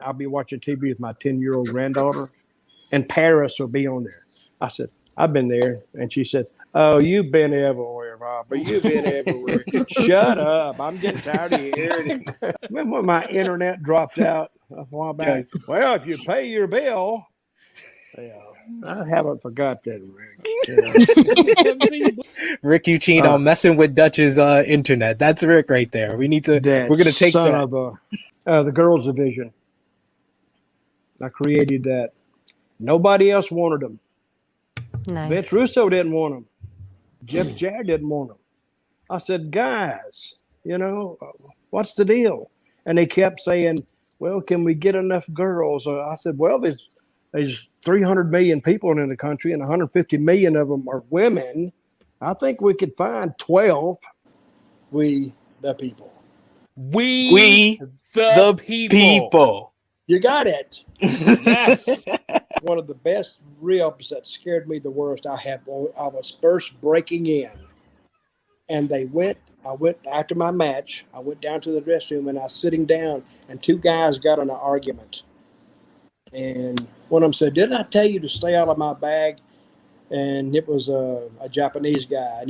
I'll be watching TV with my 10-year-old granddaughter, and Paris will be on there. I said, I've been there. And she said, oh, you've been everywhere, Robert. You've been everywhere. Shut up. I'm getting tired of hearing it. Remember when my internet dropped out a while back? Yes. Well, if you pay your bill. Yeah, I haven't forgot that, Rick. Rick Ucchino messing with Dutch's internet. That's Rick right there. We're going to take that. Of the girls division. I created that. Nobody else wanted them. Nice. Vince Russo didn't want them. Jeff Jarrett didn't want them. I said, guys, what's the deal? And they kept saying, well, can we get enough girls? I said, well, there's 300 million people in the country and 150 million of them are women. I think we could find 12. We, the people. We the people. You got it. Yes. One of the best ribs that scared me the worst. I was first breaking in, and I went after my match. I went down to the dressing room, and I was sitting down, and two guys got in an argument. And one of them said, didn't I tell you to stay out of my bag? And it was a Japanese guy,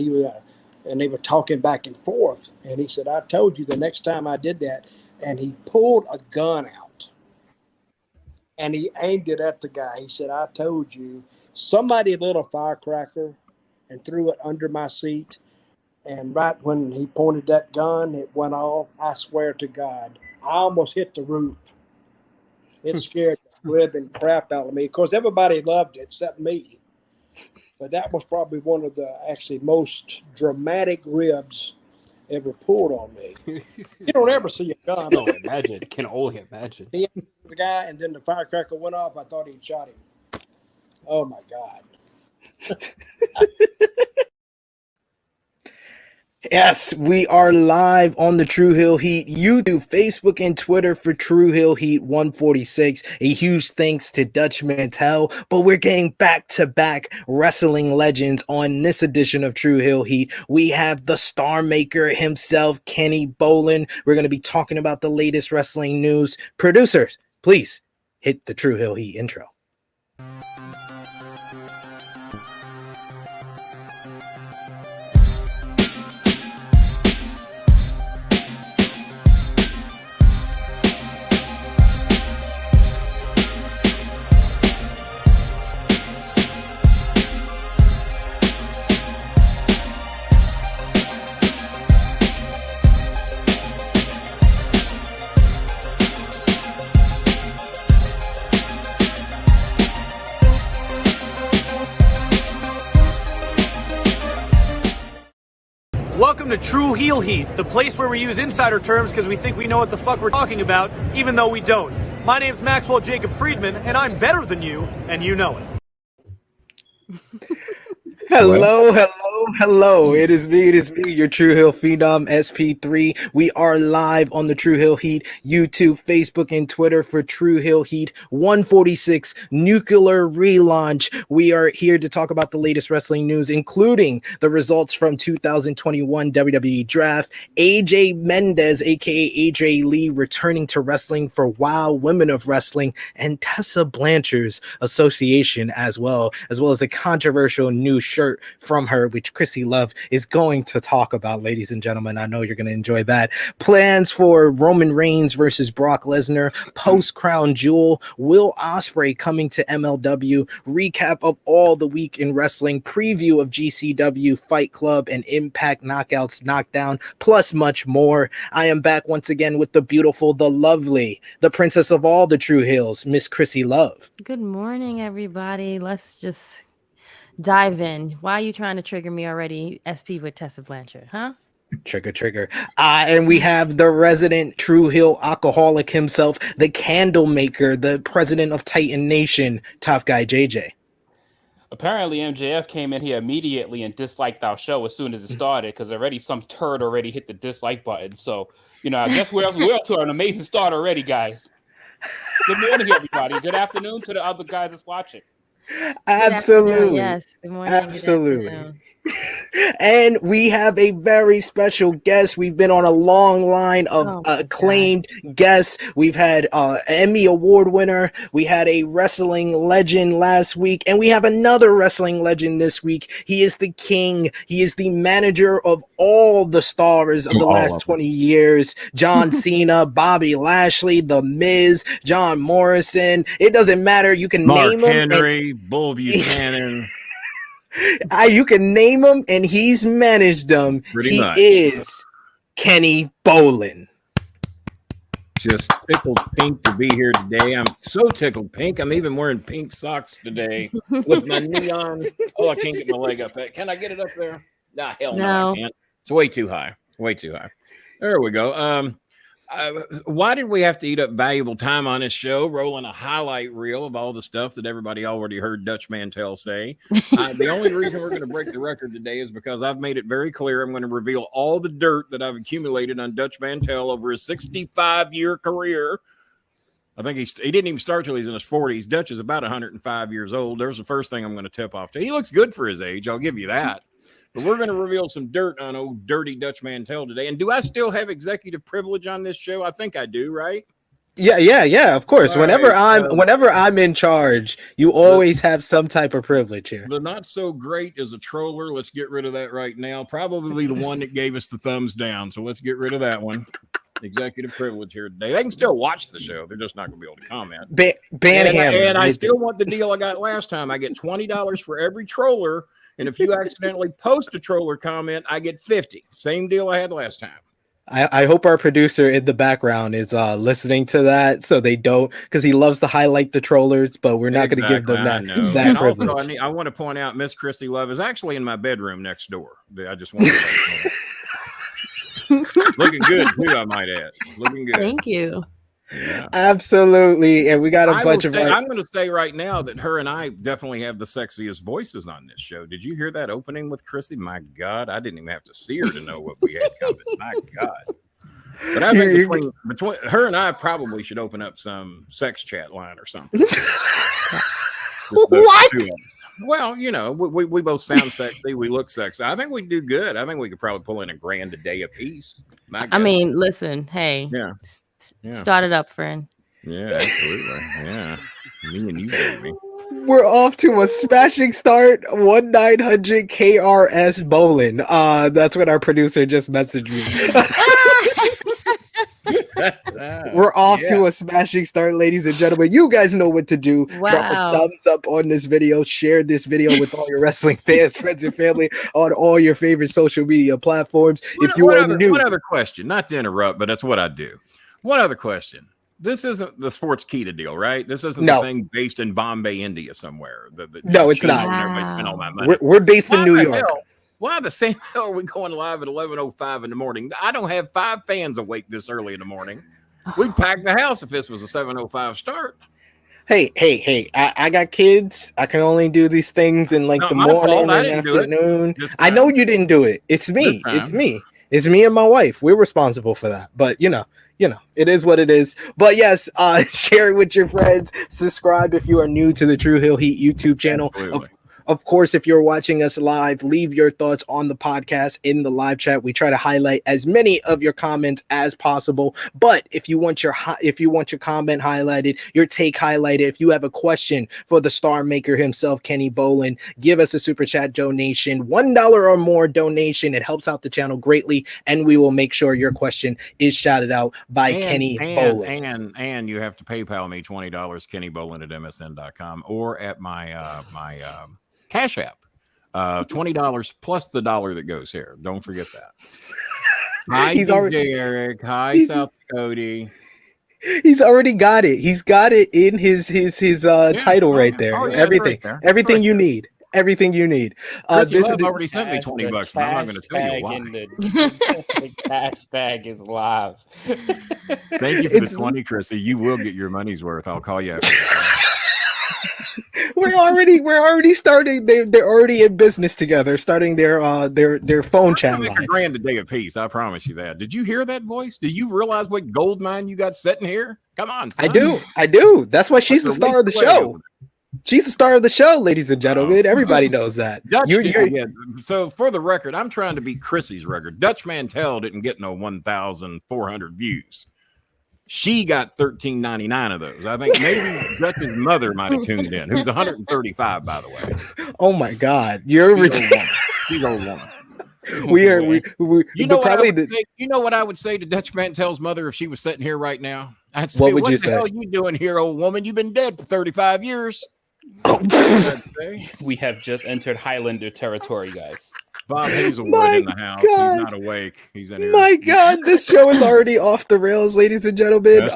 and they were talking back and forth. And he said, I told you the next time I did that. And he pulled a gun out, and he aimed it at the guy. He said, I told you. Somebody lit a firecracker and threw it under my seat. And right when he pointed that gun, it went off. I swear to God, I almost hit the roof. It scared the living crap out of me because everybody loved it except me. But that was probably one of the actually most dramatic ribs ever pulled on me. You don't ever see a gun. No, imagine. I can only imagine. He hit the guy, and then the firecracker went off. I thought he'd shot him. Oh, my God. Yes, we are live on the True Hill Heat YouTube, Facebook, and Twitter for True Hill Heat 146. A huge thanks to Dutch Mantel, but we're getting back-to-back wrestling legends on this edition of True Hill Heat. We have the Star Maker himself, Kenny Bolin. We're going to be talking about the latest wrestling news. Producers, please hit the True Hill Heat intro. Welcome to True Heel Heat, the place where we use insider terms because we think we know what the fuck we're talking about, even though we don't. My name's Maxwell Jacob Friedman, and I'm better than you, and you know it. Hello. It is me, your True Hill Phenom SP3. We are live on the True Hill Heat YouTube, Facebook, and Twitter for True Hill Heat 146 Nuclear Relaunch. We are here to talk about the latest wrestling news, including the results from 2021 WWE Draft, AJ Mendez, aka AJ Lee, returning to wrestling for WOW Women of Wrestling, and Tessa Blanchard's association as well as a controversial new shirt from her, which Krssi Love is going to talk about, ladies and gentlemen. I know you're going to enjoy that. Plans for Roman Reigns versus Brock Lesnar, post-Crown Jewel, Will Ospreay coming to MLW, recap of all the week in wrestling, preview of GCW, Fight Club, and Impact Knockouts, Knockdown, plus much more. I am back once again with the beautiful, the lovely, the princess of all the True Hills, Miss Krssi Love. Good morning, everybody. Let's just dive in. Why are you trying to trigger me already, SP with Tessa Blanchard, huh? Trigger. And we have the resident True Hill alcoholic himself, the candle maker, the president of Titan Nation, Top Guy JJ. Apparently, MJF came in here immediately and disliked our show as soon as it started because already some turd already hit the dislike button. So, I guess we're up to an amazing start already, guys. Good morning, everybody. Good afternoon to the other guys that's watching. Absolutely. Yes. Good morning. Absolutely. And we have a very special guest. We've been on a long line of acclaimed guests. We've had Emmy Award winner. We had a wrestling legend last week, and we have another wrestling legend this week. He is the king. He is the manager of all the stars of the last 20 years. John Cena, Bobby Lashley, The Miz, John Morrison. It doesn't matter. You can Mark name him. Henry, Bull Buchanan. You can name him, and he's managed them. Pretty much. Is Kenny Bolin. Just tickled pink to be here today. I'm so tickled pink. I'm even wearing pink socks today with my neon. Oh, I can't get my leg up. Can I get it up there? Nah, hell no, I can't. It's way too high. Way too high. There we go. Why did we have to eat up valuable time on this show, rolling a highlight reel of all the stuff that everybody already heard Dutch Mantel say? The only reason we're going to break the record today is because I've made it very clear I'm going to reveal all the dirt that I've accumulated on Dutch Mantel over his 65-year career. I think he didn't even start till he's in his 40s. Dutch is about 105 years old. There's the first thing I'm going to tip off to. He looks good for his age. I'll give you that. But we're going to reveal some dirt on old dirty Dutch Mantel today. And do I still have executive privilege on this show? I think I do, right? Yeah, of course. All whenever right, whenever I'm in charge, you always have some type of privilege here. The not so great is a troller. Let's get rid of that right now. Probably the one that gave us the thumbs down. So let's get rid of that one. Executive privilege here today. They can still watch the show. They're just not going to be able to comment. And I still want the deal I got last time. I get $20 for every troller. And if you accidentally post a troller comment, I get 50. Same deal I had last time. I hope our producer in the background is listening to that so they don't, because he loves to highlight the trollers, but we're not going to give them that privilege. Also, I want to point out Miss Krssi Love is actually in my bedroom next door. I just want to looking good too, I might add. Looking good. Thank you. Yeah. Absolutely. And we got a bunch of I'm going to say right now that her and I definitely have the sexiest voices on this show. Did you hear that opening with Krssi? My God, I didn't even have to see her to know what we had coming. My God. But I think between her and I probably should open up some sex chat line or something. What? Well, you know, we both sound sexy. We look sexy. I think we do good. I think we could probably pull in $1,000 a day a piece. I mean, listen, hey. Yeah. Start it up, friend. Yeah, absolutely. Yeah. Me and you, baby. We're off to a smashing start. 1-900 KRS Bolin. That's what our producer just messaged me. We're off to a smashing start, ladies and gentlemen. You guys know what to do. Wow. Drop a thumbs up on this video. Share this video with all your wrestling fans, friends, and family on all your favorite social media platforms. One other question, not to interrupt, but that's what I do. One other question. This isn't the Sports Kita deal, right? This isn't the thing based in Bombay, India somewhere. No, it's not. Spend all my money. We're based in New York. Why the same hell are we going live at 11:05 in the morning? I don't have 5 fans awake this early in the morning. We'd pack the house if this was a 7:05 start. Hey, I got kids. I can only do these things in like the morning and afternoon. I know you didn't do it. It's me. It's me and my wife. We're responsible for that. But you know, it is what it is. But yes, share it with your friends. Subscribe if you are new to the True Hill Heat YouTube channel. Of course, if you're watching us live, leave your thoughts on the podcast in the live chat. We try to highlight as many of your comments as possible. But if you want your comment highlighted, your take highlighted, if you have a question for the star maker himself, Kenny Bolin, give us a super chat donation, $1 or more donation. It helps out the channel greatly, and we will make sure your question is shouted out by Kenny Bolin. And you have to PayPal me $20, kennybolin@msn.com, or at my Cash App, $20 plus the $1 that goes here. Don't forget that. Hi, Derek. Hi, South Dakota. He's already got it. He's got it in his title right there. Oh, yeah, everything you need. Everything you need. This already sent me $20, but I'm not going to tell you why. The hashtag is live. Thank you for the 20, Krssi. You will get your money's worth. I'll call you after. We're already starting. They're already in business together, starting their phone chat line. $1,000 a day a piece. I promise you that. Did you hear that voice? Do you realize what gold mine you got sitting here? Come on, son. I do. That's why she's the star of the show. She's the star of the show, ladies and gentlemen. Everybody knows that. Dutch You're- didn't get, so for the record, I'm trying to beat Krssy's record. Dutch Mantell didn't get no 1,400 views. She got 1,399 of those. I think maybe Dutch's mother might have tuned in, who's 135, by the way. Oh my God, you're She's old woman. we You know, probably you know what I would say to Dutch Mantell's mother if she was sitting here right now? I'd say, What would you the say? hell you doing here, old woman? You've been dead for 35 years. We have just entered Highlander territory, guys. Bob Hazelwood My in the house. God. He's not awake. He's in here. My God, this show is already off the rails, ladies and gentlemen.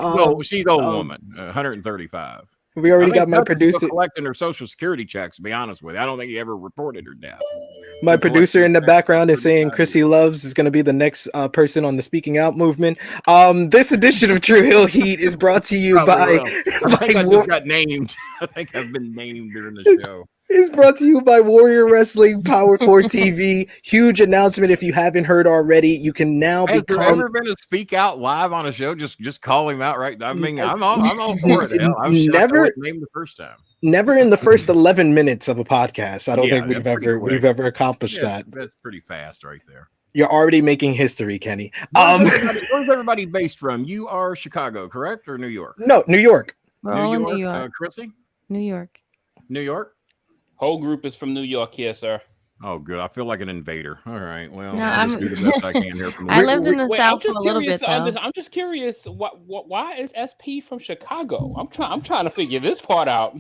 She's old woman, 135. We already I got think my Dutch is producer. still collecting her social security checks. To be honest with you, I don't think he ever reported her death. My producer in the background is saying 35 Krssi Loves is going to be the next person on the Speaking Out movement. This edition of True Hill Heat is brought to you Probably by. will. I think I just got named. I think I've been named during the show. Is brought to you by Warrior Wrestling Powered for TV. Huge announcement if you haven't heard already. You can now Has there become. ever been a speak out live on a show? Just call him out, right? I mean, I'm all for it. Hell, I was shocked I Never- wasn't named the first time. Never in the first 11 minutes of a podcast. I don't Yeah, think we've that's pretty ever quick. we've ever accomplished Yeah, that. that's pretty fast right there. You're already making history, Kenny. Where's everybody based from? You are Chicago, correct, or New York? No, New York. We're all in New York. Krssi? New York. New York? Whole group is from New York here, sir. Oh, good. I feel like an invader. All right. Well, No, I'll just I'm- do the best I can here. From I lived in the Wait, South for a little bit, though. I'm just curious. Why is SP from Chicago? I'm trying to figure this part out.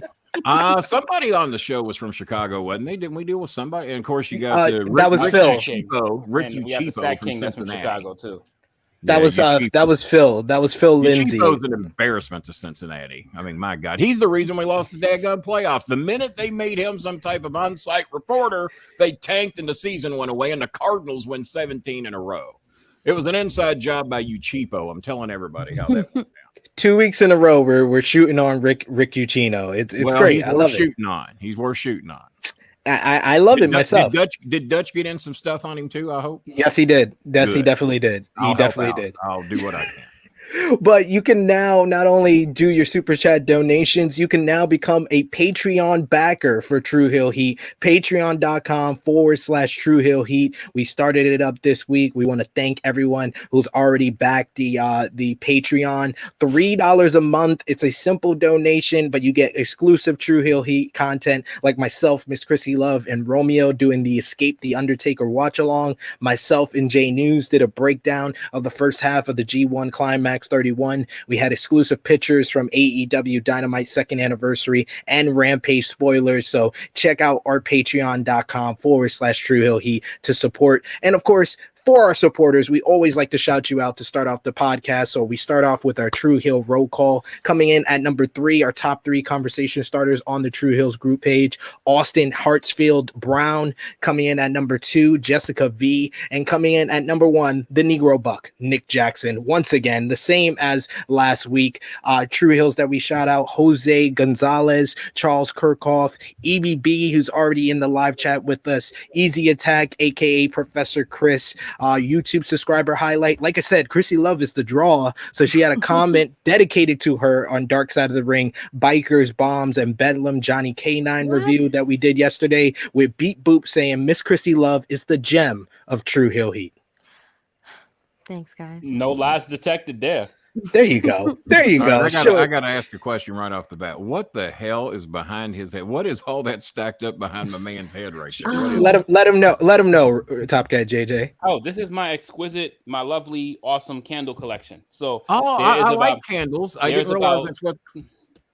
Somebody on the show was from Chicago, wasn't they? Didn't we deal with somebody? And of course, you got that was Phil. Ricky And we have the Cheapo Stack from King that's from Cincinnati. Chicago too. That was Phil. That was Phil Lindsay. Cheapo's an embarrassment to Cincinnati. I mean, my God, he's the reason we lost the daggone playoffs. The minute they made him some type of on-site reporter, they tanked and the season went away, and the Cardinals win 17 in a row. It was an inside job by you, Cheapo. I'm telling everybody how that went down. 2 weeks in a row, we're shooting on Rick Ucchino. It's great. I love it. He's worth shooting on. I love it myself. Did Dutch get in some stuff on him too? I hope. Yes, he did. Yes, he Good. definitely did. I'll He help definitely out. did. I'll do what I can. But you can now not only do your super chat donations, you can now become a Patreon backer for True Hill Heat. Patreon.com/True Hill Heat. We started it up this week. We want to thank everyone who's already backed the Patreon. $3 a month. It's a simple donation, but you get exclusive True Hill Heat content like myself, Miss Krssi Love, and Romeo doing the Escape the Undertaker watch along. Myself and Jay News did a breakdown of the first half of the G1 Climax 31. We had exclusive pictures from AEW Dynamite 2nd anniversary and Rampage spoilers. So check out our patreon.com/True Hill Heat to support. And of course, for our supporters, we always like to shout you out to start off the podcast. So we start off with our True Hill roll call. Coming in at number 3, our top 3 conversation starters on the True Hills group page. Austin Hartsfield Brown. Coming in at number 2, Jessica V. And coming in at number 1, the Negro Buck, Nick Jackson. Once again, the same as last week. True Hills that we shout out, Jose Gonzalez, Charles Kirkhoff, EBB, who's already in the live chat with us, Easy Attack, aka Professor Chris, YouTube subscriber highlight. Like I said, Krssi Love is the draw, so she had a comment dedicated to her on Dark Side of the Ring, Bikers, Bombs, and Bedlam Johnny K9 review that we did yesterday with Beat Boop saying Miss Krssi Love is the gem of True Hill Heat. Thanks, guys. No lies detected there. There you go. There you go. I got to ask a question right off the bat. What the hell is behind his head? What is all that stacked up behind my man's head right there? What is Let him know, Top Cat JJ. Oh, this is my my lovely, awesome candle collection. So I like candles. I didn't realize that's what.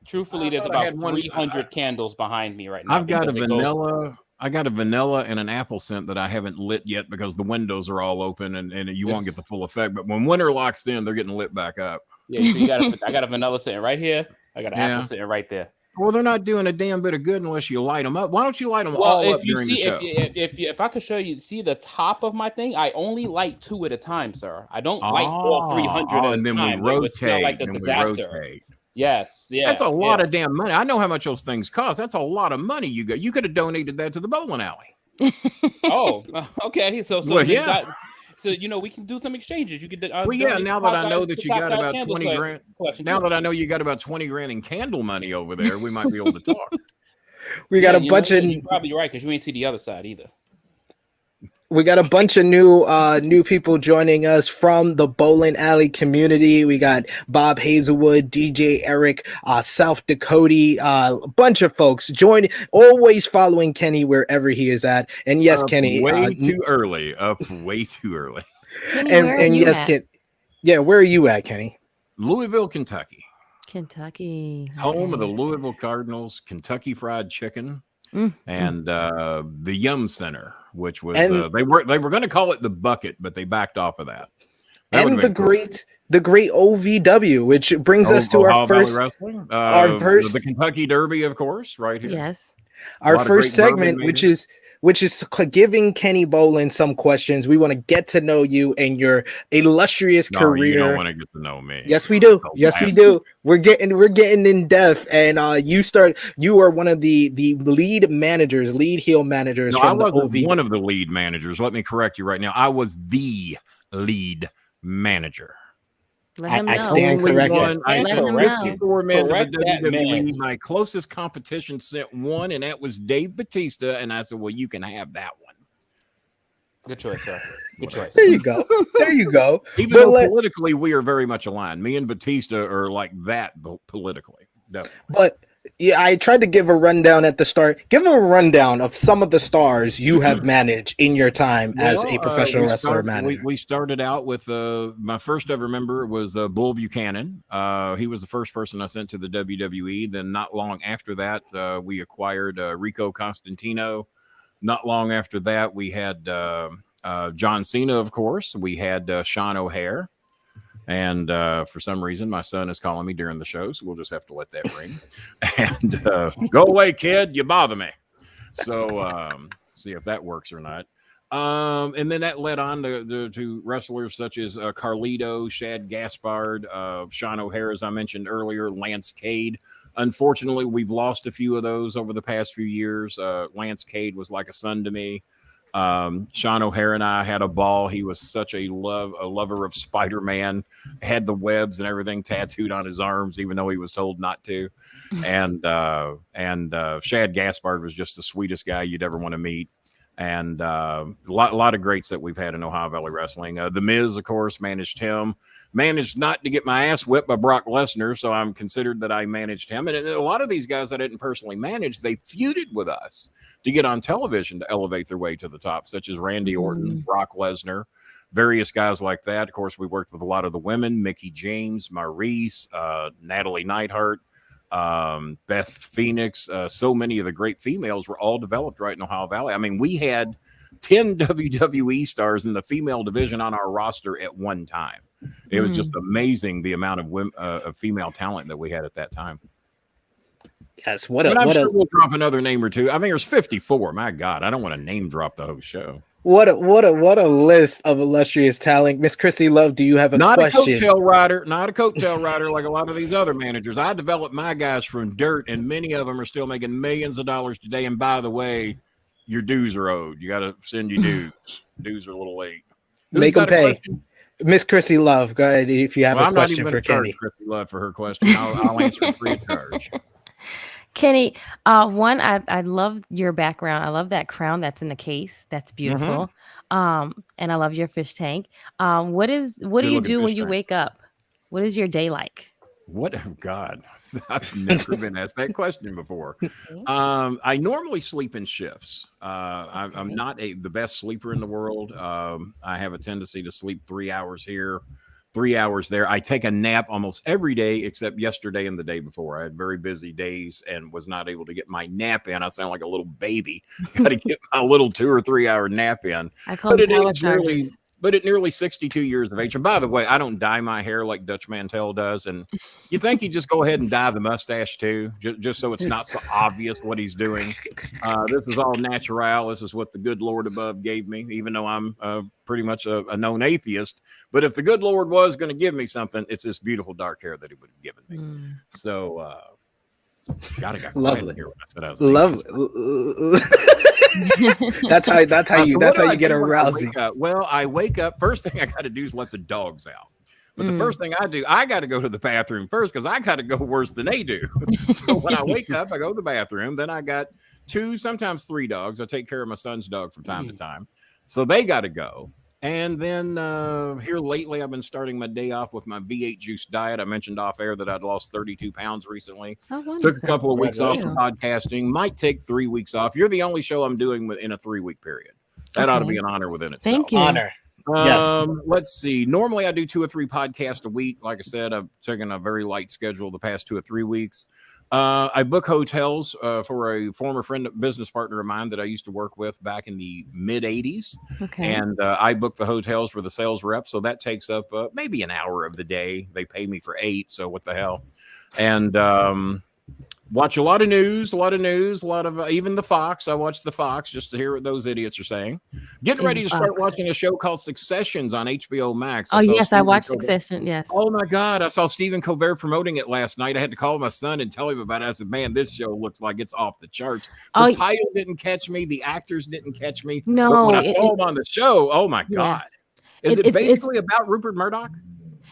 Truthfully, there's I had about one- 300 candles behind me right now. I've got a because it goes- vanilla. I got a vanilla and an apple scent that I haven't lit yet because the windows are all open and you won't get the full effect. But when winter locks in, they're getting lit back up. Yeah, so I got a vanilla sitting right here. I got an apple sitting right there. Well, they're not doing a damn bit of good unless you light them up. Why don't you light them Well, all if up you during see, the show? if I could show you, see the top of my thing, I only light 2 at a time, sir. I don't light all 300 at a and then time. we It would smell rotate. like a then disaster. we rotate. Yes, yeah. That's a lot of damn money. I know how much those things cost. That's a lot of money you got. You could have donated that to the bowling alley. Oh, okay. So Well, yeah. So we can do some exchanges. You could. Well, yeah. Now that I know that you got about 20 grand. Now that I know you got about 20 grand in candle money over there, we might be able to talk. We got a bunch of. You're probably right because you ain't see the other side either. We got a bunch of new people joining us from the Bolin Alley community. We got Bob Hazelwood, DJ Eric, South Dakota, a bunch of folks join, always following Kenny wherever he is at. And yes, Kenny, way too early. Way too early. Kenny, and yes, Ken, yeah, where are you at, Kenny? Louisville, Kentucky. Kentucky, Home of the Louisville Cardinals, Kentucky Fried Chicken, and the Yum Center, which was they were going to call it the Bucket, but they backed off of that. And the great OVW, which brings us to our first the Kentucky Derby, of course, right here. Yes, our first segment, which is giving Kenny Bolin some questions. We want to get to know you and your illustrious career. You don't want to get to know me. Yes, we do. Yes, we do. We're getting in depth, and you are one of the lead heel managers. No, from I wasn't the OV. one of the lead managers. Let me correct you right now. I was the lead manager. let him know. I stand corrected. I Let him sent know. 54 men to Correct the that WWE. man. My closest competition sent one, and that was Dave Batista. And I said, well, you can have that one. Good choice, sir. Good choice. There you go. There you go. Even though politically we are very much aligned. Me and Batista are like that politically. No. But yeah, I tried to give a rundown at the start. Give him a rundown of some of the stars you have managed in your time as a professional wrestler manager. We started out with my first ever member was Bull Buchanan. He was the first person I sent to the WWE. Then not long after that, we acquired Rico Constantino. Not long after that, we had John Cena, of course. We had Sean O'Hare. And for some reason, my son is calling me during the show, so we'll just have to let that ring. And go away, kid. You bother me. So see if that works or not. And then that led on to wrestlers such as Carlito, Shad Gaspard, Sean O'Hare, as I mentioned earlier, Lance Cade. Unfortunately, we've lost a few of those over the past few years. Lance Cade was like a son to me. Sean O'Hare and I had a ball. He was such a lover of Spider-Man, had the webs and everything tattooed on his arms, even though he was told not to. And Shad Gaspard was just the sweetest guy you'd ever want to meet. And a lot of greats that we've had in Ohio Valley Wrestling. The Miz, of course, managed him. Managed not to get my ass whipped by Brock Lesnar, so I'm considered that I managed him. And a lot of these guys I didn't personally manage, they feuded with us to get on television to elevate their way to the top, such as Randy Orton, Brock Lesnar, various guys like that. Of course, we worked with a lot of the women, Mickie James, Maurice, Natalie Neidhart, Beth Phoenix. So many of the great females were all developed right in Ohio Valley. I mean, we had 10 WWE stars in the female division on our roster at one time. It was just amazing the amount of women, of female talent that we had at that time. Yes, I'm sure we'll drop another name or two. I mean, there's 54. My God, I don't want to name drop the whole show. What a list of illustrious talent. Miss Krssi Love, do you have a question? Not a coattail rider like a lot of these other managers. I developed my guys from dirt, and many of them are still making millions of dollars today. And by the way, your dues are owed. You got to send your dues. Dues are a little late. Make them pay. Miss Krssi Love, go ahead if you have a question for Kenny. Krssi Love for her question. I'll answer it free of charge. Kenny, I love your background. I love that crown that's in the case. That's beautiful. And I love your fish tank. What do you do when you wake up? What is your day like? What? Oh God, I've never been asked that question before. I normally sleep in shifts. I'm not the best sleeper in the world. I have a tendency to sleep 3 hours here, 3 hours there. I take a nap almost every day except yesterday and the day before. I had very busy days and was not able to get my nap in. I sound like a little baby. Got to get my little 2 or 3 hour nap in. I call it But at nearly 62 years of age, and by the way, I don't dye my hair like Dutch Mantel does. And you think he'd just go ahead and dye the mustache too, just so it's not so obvious what he's doing. This is all natural. This is what the good Lord above gave me, even though I'm pretty much a known atheist. But if the good Lord was going to give me something, it's this beautiful dark hair that he would have given me. So, God, I got lovely here when I said I was lovely. that's how you get arousing. I wake up. First thing I got to do is let the dogs out. But the first thing I do, I got to go to the bathroom first because I got to go worse than they do. So when I wake up, I go to the bathroom. Then I got 2, sometimes 3 dogs. I take care of my son's dog from time to time. So they got to go. And then here lately, I've been starting my day off with my V8 juice diet. I mentioned off air that I'd lost 32 pounds recently. Took a couple of weeks off from podcasting. Might take 3 weeks off. You're the only show I'm doing in a 3-week period. That ought to be an honor within itself. Thank you. Honor. Yes. Let's see. Normally I do 2 or 3 podcasts a week. Like I said, I've taken a very light schedule the past 2 or 3 weeks. I book hotels for a former business partner of mine that I used to work with back in the mid 80s. Okay. And I book the hotels for the sales rep. So that takes up maybe an hour of the day. They pay me for 8. So what the hell? And watch a lot of news, a lot of even the Fox. I watch the Fox just to hear what those idiots are saying. Getting ready to start watching a show called Successions on HBO Max. I watched Succession. Yes. Oh my God. I saw Stephen Colbert promoting it last night. I had to call my son and tell him about it. I said, man, this show looks like it's off the charts. The title didn't catch me. The actors didn't catch me. No. But when I saw him on the show, oh my God. Is it basically about Rupert Murdoch?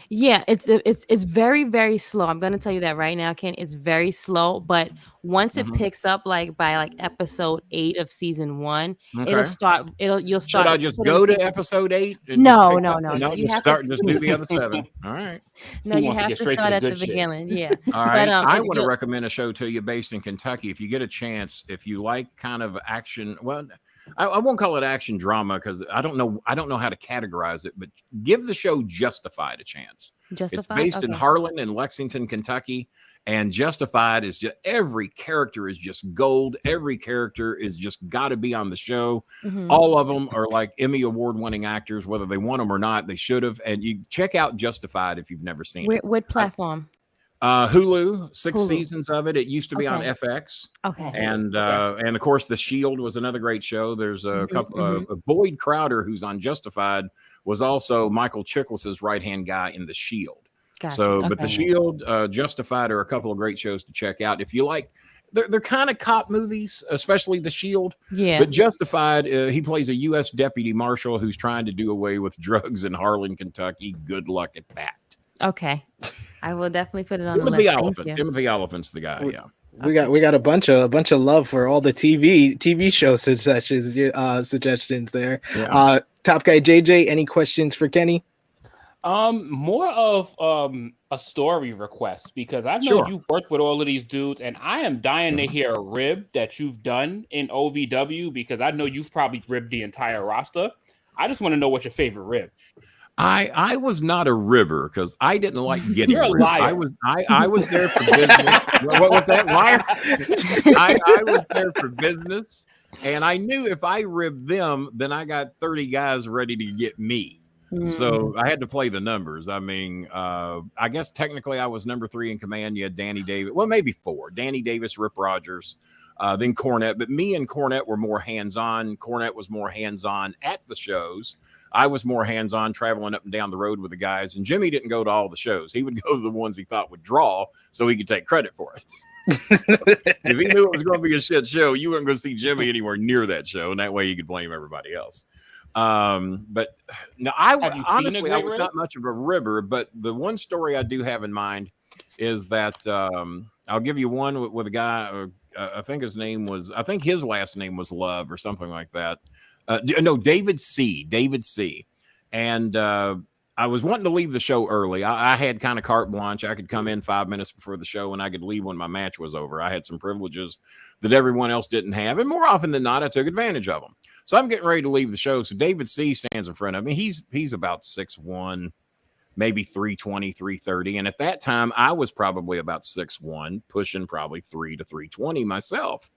Yeah, it's very, very slow. I'm gonna tell you that right now, Ken. It's very slow, but once it picks up, like by episode 8 of season 1, you'll start. Should I just go to episode 8? No. Just do the other 7. All right. No, you have to start at the beginning. Yeah. All right. I want to recommend a show to you based in Kentucky. If you get a chance, if you like kind of action, well, I won't call it action drama because I don't know how to categorize it, but give the show Justified a chance. It's based in Harlan and Lexington, Kentucky, and Justified is just every character is just gold. Every character is just got to be on the show. All of them are like Emmy award-winning actors, whether they want them or not. They should have. And you check out Justified if you've never seen it. What platform? Hulu, 6 seasons of it. It used to be on FX. Okay. And of course, The Shield was another great show. There's a couple. Boyd Crowder, who's on Justified, was also Michael Chiklis's right-hand guy in The Shield. Gotcha. But The Shield, Justified are a couple of great shows to check out. If you like, they're kind of cop movies, especially The Shield. Yeah. But Justified, he plays a U.S. deputy marshal who's trying to do away with drugs in Harlan, Kentucky. Good luck at that. Okay. I will definitely put it on Timothy the list. Timothy Oliphant's the guy. Yeah. We got a bunch of love for all the TV show suggestions there. Yeah. Top Guy JJ, any questions for Kenny? More of a story request because I know you've worked with all of these dudes, and I am dying to hear a rib that you've done in OVW because I know you've probably ribbed the entire roster. I just want to know what's your favorite rib. I was not a ribber because I didn't like getting You're a liar. I was there for business. What was that, liar? I was there for business, and I knew if I ribbed them, then I got 30 guys ready to get me. So I had to play the numbers. I mean, I guess technically I was number 3 in command. You had Danny Davis, well, maybe 4. Danny Davis, Rip Rogers, then Cornette. But me and Cornette were more hands-on. Cornette was more hands-on at the shows. I was more hands-on traveling up and down the road with the guys. And Jimmy didn't go to all the shows. He would go to the ones he thought would draw so he could take credit for it. If he knew it was going to be a shit show, you weren't going to see Jimmy anywhere near that show. And that way you could blame everybody else. But no, I was not much of a ribber, but the one story I do have in mind is that I'll give you one with a guy. I think his last name was Love or something like that. No, David C. And I was wanting to leave the show early. I had kind of carte blanche. I could come in 5 minutes before the show and I could leave when my match was over. I had some privileges that everyone else didn't have. And more often than not, I took advantage of them. So I'm getting ready to leave the show. So David C. stands in front of me. He's about 6'1", maybe 320, 330. And at that time, I was probably about 6'1", pushing probably 3 to 320 myself.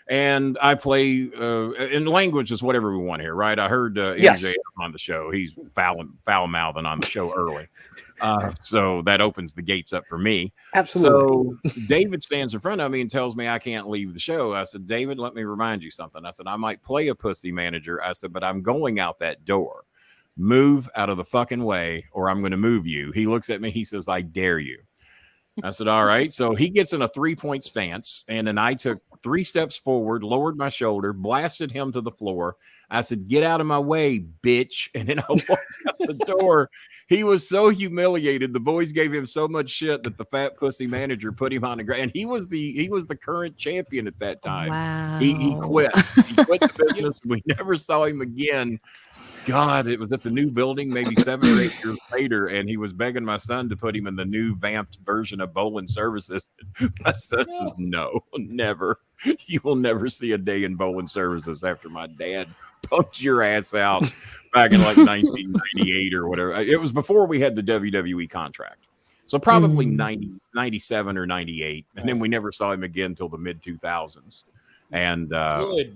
And I play in language is whatever we want here, right? I heard AJ on the show. He's foul mouthing on the show early. So that opens the gates up for me. Absolutely. So David stands in front of me and tells me I can't leave the show. I said, David, let me remind you something. I said, I might play a pussy manager. I said, but I'm going out that door. Move out of the fucking way or I'm going to move you. He looks at me. He says, I dare you. I said, all right. So he gets in a 3-point stance. And then I took 3 steps forward, lowered my shoulder, blasted him to the floor. I said, "Get out of my way, bitch." And then I walked out the door. He was so humiliated. The boys gave him so much shit that the fat pussy manager put him on the ground. And he was the current champion at that time. Wow. He quit. He quit the business. We never saw him again. God, it was at the new building maybe 7 or 8 years later, and he was begging my son to put him in the new vamped version of Bolin Services. My son says, "No, never. You will never see a day in Bolin Services after my dad pumped your ass out back in like 1998 or whatever." It was before we had the WWE contract. So probably 97 or 98. And then we never saw him again until the mid 2000s. And the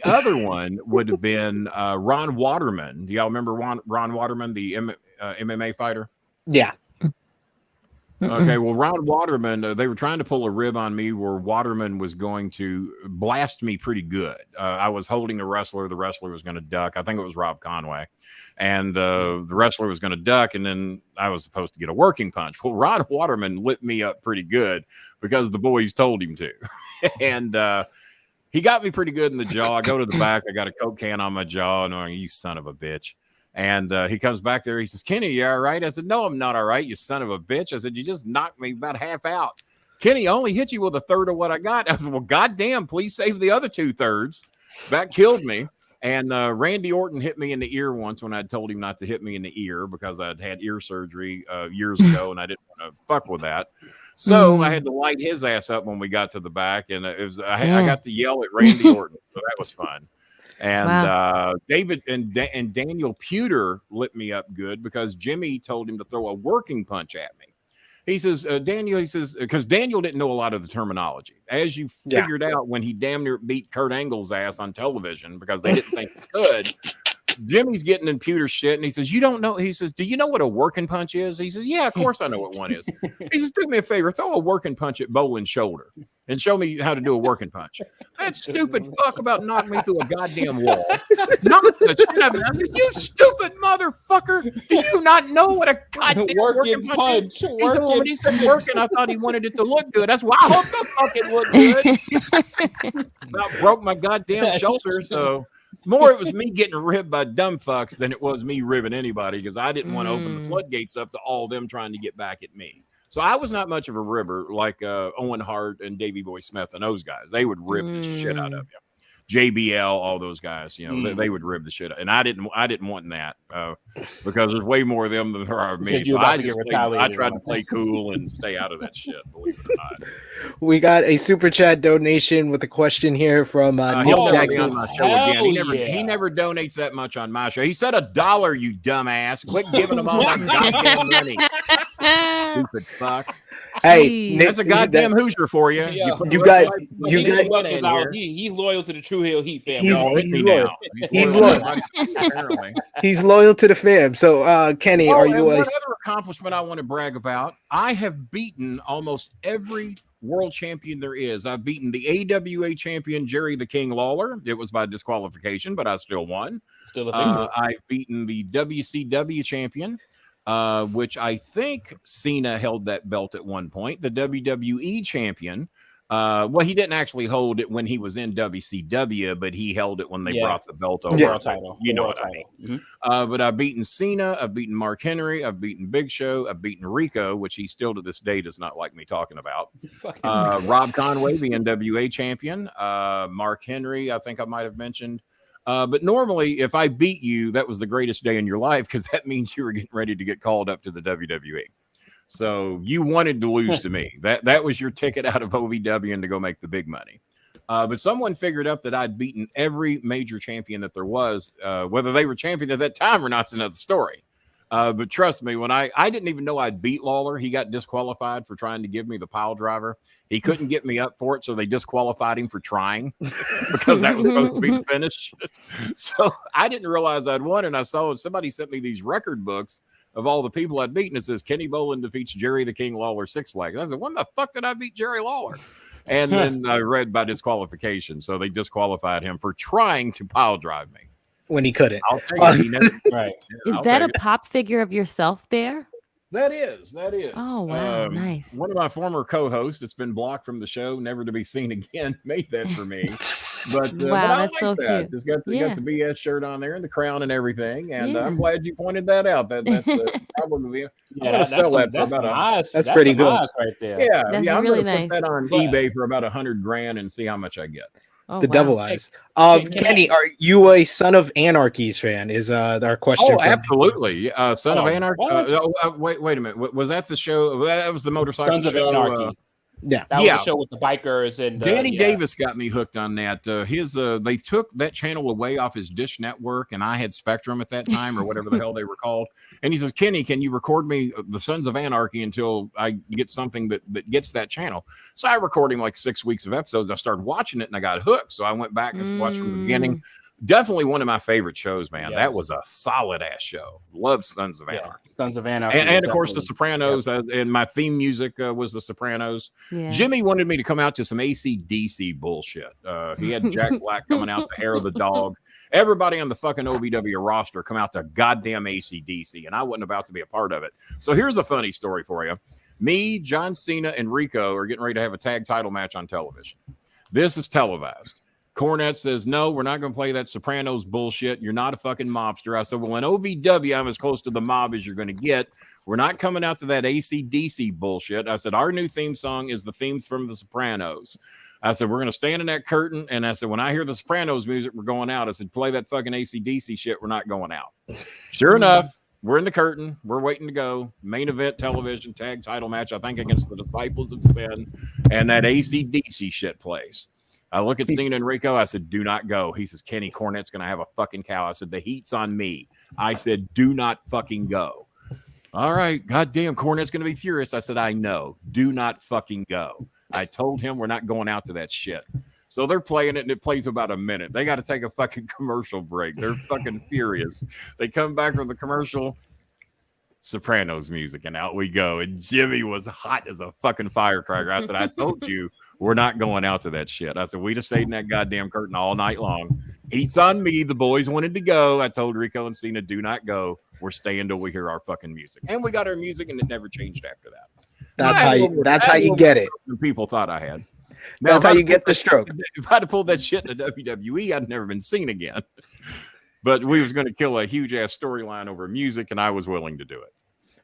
other one would have been Ron Waterman. Do y'all remember Ron Waterman, the MMA fighter? Yeah. Okay, well, Ron Waterman, they were trying to pull a rib on me where Waterman was going to blast me pretty good. I was holding a wrestler. The wrestler was going to duck. I think it was Rob Conway. And the wrestler was going to duck, and then I was supposed to get a working punch. Well, Ron Waterman lit me up pretty good because the boys told him to. And he got me pretty good in the jaw. I go to the back. I got a Coke can on my jaw, and I'm like, "You son of a bitch." And he comes back there. He says, "Kenny, you all right?" I said, "No, I'm not all right, you son of a bitch." I said, "You just knocked me about half out." "Kenny, I only hit you with a third of what I got." I said, "Well, goddamn, please save the other 2/3. That killed me. And Randy Orton hit me in the ear once when I told him not to hit me in the ear because I'd had ear surgery years ago, and I didn't want to fuck with that. So I had to light his ass up when we got to the back, and I got to yell at Randy Orton, so that was fun. And David and Daniel Puder lit me up good because Jimmy told him to throw a working punch at me. He says, Daniel, because Daniel didn't know a lot of the terminology. As you figured out when he damn near beat Kurt Angle's ass on television because they didn't think he could. Jimmy's getting in Pewter's shit, and he says, "You don't know." He says, "Do you know what a working punch is?" He says, "Yeah, of course I know what one is." He says, "Do me a favor, throw a working punch at Bolin's shoulder and show me how to do a working punch." That stupid fuck about knocking me through a goddamn wall. Knocked the shit out of me. I said, "You stupid motherfucker! Do you not know what a goddamn working punch is?" He said, "Well, when he said working, I thought he wanted it to look good. That's why I hope the fuck it looked good." About broke my goddamn shoulder, so. More it was me getting ribbed by dumb fucks than it was me ribbing anybody because I didn't want to open the floodgates up to all them trying to get back at me. So I was not much of a ribber like Owen Hart and Davey Boy Smith and those guys. They would rib the shit out of you. JBL, all those guys, you know, they would rib the shit out. And I didn't want that because there's way more of them than there are of me. So I tried to play cool and stay out of that shit, believe it or not. We got a super chat donation with a question here from Neil Jackson. He never donates that much on my show. He said $1, you dumbass. Quit giving him all that goddamn money. Stupid fuck. Hey, that's a goddamn Hoosier for you. He's loyal to the True Hill Heat fam. He's loyal to the fam. So, Kenny, are you? One other accomplishment I want to brag about: I have beaten almost every world champion there is. I've beaten the AWA champion Jerry the King Lawler. It was by disqualification, but I still won. I've beaten the WCW champion. Which I think Cena held that belt at one point. The WWE champion. Well, he didn't actually hold it when he was in WCW, but he held it when they brought the belt over. World title. You know what I mean. But I've beaten Cena. I've beaten Mark Henry. I've beaten Big Show. I've beaten Rico, which he still to this day does not like me talking about. Rob Conway, the NWA champion. Mark Henry, I think I might have mentioned. But normally, if I beat you, that was the greatest day in your life because that means you were getting ready to get called up to the WWE. So you wanted to lose to me. That was your ticket out of OVW and to go make the big money. But someone figured up that I'd beaten every major champion that there was. Whether they were champion at that time or not is another story. But trust me, when I didn't even know I'd beat Lawler. He got disqualified for trying to give me the pile driver. He couldn't get me up for it, so they disqualified him for trying because that was supposed to be the finish. So I didn't realize I'd won, and I saw somebody sent me these record books of all the people I'd beaten. It says Kenny Bolin defeats Jerry the King Lawler 6 flags. I said, when the fuck did I beat Jerry Lawler? And then I read by disqualification, so they disqualified him for trying to pile drive me. When he couldn't. Right. Is that a pop figure of yourself there? That is. Oh, wow. Nice. One of my former co-hosts that's been blocked from the show, never to be seen again, made that for me. But Wow, I that's like so that. cute. It's got the BS shirt on there and the crown and everything. And Yeah. I'm glad you pointed that out. That's probably I'm Yeah, going to sell that for about That's pretty good. right there. yeah. That's I'm really going to nice. put that on But- eBay for about $100,000 and see how much I get. Oh, The wow. devil eyes. can Kenny, are you a Son of Anarchy's fan? Is our question? Oh, from- absolutely. Son of Anarchy. what? Wait a minute. Was that the show? That was the motorcycle Sons of show. Anarchy. Yeah. That was the show with the bikers and Danny Davis got me hooked on that. They took that channel away off his Dish Network, and I had Spectrum at that time, or whatever the hell they were called. And he says, "Kenny, can you record me the Sons of Anarchy until I get something that gets that channel?" So I recorded him like 6 weeks of episodes. I started watching it, and I got hooked. So I went back and watched from the beginning. Definitely one of my favorite shows, man. Yes. That was a solid ass show. Love Sons of Anarchy. Sons of Anarchy. And of course, The Sopranos, and my theme music was The Sopranos. Yeah. Jimmy wanted me to come out to some AC/DC bullshit. He had Jack Black coming out, the hair of the dog. Everybody on the fucking OVW roster come out to goddamn AC/DC, and I wasn't about to be a part of it. So here's a funny story for you. Me, John Cena, and Rico are getting ready to have a tag title match on television. This is televised. Cornette says, "No, we're not going to play that Sopranos bullshit. You're not a fucking mobster." I said, "Well, in OVW, I'm as close to the mob as you're going to get. We're not coming out to that AC/DC bullshit." I said, "Our new theme song is the themes from the Sopranos." I said, "We're going to stand in that curtain." And I said, "When I hear the Sopranos music, we're going out." I said, "Play that fucking AC/DC shit. We're not going out." Sure enough, we're in the curtain. We're waiting to go. Main event television tag title match, I think, against the Disciples of Sin. And that AC/DC shit plays. I look at Cena and Rico. I said, "Do not go." He says, "Kenny, Cornette's going to have a fucking cow." I said, "The heat's on me." I said, "Do not fucking go." "All right. Goddamn, Cornette's going to be furious." I said, "I know. Do not fucking go." I told him we're not going out to that shit. So they're playing it, and it plays about a minute. They got to take a fucking commercial break. They're fucking furious. They come back from the commercial. Sopranos music, and out we go. And Jimmy was hot as a fucking firecracker. I said, "I told you we're not going out to that shit." I said, "We just stayed in that goddamn curtain all night long. Heat's on me. The boys wanted to go." I told Rico and Cena, "Do not go. We're staying till we hear our fucking music." And we got our music, and it never changed after that. That's how you get it. People thought I had. That's how you get the stroke. If I'd have pulled that shit in the WWE, I'd never been seen again. But we was going to kill a huge ass storyline over music, and I was willing to do it.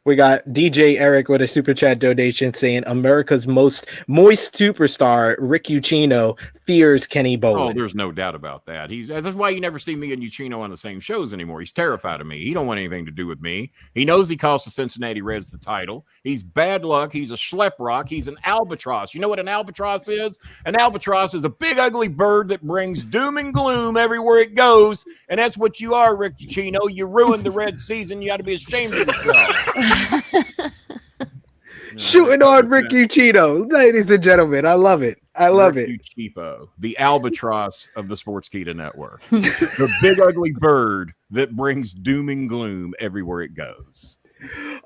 We got DJ Eric with a super chat donation saying America's most moist superstar, Rick Ucchino, fears Kenny Bolin. Oh, there's no doubt about that. That's why you never see me and Ucchino on the same shows anymore. He's terrified of me. He don't want anything to do with me. He knows he cost the Cincinnati Reds the title. He's bad luck. He's a schlep rock. He's an albatross. You know what an albatross is? An albatross is a big ugly bird that brings doom and gloom everywhere it goes. And that's what you are, Rick Ucchino. You ruined the Red season. You ought to be ashamed of yourself. Shooting on Rick Ucchino, ladies and gentlemen. I love it. I love it. Cheapo, the albatross of the Sportskeeda Network, the big ugly bird that brings doom and gloom everywhere it goes.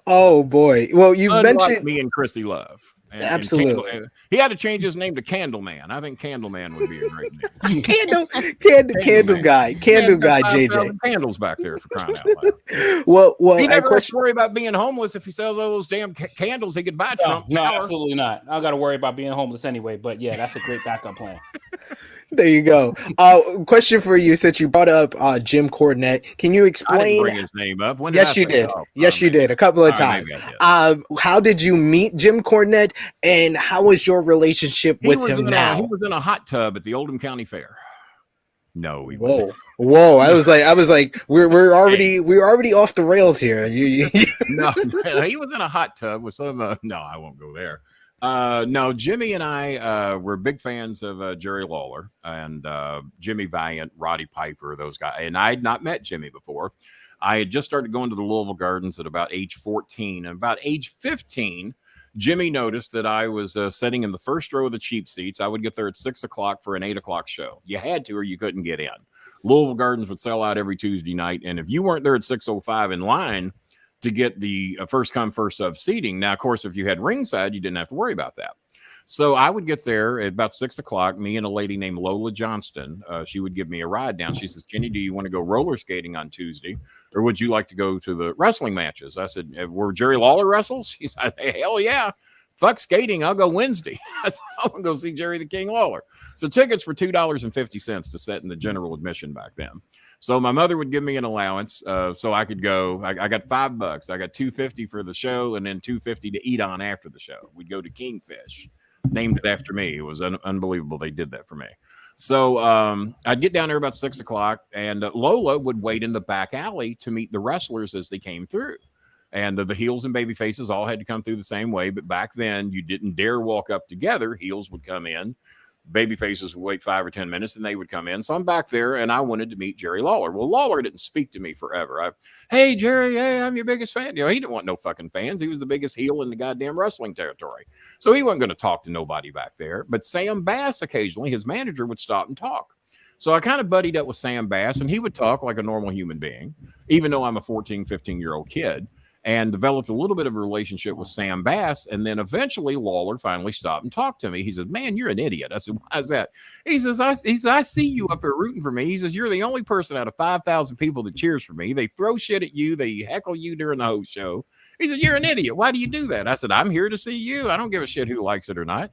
Oh boy! Well, you mentioned me and Krssi Love. Absolutely. And he had to change his name to Candleman. I think Candleman would be a great name. Candle guy, JJ. Candles back there for crying out loud. Well, he never has to worry about being homeless. If he sells all those damn candles, he could buy Trump. No, absolutely not. I got to worry about being homeless anyway. But yeah, that's a great backup plan. There you go. Question for you, since you brought up Jim Cornette, can you explain? I didn't bring his name up. When yes, you did. Yes, you did. A couple of times. How did you meet Jim Cornette, and how was your relationship with him now? He was in a hot tub at the Oldham County Fair. No, we whoa. I was like, we're already off the rails here. No, he was in a hot tub with some. No, I won't go there. No, Jimmy and I were big fans of Jerry Lawler and Jimmy Valiant, Roddy Piper, those guys. And I had not met Jimmy before. I had just started going to the Louisville Gardens at about age 14. And about age 15, Jimmy noticed that I was sitting in the first row of the cheap seats. I would get there at 6 o'clock for an 8 o'clock show. You had to, or you couldn't get in. Louisville Gardens would sell out every Tuesday night. And if you weren't there at 6:05 in line to get the first come, first served seating. Now, of course, if you had ringside, you didn't have to worry about that. So I would get there at about 6 o'clock. Me and a lady named Lola Johnston, she would give me a ride down. She says, Kenny, do you want to go roller skating on Tuesday? Or would you like to go to the wrestling matches? I said, where Jerry Lawler wrestles? She said, hell yeah. Fuck skating. I'll go Wednesday. I said, I'm going to go see Jerry the King Lawler. So tickets were $2.50 to set in the general admission back then. So my mother would give me an allowance so I could go. I got $5. I got $2.50 for the show and then $2.50 to eat on after the show. We'd go to Kingfish, named it after me. It was unbelievable. They did that for me. So I'd get down there about 6 o'clock, and Lola would wait in the back alley to meet the wrestlers as they came through. And the heels and baby faces all had to come through the same way. But back then, you didn't dare walk up together. Heels would come in. Baby faces would wait 5 or 10 minutes, and they would come in. So I'm back there, and I wanted to meet Jerry Lawler. Well, Lawler didn't speak to me forever. Hey, Jerry, hey, I'm your biggest fan. You know, he didn't want no fucking fans. He was the biggest heel in the goddamn wrestling territory. So he wasn't going to talk to nobody back there. But Sam Bass, occasionally, his manager, would stop and talk. So I kind of buddied up with Sam Bass, and he would talk like a normal human being, even though I'm a 14, 15-year-old kid. And developed a little bit of a relationship with Sam Bass. And then eventually Lawler finally stopped and talked to me. He said, man, you're an idiot. I said, why is that? He says, I see you up here rooting for me. He says, you're the only person out of 5,000 people that cheers for me. They throw shit at you. They heckle you during the whole show. He said, you're an idiot. Why do you do that? I said, I'm here to see you. I don't give a shit who likes it or not.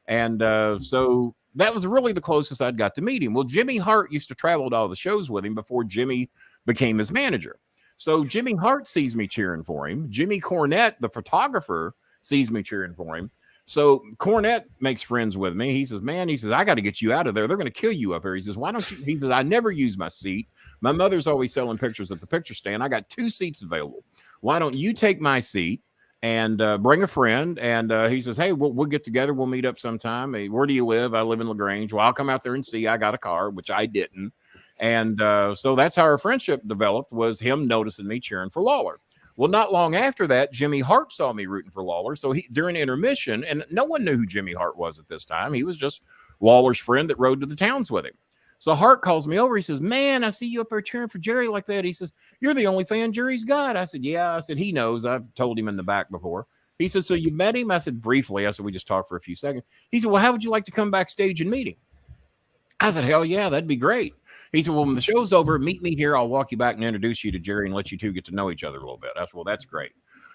And so that was really the closest I'd got to meet him. Well, Jimmy Hart used to travel to all the shows with him before Jimmy became his manager. So Jimmy Hart sees me cheering for him. Jimmy Cornette, the photographer, sees me cheering for him. So Cornette makes friends with me. He says, man, I got to get you out of there. They're going to kill you up here. He says, why don't you? He says, I never use my seat. My mother's always selling pictures at the picture stand. I got 2 seats available. Why don't you take my seat and bring a friend? And he says, hey, we'll get together. We'll meet up sometime. Hey, where do you live? I live in LaGrange. Well, I'll come out there and see. I got a car, which I didn't. And so that's how our friendship developed, was him noticing me cheering for Lawler. Well, not long after that, Jimmy Hart saw me rooting for Lawler. So during intermission, and no one knew who Jimmy Hart was at this time. He was just Lawler's friend that rode to the towns with him. So Hart calls me over. He says, man, I see you up there cheering for Jerry like that. He says, you're the only fan Jerry's got. I said, yeah. I said, he knows. I've told him in the back before. He said, so you met him? I said, briefly. I said, we just talked for a few seconds. He said, well, how would you like to come backstage and meet him? I said, hell yeah, that'd be great. He said, well, when the show's over, meet me here. I'll walk you back and introduce you to Jerry and let you two get to know each other a little bit. I said, well, that's great.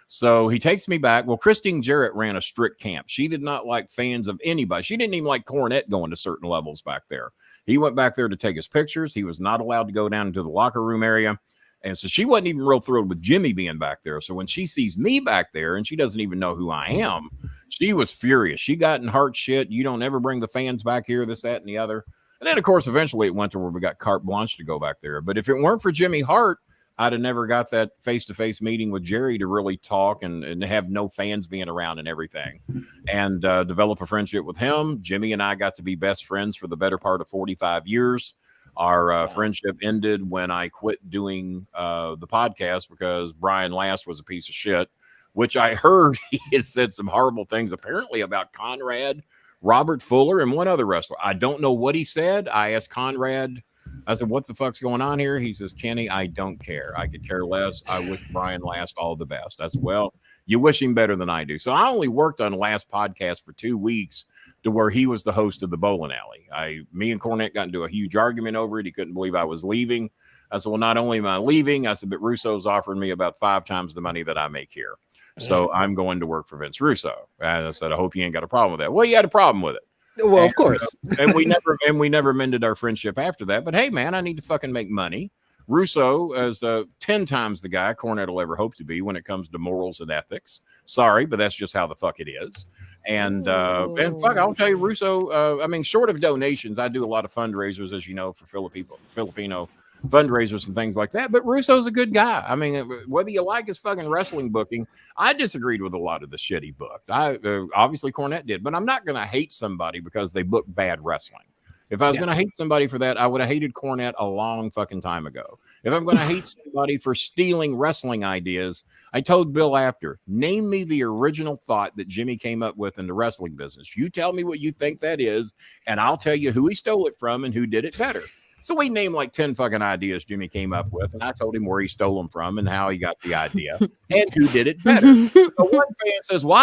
So he takes me back. Well, Christine Jarrett ran a strict camp. She did not like fans of anybody. She didn't even like Cornette going to certain levels back there. He went back there to take his pictures. He was not allowed to go down into the locker room area. And so she wasn't even real thrilled with Jimmy being back there. So when she sees me back there and she doesn't even know who I am, she was furious. She got in Hart shit. You don't ever bring the fans back here, this, that, and the other. And then, of course, eventually it went to where we got carte blanche to go back there. But if it weren't for Jimmy Hart, I'd have never got that face-to-face meeting with Jerry to really talk and have no fans being around and everything, and develop a friendship with him. Jimmy and I got to be best friends for the better part of 45 years. Our friendship ended when I quit doing the podcast because Brian Last was a piece of shit, which I heard he has said some horrible things apparently about Conrad, Robert Fuller, and one other wrestler. I don't know what he said. I asked Conrad, I said, what the fuck's going on here? He says, Kenny, I don't care. I could care less. I wish Brian Last all the best. I said, well, you wish him better than I do. So I only worked on Last podcast for 2 weeks to where he was the host of the Bolin Alley. Me and Cornette got into a huge argument over it. He couldn't believe I was leaving. I said, well, not only am I leaving, I said, but Russo's offering me about 5 times the money that I make here. So I'm going to work for Vince Russo. And I said, I hope you ain't got a problem with that. Well, you had a problem with it. Well, of course. And we never mended our friendship after that. But hey, man, I need to fucking make money. Russo is 10 times the guy Cornette will ever hope to be when it comes to morals and ethics. Sorry, but that's just how the fuck it is. And fuck, I'll tell you, Russo, I mean, short of donations, I do a lot of fundraisers, as you know, for Filipino fundraisers and things like that. But Russo's a good guy. I mean, whether you like his fucking wrestling booking, I disagreed with a lot of the shit he booked. Obviously Cornette did, but I'm not going to hate somebody because they book bad wrestling. If I was going to hate somebody for that, I would have hated Cornette a long fucking time ago. If I'm going to hate somebody for stealing wrestling ideas, I told Bill after, name me the original thought that Jimmy came up with in the wrestling business. You tell me what you think that is, and I'll tell you who he stole it from and who did it better. So we named like 10 fucking ideas Jimmy came up with, and I told him where he stole them from and how he got the idea and who did it better. So one fan says, well,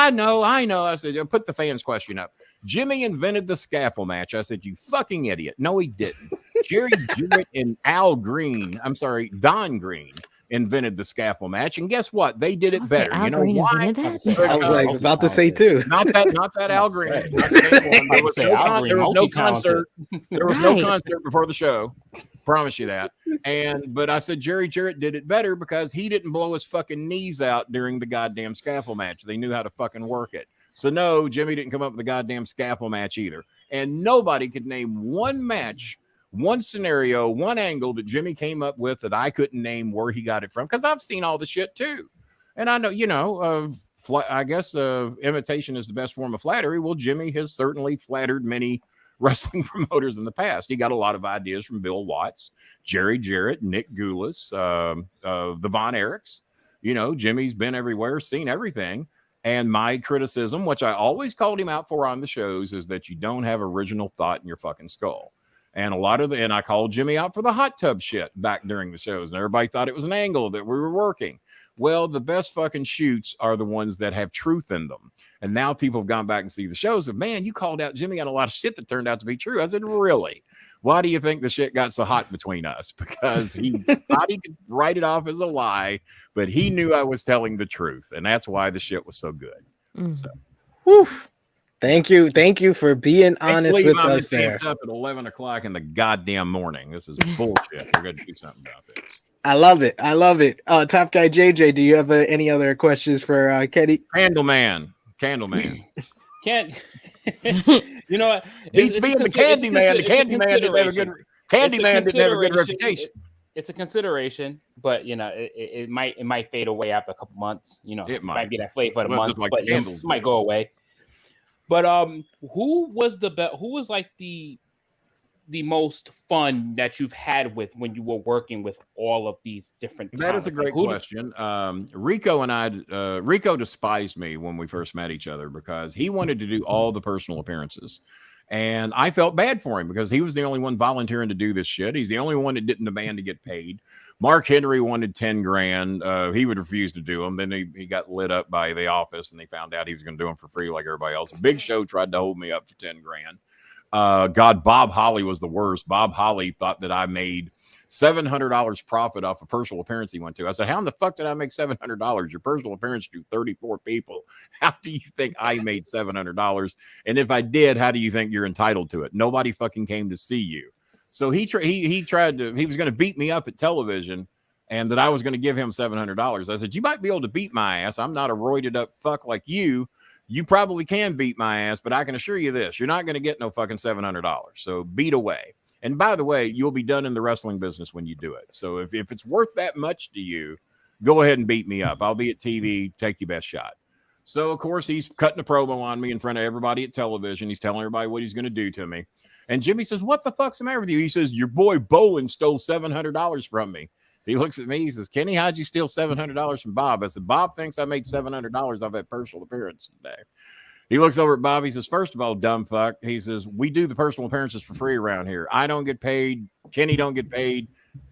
I know. I said, put the fans question up. Jimmy invented the scaffold match. I said, you fucking idiot. No, he didn't. Jerry Jarrett and Don Green invented the scaffold match, and guess what? They did it better. You know why? I was like about to say too. Not that Al Green. There was no concert. There was no concert before the show. Promise you that. But I said Jerry Jarrett did it better because he didn't blow his fucking knees out during the goddamn scaffold match. They knew how to fucking work it. So no, Jimmy didn't come up with the goddamn scaffold match either. And nobody could name one match, one scenario, one angle that Jimmy came up with that I couldn't name where he got it from, because I've seen all the shit too. And I know, I guess imitation is the best form of flattery. Well, Jimmy has certainly flattered many wrestling promoters in the past. He got a lot of ideas from Bill Watts, Jerry Jarrett, Nick Goulas, the Von Erichs. You know, Jimmy's been everywhere, seen everything. And my criticism, which I always called him out for on the shows, is that you don't have original thought in your fucking skull. And and I called Jimmy out for the hot tub shit back during the shows, and everybody thought it was an angle that we were working. Well, the best fucking shoots are the ones that have truth in them. And now people have gone back and see the shows and, man, you called out Jimmy on a lot of shit that turned out to be true. I said, really? Why do you think the shit got so hot between us? Because he thought he could write it off as a lie, but he knew I was telling the truth. And that's why the shit was so good. So. Woo. Thank you for being honest with us there. Up at 11 o'clock in the goddamn morning. This is bullshit. We're going to do something about this. I love it. Top Guy JJ, do you have any other questions for Kenny? Candleman. Can't. You know what? Beats being the Candyman. The Candyman didn't have a good. Candyman didn't have a good reputation. It's a consideration, but you know, it might fade away after a couple months. You know, it might be that flavor for the month, but it might go away. But who was like the most fun that you've had with when you were working with all of these different talents? That is a great question. Rico and I, Rico despised me when we first met each other because he wanted to do all the personal appearances. And I felt bad for him because he was the only one volunteering to do this shit. He's the only one that didn't demand to get paid. Mark Henry wanted 10 grand. He would refuse to do them. Then he got lit up by the office and they found out he was going to do them for free like everybody else. Big Show tried to hold me up for 10 grand. Bob Holly was the worst. Bob Holly thought that I made $700 profit off a personal appearance he went to. I said, how in the fuck did I make $700? Your personal appearance drew 34 people. How do you think I made $700? And if I did, how do you think you're entitled to it? Nobody fucking came to see you. So he was going to beat me up at television and that I was going to give him $700. I said, you might be able to beat my ass. I'm not a roided up fuck like you. You probably can beat my ass, but I can assure you this, you're not going to get no fucking $700. So beat away. And by the way, you'll be done in the wrestling business when you do it. So if it's worth that much to you, go ahead and beat me up. I'll be at TV. Take your best shot. So, of course, he's cutting a promo on me in front of everybody at television. He's telling everybody what he's going to do to me. And Jimmy says, what the fuck's the matter with you? He says, your boy Bolin stole $700 from me. He looks at me. He says, Kenny, how'd you steal $700 from Bob? I said, Bob thinks I made $700 off that personal appearance today. He looks over at Bob. He says, first of all, dumb fuck. He says, we do the personal appearances for free around here. I don't get paid. Kenny don't get paid.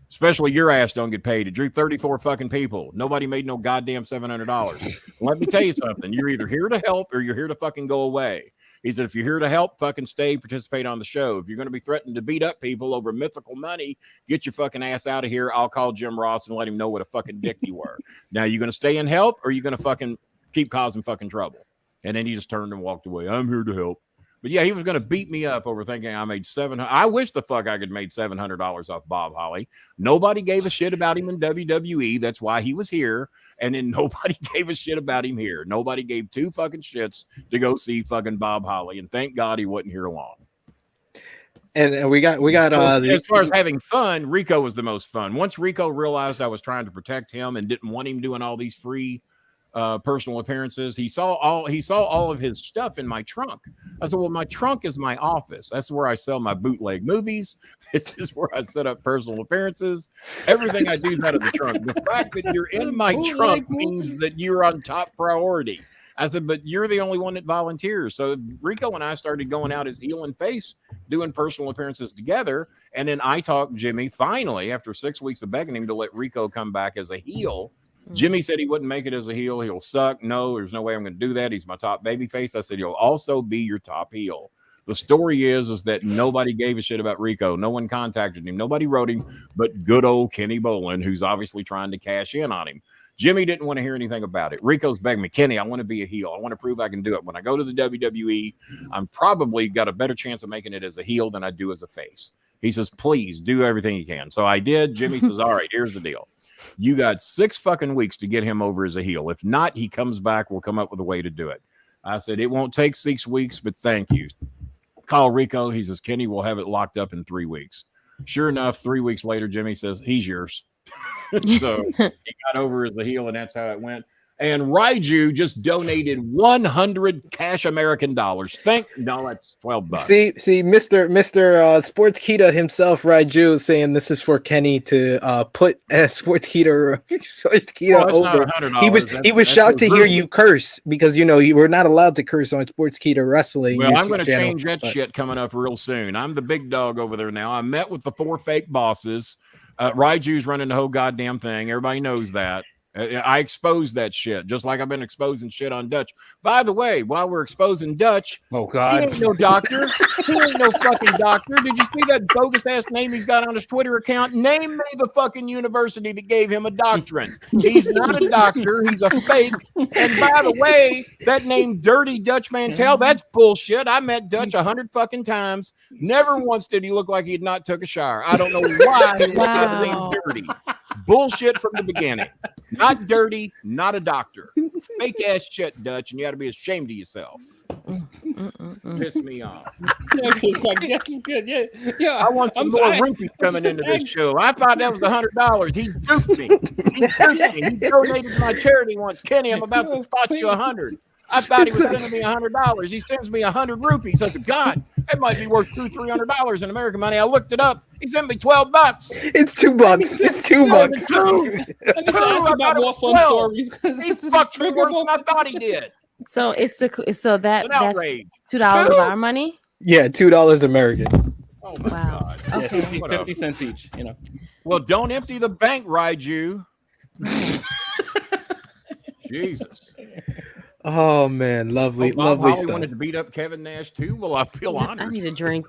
Especially your ass don't get paid. It drew 34 fucking people. Nobody made no goddamn $700. Let me tell you something. You're either here to help or you're here to fucking go away. He said, if you're here to help, fucking stay, participate on the show. If you're going to be threatening to beat up people over mythical money, get your fucking ass out of here. I'll call Jim Ross and let him know what a fucking dick you were. Now, you going to stay and help or are you going to fucking keep causing fucking trouble? And then he just turned and walked away. I'm here to help. But yeah, he was going to beat me up over thinking I made $700. I wish the fuck I could made $700 off Bob Holly. Nobody gave a shit about him in WWE. That's why he was here. And then nobody gave a shit about him here. Nobody gave two fucking shits to go see fucking Bob Holly. And thank God he wasn't here long. And we got as far as having fun, Rico was the most fun. Once Rico realized I was trying to protect him and didn't want him doing all these free personal appearances, he saw all of his stuff in my trunk. I said, well, my trunk is my office. That's where I sell my bootleg movies. This is where I set up personal appearances. Everything I do is out of the trunk. The fact that you're in my trunk means that you're on top priority. I said, but you're the only one that volunteers. So Rico and I started going out as heel and face, doing personal appearances together. And then I talked Jimmy, finally, after 6 weeks of begging him to let Rico come back as a heel. Jimmy said he wouldn't make it as a heel. He'll suck. No, there's no way I'm going to do that. He's my top baby face. I said, he'll also be your top heel. The story is that nobody gave a shit about Rico. No one contacted him. Nobody wrote him, but good old Kenny Bolin, who's obviously trying to cash in on him. Jimmy didn't want to hear anything about it. Rico's begging me, Kenny, I want to be a heel. I want to prove I can do it. When I go to the WWE, I'm probably got a better chance of making it as a heel than I do as a face. He says, please do everything you can. So I did. Jimmy says, all right, here's the deal. You got 6 fucking weeks to get him over as a heel. If not, he comes back. We'll come up with a way to do it. I said, it won't take 6 weeks, but thank you. Call Rico. He says, Kenny, we'll have it locked up in 3 weeks. Sure enough, 3 weeks later, Jimmy says, he's yours. So he got over as a heel, and that's how it went. And Raiju just donated 100 cash American dollars. No, that's $12. See, Mr. Sportskeeda himself, Raiju, saying this is for Kenny to put Sportskeeda over. He was shocked to hear you curse because you were not allowed to curse on Sportskeeda Wrestling. Well, I'm going to change that shit coming up real soon. I'm the big dog over there now. I met with the 4 fake bosses. Raiju's running the whole goddamn thing. Everybody knows that. I exposed that shit, just like I've been exposing shit on Dutch. By the way, while we're exposing Dutch, oh God, he ain't no doctor. He ain't no fucking doctor. Did you see that bogus ass name he's got on his Twitter account? Name me the fucking university that gave him a doctorate. He's not a doctor. He's a fake. And by the way, that name Dirty Dutch Mantell, that's bullshit. I met Dutch 100 fucking times. Never once did he look like he had not took a shower. I don't know why he looked like the name Dirty. Bullshit from the beginning. Not dirty, not a doctor. Fake ass shit, Dutch, and you got to be ashamed of yourself. Piss me off. That's good. Yeah. I want some more rupees coming into this show. I thought that was $100. He duped me. He donated to my charity once. Kenny, I'm about to spot you 100. I thought he was sending me $100. He sends me 100 rupees. I said, God, that might be worth $200-$300 in American money. I looked it up. He sent me $12. It's $2. It's $2. I got to ask about more fun stories. He fucked me worse than I thought he did. So that's $2 of our money. Yeah, $2 American. Oh my God! Okay. 50 cents each. Well, don't empty the bank, Raiju. Jesus. Oh man, lovely Holly stuff. Wanted to beat up Kevin Nash too. Well, I feel honored. I need a drink.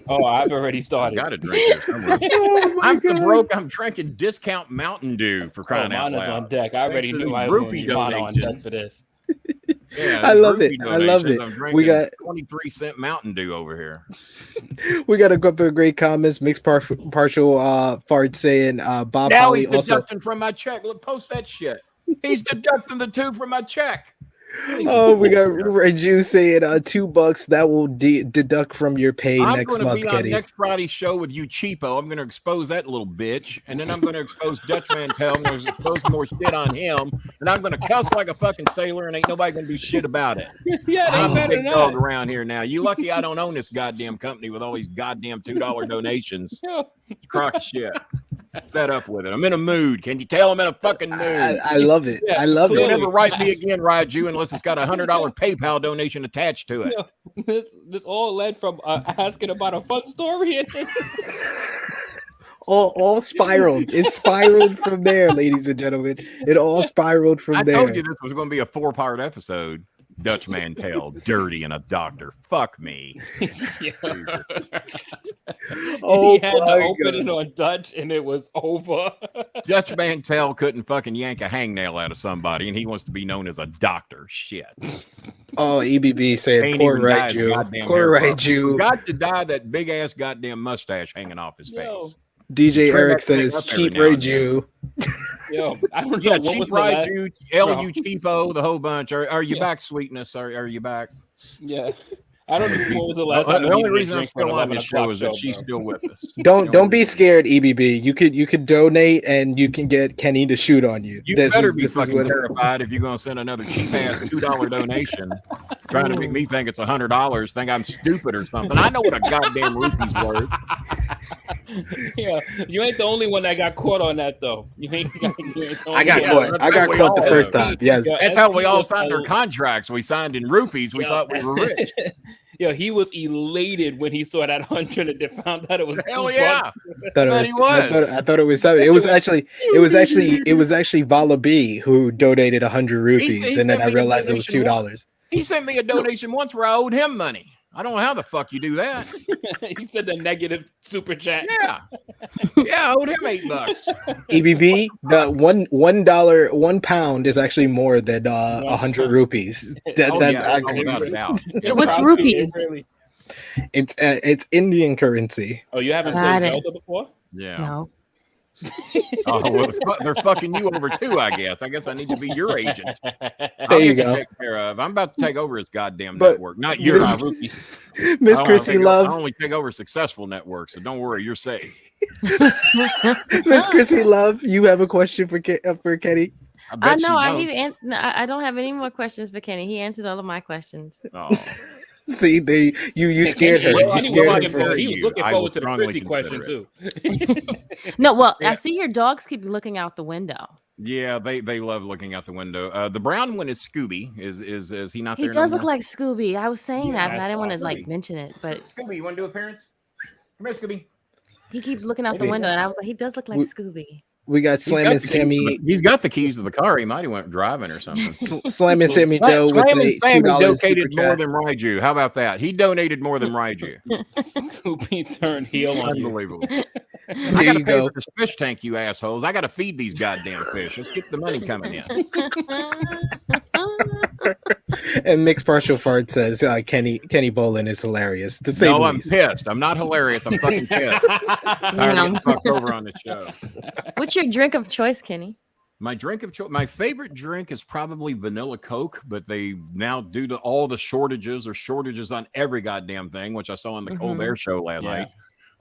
Oh, I've already started. Got a drink. I'm so broke. I'm drinking discount Mountain Dew for crying out loud. On deck. I already knew I was going to be on deck for this. Yeah, I love it. We got 23-cent Mountain Dew over here. We got a couple of great comments. Mixed partial fart saying Bob now Holly he's deducting from my check. Look, post that shit. He's deducting the $2 from my check. Oh, we got Raiju saying $2 that will deduct from your pay next month. I'm going to be on next Friday's show with you, cheapo. I'm going to expose that little bitch, and then I'm going to expose Dutch Mantell. I'm going to expose more shit on him, and I'm going to cuss like a fucking sailor, and ain't nobody going to do shit about it. Yeah, I'm a big dog around here now. You lucky I don't own this goddamn company with all these goddamn $2 donations. Crock of shit. Fed up with it. I'm in a mood. Can you tell I'm in a fucking mood? I love it. Yeah, I love it. Don't ever write me again, Raiju, unless it's got $100 PayPal donation attached to it. This all led from asking about a fun story. all spiraled. It spiraled from there, ladies and gentlemen. It all spiraled from there. I told you this was going to be a 4-part episode. Dutch Mantell, dirty and a doctor. Fuck me. Oh, he had to open it on Dutch, and it was over. Dutch Mantell couldn't fucking yank a hangnail out of somebody, and he wants to be known as a doctor. Shit. Oh, EBB saying poor Raiju. Poor Raiju. Got to dye that big ass goddamn mustache hanging off his face. DJ Eric says cheap Raiju. Yo, I don't know. Cheap Raiju, LU cheapo, the whole bunch. Are you back, sweetness? Are you back? Yeah. I don't know what was the last time. The only reason I'm still on this show is that she's still with us. Don't be scared, EBB. You could donate and you can get Kenny to shoot on you. You better be fucking terrified if you're gonna send another cheap ass $2 donation, trying to make me think it's $100, think I'm stupid or something. I know what a goddamn rupee's worth. Yeah, you ain't the only one that got caught on that though. I got caught the first time. Yes, that's how we all signed our contracts. We signed in rupees. We thought we were rich. Yeah, he was elated when he saw that 100 and they found out it was hell yeah. I thought it was something. It was actually Vala B who donated 100 rupees, and then I realized it was $2. He sent me a donation once where I owed him money. I don't know how the fuck you do that. He said the negative super chat. Yeah, I owed him $8. EBB, the £1 is actually more than 100 rupees. What's rupees? It's Indian currency. Oh, you haven't played Zelda before? Yeah. No. Oh, well, they're fucking you over too, I guess. I guess I need to be your agent. There you go. Take care of. I'm about to take over his goddamn network. Not your Miss Krssi Love. I only take over successful networks, so don't worry, you're safe. Miss Krssi Love, you have a question for Kenny? I don't have any more questions for Kenny. He answered all of my questions. Oh. See, you scared her. You scared her. He was looking forward to the Krssi question too. No, well, I see your dogs keep looking out the window. Yeah, they love looking out the window. The brown one is Scooby. Is he not there? He does look like Scooby. I was saying that, but I didn't want to mention it. But Scooby, you want to do appearance? Come here, Scooby. He keeps looking out the window, and I was like, he does look like Scooby. We got Slam and Sammy. He's got the keys to the car. He might have went driving or something. Slam and Sammy Joe. Slam and Sammy donated more than Raiju. How about that? He donated more than Raiju. Scooby turned heel on Unbelievable. I got to pay for this fish tank, you assholes. I got to feed these goddamn fish. Let's get the money coming in. And Mixed Partial Fart says Kenny Bolin is hilarious. No, I'm pissed. I'm not hilarious. I'm fucking pissed. Tired of getting fucked over on the show. What's your drink of choice, Kenny? My drink of choice, my favorite drink is probably vanilla Coke, but they now, due to all the shortages on every goddamn thing, which I saw on the Colbert show last night.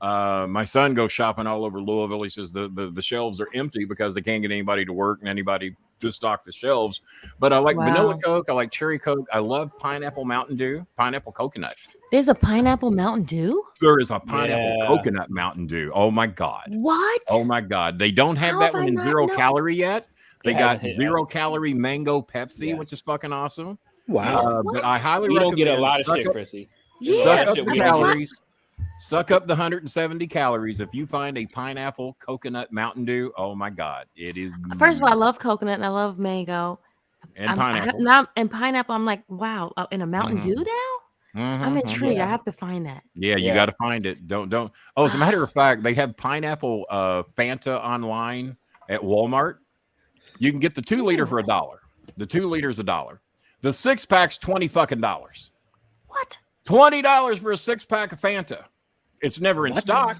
My son goes shopping all over Louisville. He says the shelves are empty because they can't get anybody to work and anybody to stock the shelves. But I like vanilla Coke. I like cherry Coke. I love pineapple Mountain Dew, pineapple coconut. There's a pineapple Mountain Dew? There is a pineapple coconut Mountain Dew. Oh my God. What? Oh my God. They don't have that one in 0 calorie yet. They got 0 calorie mango Pepsi, which is fucking awesome. Wow. But I highly recommend. You don't get a lot of shit, Krssi. Suck up the calories. Suck up the 170 calories. If you find a pineapple coconut Mountain Dew, oh my God, it is good. First of all, I love coconut and I love mango. And pineapple. And pineapple, I'm like, wow, in a Mountain Dew now? I'm intrigued. I have to find that. Yeah, you got to find it. Don't. Oh, as a matter of fact, they have pineapple Fanta online at Walmart. You can get the 2 liter for $1. The 2 liters $1. The 6-pack's $20 fucking. What? $20 for a 6-pack of Fanta. It's never in stock.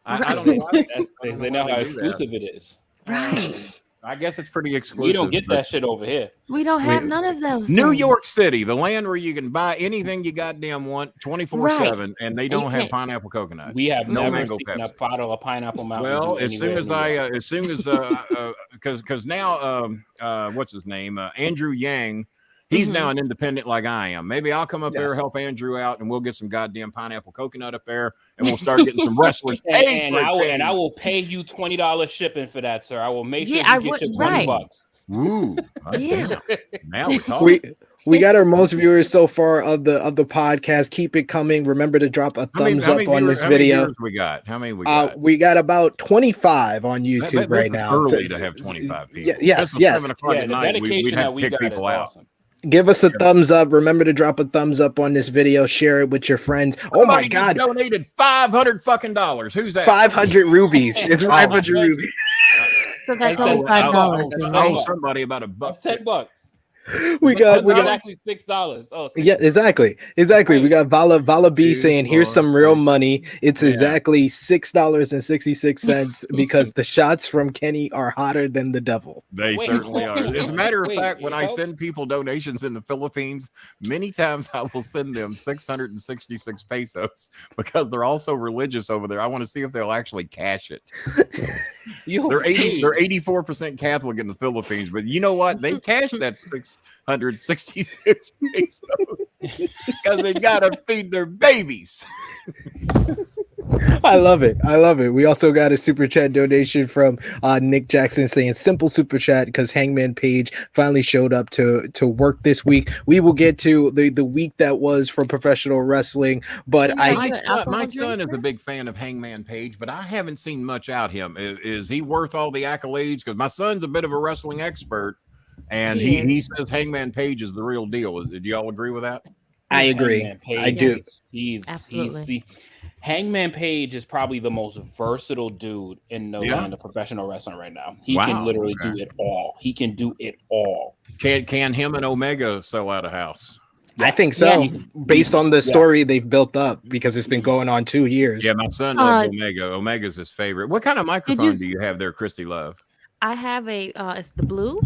I don't know why. They know how exclusive it is. Right. I guess it's pretty exclusive. You don't get that shit over here. We don't have none of those. New York City, the land where you can buy anything you goddamn want 24/7, and they don't have pineapple coconut. We have no never mango seen Pepsi. a bottle of pineapple Mountain Dew. Well, as soon as because now what's his name? Andrew Yang. He's now an independent like I am. Maybe I'll come up there, help Andrew out, and we'll get some goddamn pineapple coconut up there, and we'll start getting some wrestlers paid. And I will pay you $20 shipping for that, sir. I will make sure you get your $20. Ooh, yeah. Now we're talking. We got our most viewers so far of the podcast. Keep it coming. Remember to drop a thumbs up on this video. How many we got? We got about 25 on YouTube right now. Early to have 25 people. Yes. The dedication that we got is awesome. Give us a thumbs up. Remember to drop a thumbs up on this video. Share it with your friends. Oh my God! Donated $500 fucking. Who's that? 500 rubies. It's 500 rubies. So that's only $5. I owe somebody about $1. That's $10. we got exactly $6. Oh, $6. Yeah, exactly. We got Vala B saying, "Here's some real money." It's exactly $6.66 because the shots from Kenny are hotter than the devil. They certainly are. As a matter of fact, when I send people donations in the Philippines, many times I will send them 666 pesos because they're also religious over there. I want to see if they'll actually cash it. They're 84% Catholic in the Philippines, but you know what? They cashed that 666 pesos because they gotta feed their babies. I love it. We also got a super chat donation from Nick Jackson saying simple super chat because Hangman Page finally showed up to work this week. We will get to the week that was for professional wrestling, but my son is a big fan of Hangman Page, but I haven't seen much out him. Is he worth all the accolades? Because my son's a bit of a wrestling expert, and he says Hangman Page is the real deal. Do y'all agree with that? I agree. I do. Absolutely. Hangman Page is probably the most versatile dude in the professional wrestling right now. He can literally do it all. He can do it all. Can him and Omega sell out a house? Yeah. I think so. Yes. Based on the story they've built up, because it's been going on 2 years. Yeah, my son loves Omega. Omega's his favorite. What kind of microphone do you have there, Krssi Love? I have it's the blue.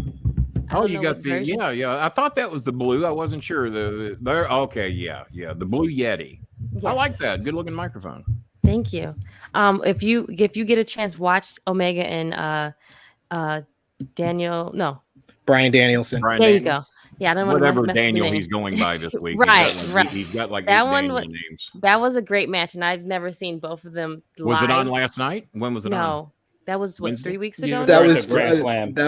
Oh, you got the version. I thought that was the blue. I wasn't sure. The Blue Yeti. Yes. I like that. Good looking microphone. Thank you. If you get a chance, watch Omega and Brian Danielson. There you go. Yeah, I don't want whatever Daniel he's going by this week. Right. He's got like that names. That was a great match, and I've never seen both of them live. Was it on last night? When was it on? No. That was what, 3 weeks ago? That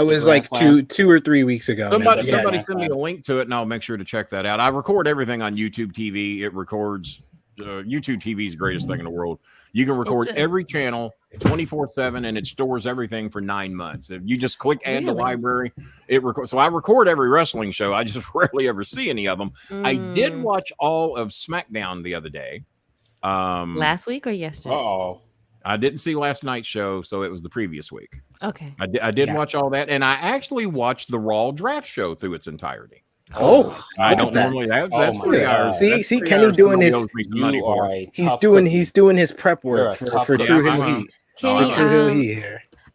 was like 2 or 3 weeks ago. Somebody send me a link to it, and I'll make sure to check that out. I record everything on YouTube TV. It records. YouTube TV is the greatest thing in the world. You can record every channel 24/7, and it stores everything for 9 months. If you just click add to library, it records. So I record every wrestling show. I just rarely ever see any of them. I did watch all of SmackDown the other day. Last week or yesterday? I didn't see last night's show, so it was the previous week. Okay. I did watch all that, and I actually watched the Raw draft show through its entirety. I don't normally. That's 3 hours. See, Kenny doing his. He's doing his prep work for True Hill Heat. Kenny,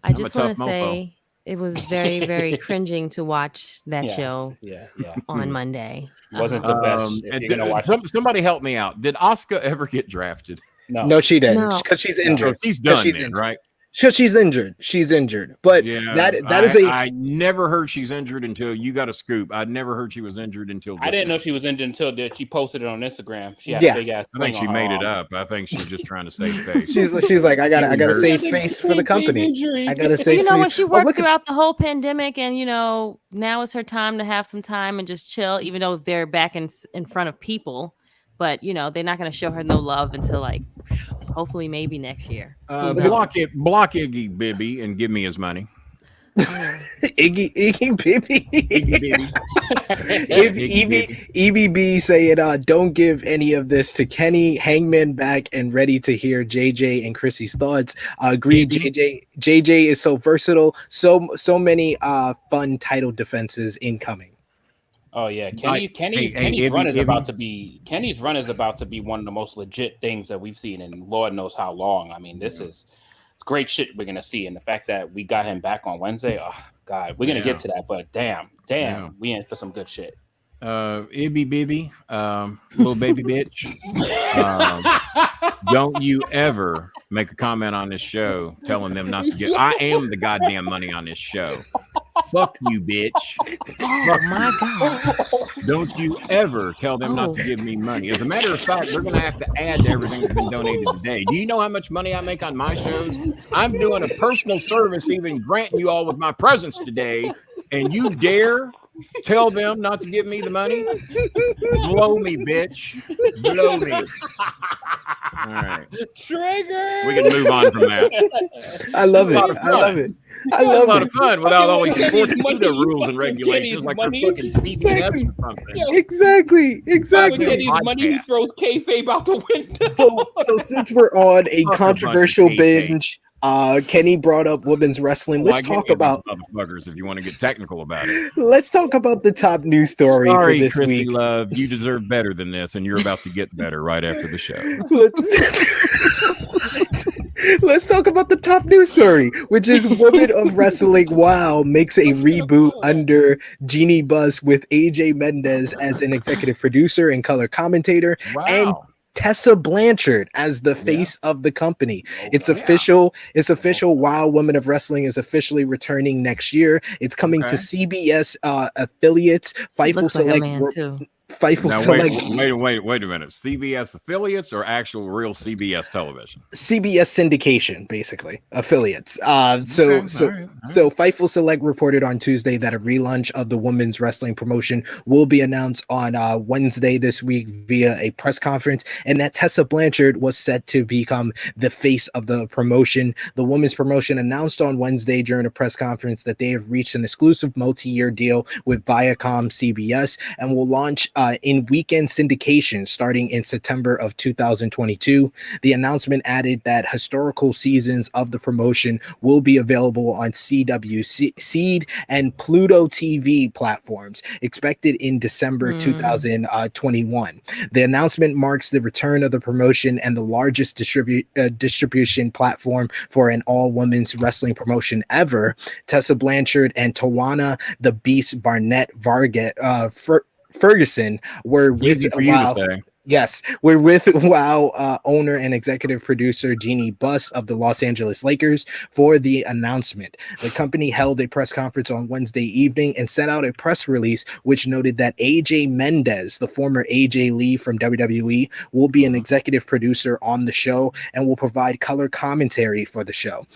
I just want to say it was very, very cringing to watch that show on Monday. Wasn't the best. Somebody help me out. Did Asuka ever get drafted? No, she didn't, because she's injured. She's done, right? She's injured. But that is I never heard she's injured until you got a scoop. I never heard she was injured until I didn't know she was injured until she posted it on Instagram. She had a big ass. I think she made it up. I think she's just trying to save face. she's like, I gotta save face for the company. I gotta save face. When she worked throughout the whole pandemic, and now is her time to have some time and just chill, even though they're back in front of people. But they're not going to show her no love until hopefully maybe next year. Block Iggy Bibby and give me his money. Iggy Bibby. EBB saying, don't give any of this to Kenny. Hangman back and ready to hear JJ and Krissi's thoughts. Agreed. JJ is so versatile. So many fun title defenses incoming. Oh yeah, Kenny's run is about to be one of the most legit things that we've seen in Lord knows how long. I mean, this is great shit we're gonna see, and the fact that we got him back on Wednesday, oh god, we're gonna get to that. But damn, we in for some good shit. Ibby Bibby, little baby bitch. Don't you ever make a comment on this show telling them not to get. I am the goddamn money on this show. Fuck you, bitch. Oh my god. Don't you ever tell them not to give me money. As a matter of fact, they're going to have to add to everything that's been donated today. Do you know how much money I make on my shows? I'm doing a personal service, even granting you all with my presence today, and you dare tell them not to give me the money? Blow me, bitch. Blow me. All right. Trigger. We can move on from that. I love it. I love it. I love a lot of fun without all these sports rules and regulations like we're fucking CBS or something. Exactly. Kenny's money, he throws kayfabe out the window. So since we're on a controversial binge Kenny brought up women's wrestling. Let's talk about motherfuckers if you want to get technical about it. Let's talk about the top news story for this Krssi week. Love, you deserve better than this, and you're about to get better right after the show. Let's talk about the top news story, which is Women of Wrestling WOW makes a reboot under Jeannie Buss with AJ Mendez as an executive producer and color commentator, and Tessa Blanchard as the face of the company. It's official. It's official. WOW Women of Wrestling is officially returning next year. It's coming to CBS affiliates. Fightful Select. Wait a minute. CBS affiliates or actual real CBS television? CBS syndication, basically affiliates. So Fightful Select reported on Tuesday that a relaunch of the women's wrestling promotion will be announced on Wednesday this week via a press conference, and that Tessa Blanchard was set to become the face of the promotion. The women's promotion announced on Wednesday during a press conference that they have reached an exclusive multi-year deal with Viacom CBS and will launch in weekend syndication starting in September of 2022. The announcement added that historical seasons of the promotion will be available on CW Seed and Pluto TV platforms, expected in December 2021. The announcement marks the return of the promotion and the largest distribution platform for an all-women's wrestling promotion ever. Tessa Blanchard and Tawana the Beast Barnett Ferguson were with WOW. Yes, we're with WOW owner and executive producer Jeannie Buss of the Los Angeles Lakers for the announcement. The company held a press conference on Wednesday evening and sent out a press release which noted that AJ Mendez, the former AJ Lee from WWE, will be an executive producer on the show and will provide color commentary for the show.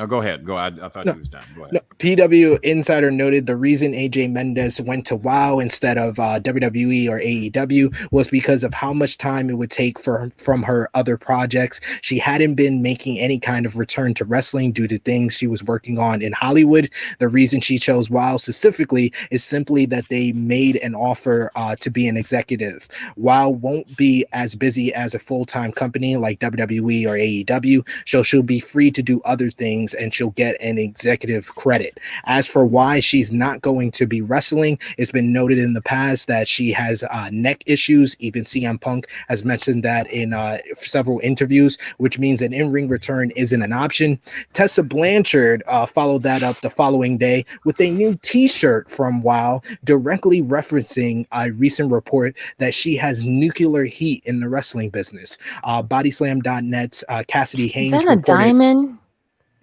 Go ahead. I thought you was done. Go ahead. PW Insider noted the reason AJ Mendez went to WOW instead of WWE or AEW was because of how much time it would take from her other projects. She hadn't been making any kind of return to wrestling due to things she was working on in Hollywood. The reason she chose WOW specifically is simply that they made an offer to be an executive. WOW won't be as busy as a full-time company like WWE or AEW, so she'll be free to do other things and she'll get an executive credit. As for why she's not going to be wrestling, it's been noted in the past that she has neck issues. Even CM Punk has mentioned that in several interviews, which means an in-ring return isn't an option. Tessa Blanchard followed that up the following day with a new t-shirt from WOW directly referencing a recent report that she has nuclear heat in the wrestling business. Bodyslam.net's Cassidy Haynes Is that a diamond?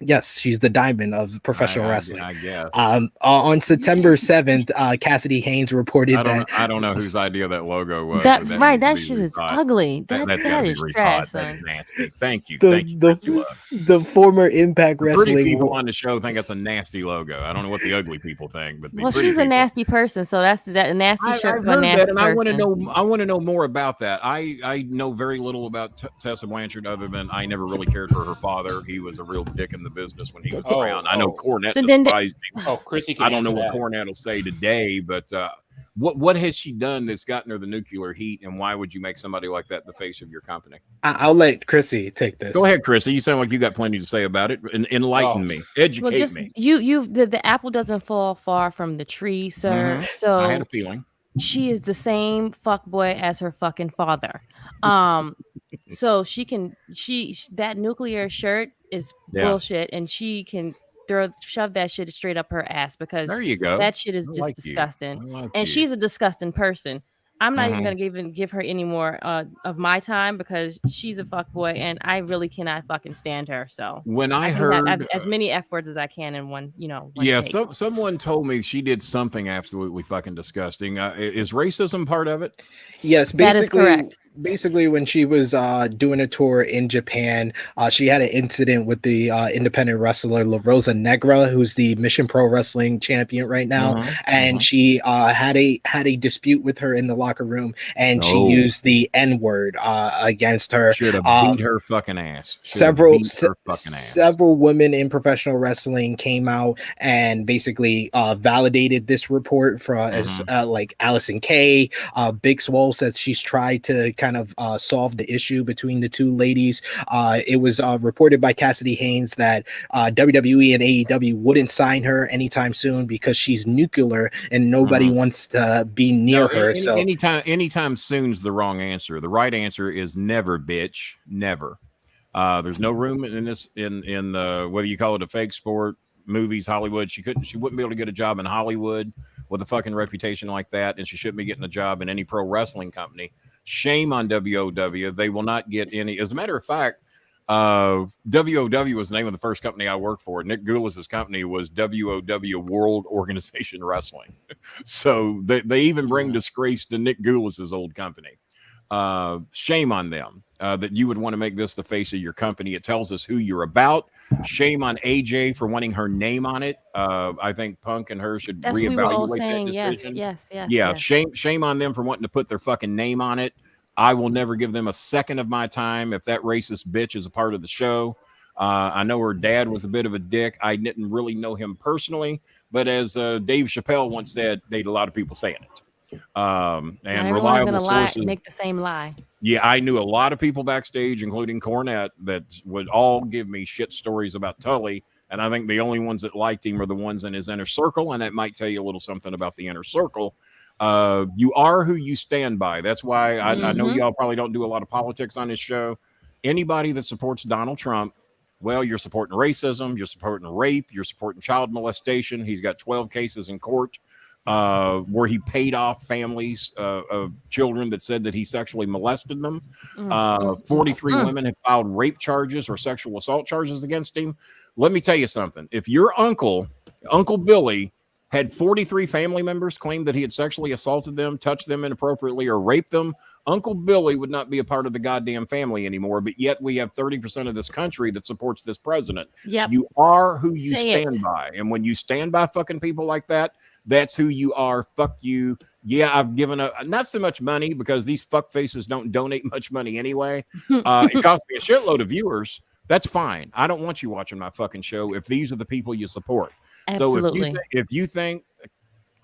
Yes, she's the diamond of professional wrestling. I guess. On September 7th, Cassidy Haynes reported that I don't know whose idea that logo was. That shit is ugly. That is trash, son. Nasty. Thank you. The former Impact Wrestling. Pretty people on the show think that's a nasty logo. I don't know what the ugly people think, but she's a nasty person, so that's that nasty shirt for a nasty person. I want to know more about that. I know very little about Tessa Blanchard other than I never really cared for her father. He was a real dick in the business when he was around. I know Cornette despised him. Krssi, I don't know what Cornette will say today, but what has she done that's gotten her the nuclear heat, and why would you make somebody like that the face of your company? I'll let Krssi take this. Go ahead, Krssi. You sound like you got plenty to say about it. Enlighten me, educate me. The apple doesn't fall far from the tree, sir. So I had a feeling. She is the same fuckboy as her fucking father. So that nuclear shirt is bullshit, and she can shove that shit straight up her ass because there you go. That shit is just disgusting. And she's a disgusting person. I'm not even gonna give her any more of my time because she's a fuckboy and I really cannot fucking stand her. So when I heard as many F words as I can in one someone told me she did something absolutely fucking disgusting. Is racism part of it? Yes, basically. That is correct. Basically, when she was doing a tour in Japan, she had an incident with the independent wrestler La Rosa Negra, who's the Mission Pro Wrestling champion right now, and she had a dispute with her in the locker room, and she used the N-word against her. Should have beat her fucking ass. Several women in professional wrestling came out and basically validated this report from like Allison Kay. Big Swole says she's tried to kind of solve the issue between the two ladies. It was reported by Cassidy Haynes that WWE and AEW wouldn't sign her anytime soon because she's nuclear and nobody wants to be near her. So anytime soon's the wrong answer. The right answer is never, bitch, never. There's no room in this in whether you call it a fake sport, movies, Hollywood. She wouldn't be able to get a job in Hollywood with a fucking reputation like that, and she shouldn't be getting a job in any pro wrestling company. Shame on WOW. They will not get any. As a matter of fact, WOW was the name of the first company I worked for. Nick Goulas's company was WOW, World Organization Wrestling. So they even bring disgrace to Nick Goulas's old company. Shame on them that you would want to make this the face of your company. It tells us who you're about. Shame on AJ for wanting her name on it. I think Punk and her should reevaluate that decision. Yes. Shame on them for wanting to put their fucking name on it. I will never give them a second of my time if that racist bitch is a part of the show. I know her dad was a bit of a dick. I didn't really know him personally, but as Dave Chappelle once said, they had a lot of people saying it. And reliable sources make the same lie. Yeah, I knew a lot of people backstage, including Cornette, that would all give me shit stories about Tully. And I think the only ones that liked him are the ones in his inner circle. And that might tell you a little something about the inner circle. You are who you stand by. That's why I know y'all probably don't do a lot of politics on this show. Anybody that supports Donald Trump, well, you're supporting racism, you're supporting rape, you're supporting child molestation. He's got 12 cases in court where he paid off families of children that said that he sexually molested them. 43 women have filed rape charges or sexual assault charges against him. Let me tell you something. If your Uncle Billy, had 43 family members claim that he had sexually assaulted them, touched them inappropriately, or raped them, Uncle Billy would not be a part of the goddamn family anymore. But yet we have 30% of this country that supports this president. Yep. You are who you stand by. And when you stand by fucking people like that, that's who you are. Fuck you. Yeah, I've given not so much money because these fuck faces don't donate much money anyway. It cost me a shitload of viewers. That's fine. I don't want you watching my fucking show if these are the people you support. Absolutely. So if you think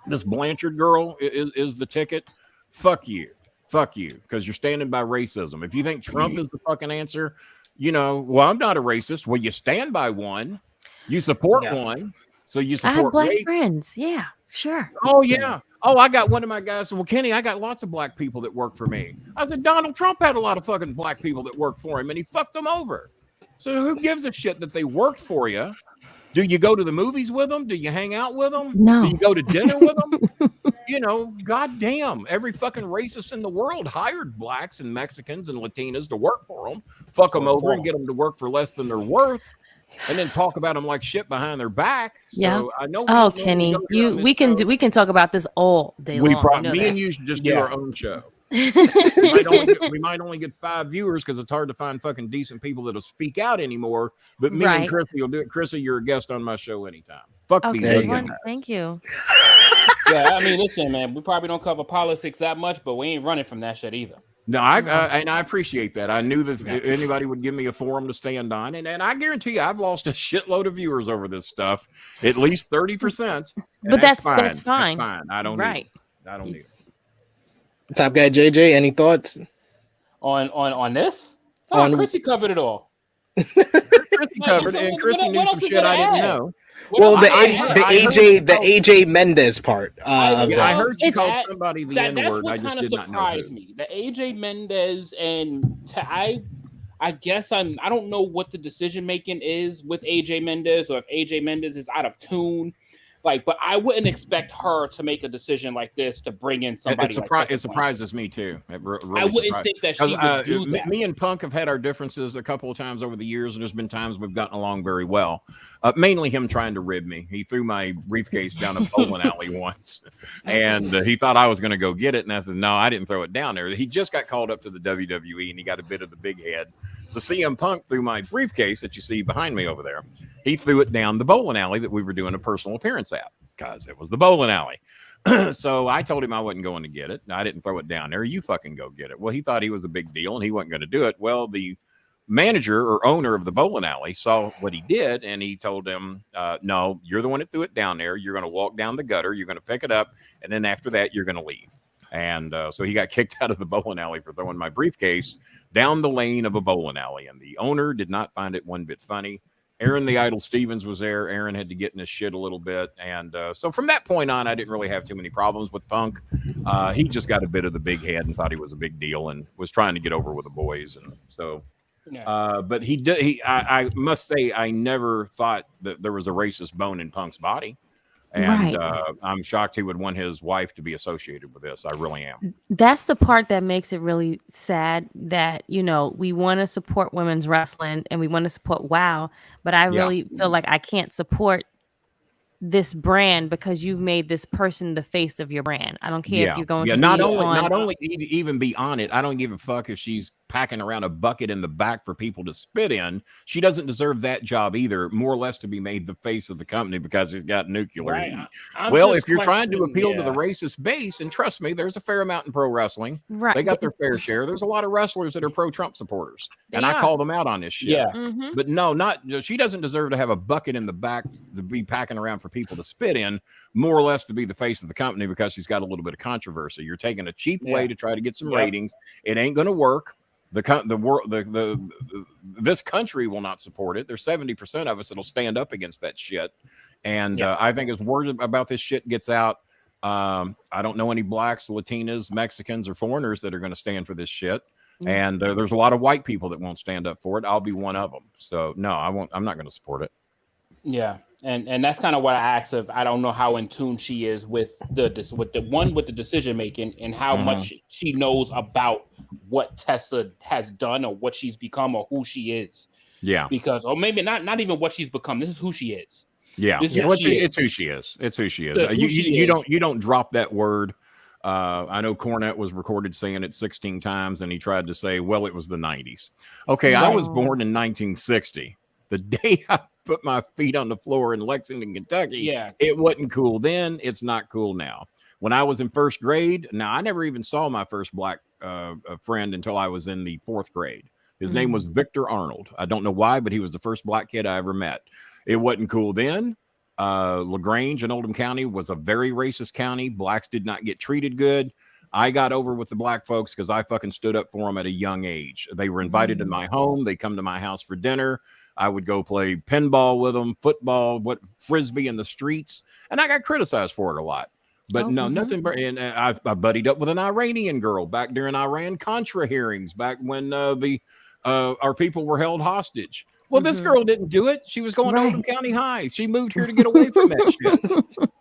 this Blanchard girl is the ticket, fuck you, because you're standing by racism. If you think Trump is the fucking answer, well, I'm not a racist. Well, you stand by one, you support one, so you support. I have black friends. Yeah, sure. Oh yeah. Oh, I got one of my guys. Well, Kenny, I got lots of black people that work for me. I said Donald Trump had a lot of fucking black people that worked for him, and he fucked them over. So who gives a shit that they worked for you? Do you go to the movies with them? Do you hang out with them? No. Do you go to dinner with them? Goddamn, every fucking racist in the world hired blacks and Mexicans and Latinas to work for them, fuck them over and get them to work for less than they're worth, and then talk about them like shit behind their back. So I know. Oh, Kenny, we can talk about this all day long. Me and you should just do our own show. we might only get 5 viewers because it's hard to find fucking decent people that'll speak out anymore. But me and Krssi will do it. Krssi, you're a guest on my show anytime. Fuck these. Thank you. Yeah, I mean, listen, man, we probably don't cover politics that much, but we ain't running from that shit either. No, and I appreciate that. I knew that anybody would give me a forum to stand on, and I guarantee you, I've lost a shitload of viewers over this stuff, at least 30%. But that's fine. That's fine. I don't need it. I don't need it. Top guy JJ, any thoughts on this? Oh, Krssi covered it all. Krssi covered it, and Krssi knew some shit I didn't know. Well, the AJ Mendez part. I heard you call somebody the N-word. I just did not know. That surprised me. The AJ Mendez and I guess I don't know what the decision making is with AJ Mendez, or if AJ Mendez is out of tune. But I wouldn't expect her to make a decision like this to bring in somebody. It surprises me too. I wouldn't think that she would do that. Me and Punk have had our differences a couple of times over the years, and there's been times we've gotten along very well. Mainly him trying to rib me. He threw my briefcase down a bowling alley once, and he thought I was going to go get it, and I said, no, I didn't throw it down there. He just got called up to the WWE, and he got a bit of the big head. So CM Punk threw my briefcase that you see behind me over there. He threw it down the bowling alley that we were doing a personal appearance at, because it was the bowling alley. So I told him I wasn't going to get it. I didn't throw it down there. You fucking go get it. Well, he thought he was a big deal, and he wasn't going to do it. Well, the manager or owner of the bowling alley saw what he did, and he told him, no, you're the one that threw it down there. You're going to walk down the gutter. You're going to pick it up. And then after that, you're going to leave. And so he got kicked out of the bowling alley for throwing my briefcase down the lane of a bowling alley. And the owner did not find it one bit funny. Aaron the Idol Stevens was there. Aaron had to get in his shit a little bit. And so from that point on, I didn't really have too many problems with Punk. He just got a bit of the big head and thought he was a big deal and was trying to get over with the boys. And so, but he did. I must say, I never thought that there was a racist bone in Punk's body. And I'm shocked he would want his wife to be associated with this. I really am. That's the part that makes it really sad that, you know, we want to support women's wrestling and we want to support WOW, but I really feel like I can't support this brand because you've made this person the face of your brand. I don't care if you're going to not only even be on it. I don't give a fuck if she's packing around a bucket in the back for people to spit in. She doesn't deserve that job either, more or less to be made the face of the company because he's got nuclear heat. Well, if you're trying to appeal to the racist base, and trust me, there's a fair amount in pro wrestling. Right. They got their fair share. There's a lot of wrestlers that are pro-Trump supporters. And I call them out on this shit. Yeah. But no, she doesn't deserve to have a bucket in the back to be packing around for people to spit in, more or less to be the face of the company because she's got a little bit of controversy. You're taking a cheap way to try to get some ratings. It ain't going to work. This country will not support it. There's 70% of us that'll stand up against that shit. And I think as word about this shit gets out, I don't know any blacks, Latinas, Mexicans, or foreigners that are going to stand for this shit. And there's a lot of white people that won't stand up for it. I'll be one of them. So no, I won't. I'm not going to support it. Yeah. And that's kind of what I asked of. I don't know how in tune she is with the decision making and how much she knows about what Tessa has done or what she's become or who she is. Yeah. Because maybe not even what she's become. This is who she is. Yeah. It's who she is. It's who she is. You don't drop that word. I know Cornette was recorded saying it 16 times and he tried to say, well, it was the 90s. Okay, I was born in 1960. The day I put my feet on the floor in Lexington, Kentucky, it wasn't cool then. It's not cool now. When I was in first grade, now I never even saw my first black friend until I was in the fourth grade. His name was Victor Arnold. I don't know why, but he was the first black kid I ever met. It wasn't cool then. LaGrange in Oldham County was a very racist county. Blacks did not get treated good. I got over with the black folks because I fucking stood up for them at a young age. They were invited to my home. They come to my house for dinner. I would go play pinball with them, football, frisbee in the streets. And I got criticized for it a lot. But nothing. And I buddied up with an Iranian girl back during Iran-Contra hearings, back when our people were held hostage. Well, this girl didn't do it. She was going to Oldham County High. She moved here to get away from that shit.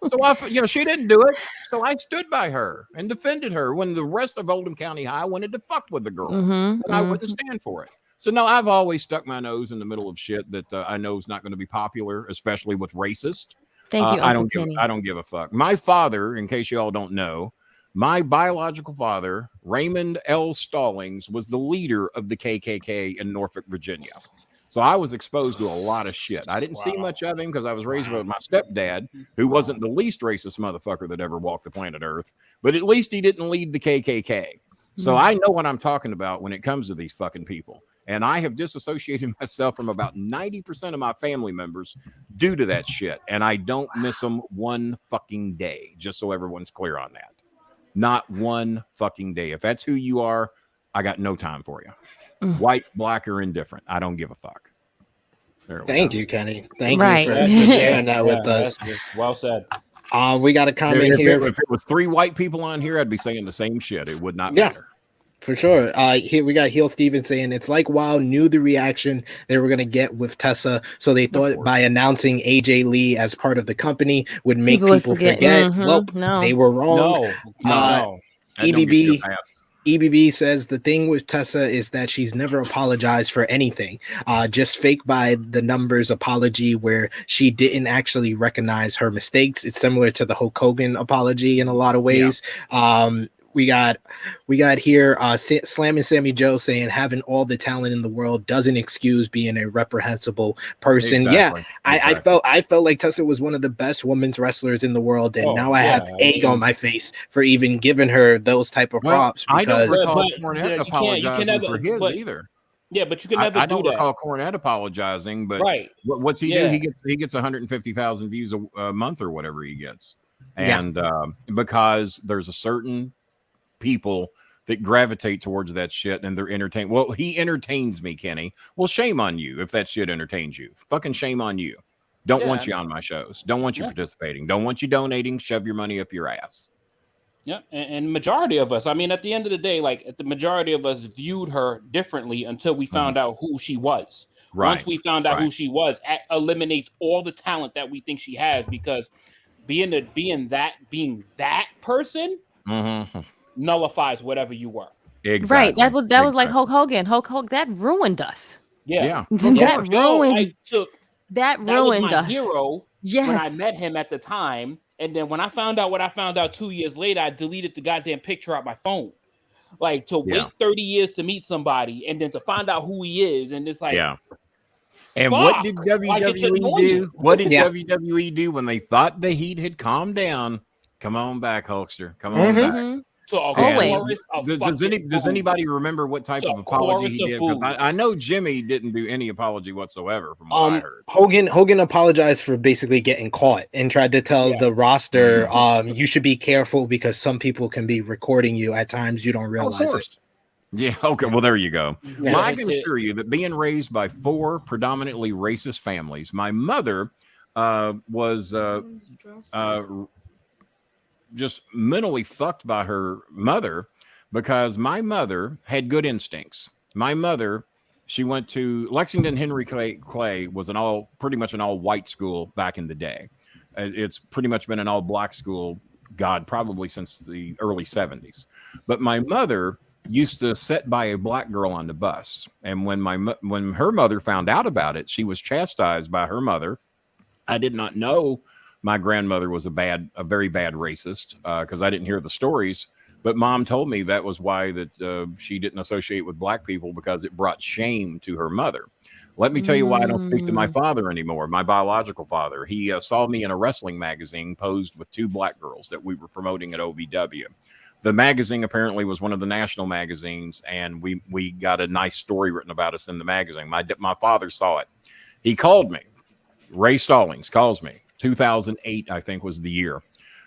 So she didn't do it. So I stood by her and defended her when the rest of Oldham County High wanted to fuck with the girl. And I wouldn't stand for it. So no, I've always stuck my nose in the middle of shit that I know is not going to be popular, especially with racist. Thank you. I don't give a fuck. My father, in case you all don't know, my biological father, Raymond L. Stallings, was the leader of the KKK in Norfolk, Virginia. So I was exposed to a lot of shit. I didn't see much of him because I was raised with my stepdad, who wasn't the least racist motherfucker that ever walked the planet Earth, but at least he didn't lead the KKK. So I know what I'm talking about when it comes to these fucking people. And I have disassociated myself from about 90% of my family members due to that shit. And I don't miss them one fucking day, just so everyone's clear on that. Not one fucking day. If that's who you are, I got no time for you. White, black, or indifferent. I don't give a fuck. Thank you, Kenny. Thank you for sharing that with us. Well said. We got a comment here. If it was 3 white people on here, I'd be saying the same shit. It would not matter. For sure. Here we got Heel Steven saying it's like WoW knew the reaction they were going to get with Tessa, so they thought by announcing AJ Lee as part of the company would make people forget. Well, they were wrong. No. EBB says the thing with Tessa is that she's never apologized for anything. Just fake by the numbers apology where she didn't actually recognize her mistakes. It's similar to the Hulk Hogan apology in a lot of ways. We got here Slamming Sammy Joe saying having all the talent in the world doesn't excuse being a reprehensible person. Exactly. I felt like Tessa was one of the best women's wrestlers in the world, and now I have egg on my face for even giving her those type of props. Because I don't recall Cornette apologizing for his either. Yeah, but you can never do that. I don't recall Cornette apologizing, but what's he do? He gets 150,000 views a month or whatever he gets, and because there's a certain people that gravitate towards that shit and they're entertained. Well, he entertains me, Kenny. Well, shame on you if that shit entertains you. Fucking shame on you. Don't want you on my shows. Don't want you participating. Don't want you donating. Shove your money up your ass. Yeah, and majority of us, I mean, at the end of the day, like the majority of us viewed her differently until we found out who she was. Right. Once we found out who she was, eliminates all the talent that we think she has, because being that person nullifies whatever you were. Exactly. Right. That was like Hulk Hogan. Hulk that ruined us. Yeah. That ruined. That ruined us. Hero. Yes. When I met him at the time, and then when I found out what I found out 2 years later, I deleted the goddamn picture out my phone. Like, to wait 30 years to meet somebody, and then to find out who he is, and it's like, And what did WWE do? What did WWE do when they thought the heat had calmed down? Come on back, Hulkster. Come on back. So does anybody remember what type of apology he did? I know Jimmy didn't do any apology whatsoever from what I heard. Hogan apologized for basically getting caught and tried to tell the roster, you should be careful because some people can be recording you at times you don't realize it. Yeah, okay. Well, there you go. Yeah, well, I can assure you that being raised by 4 predominantly racist families, my mother was just mentally fucked by her mother, because my mother had good instincts. My mother, she went to Lexington Henry Clay was pretty much an all white school back in the day. It's pretty much been an all black school, probably since the early 70s. But my mother used to sit by a black girl on the bus. And when her mother found out about it, she was chastised by her mother. I did not know my grandmother was a very bad racist, because I didn't hear the stories. But Mom told me that was why that she didn't associate with black people, because it brought shame to her mother. Let me tell you why I don't speak to my father anymore, my biological father. He saw me in a wrestling magazine posed with 2 black girls that we were promoting at OVW. The magazine apparently was one of the national magazines, and we got a nice story written about us in the magazine. My father saw it. He called me. Ray Stallings calls me. 2008, I think, was the year.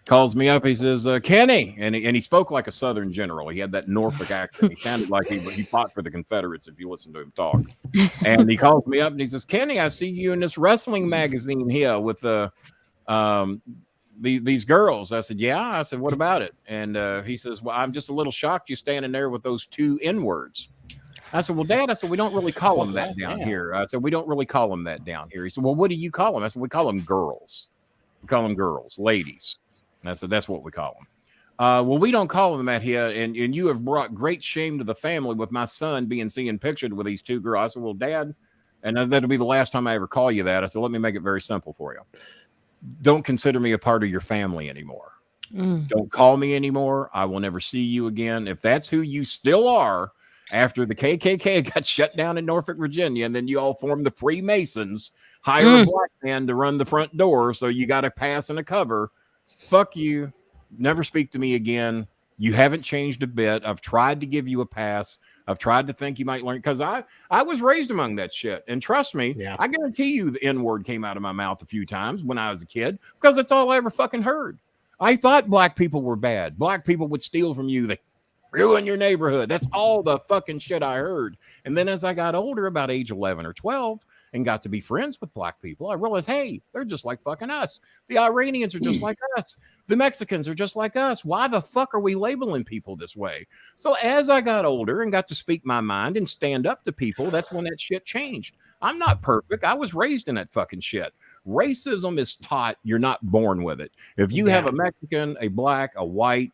Calls me up. He says, Kenny, and he spoke like a Southern general. He had that Norfolk accent. He sounded like he fought for the Confederates, if you listen to him talk. And he calls me up and he says, Kenny, I see you in this wrestling magazine here with these girls. I said, yeah. I said, what about it? And he says, well, I'm just a little shocked you standing there with those 2 N-words. I said, well, Dad, we don't really call them that down here. I said, we don't really call them that down here. He said, well, what do you call them? I said, we call them girls. We call them girls, ladies. And I said, that's what we call them. Well, we don't call them that here. And you have brought great shame to the family with my son being seen pictured with these 2 girls. I said, well, Dad, and that'll be the last time I ever call you that. I said, let me make it very simple for you. Don't consider me a part of your family anymore. Don't call me anymore. I will never see you again. If that's who you still are, after the KKK got shut down in Norfolk, Virginia, and then you all formed the Freemasons, hire a black man to run the front door, so you got a pass and a cover. Fuck you. Never speak to me again. You haven't changed a bit. I've tried to give you a pass. I've tried to think you might learn, because I was raised among that shit. And trust me, I guarantee you the N-word came out of my mouth a few times when I was a kid, because that's all I ever fucking heard. I thought black people were bad. Black people would steal from you. They ruin your neighborhood. That's all the fucking shit I heard. And then as I got older, about age 11 or 12, and got to be friends with black people, I realized, hey, they're just like fucking us. The Iranians are just like us. The Mexicans are just like us. Why the fuck are we labeling people this way? So as I got older and got to speak my mind and stand up to people, that's when that shit changed. I'm not perfect. I was raised in that fucking shit. Racism is taught. You're not born with it. If you have a Mexican, a black, a white,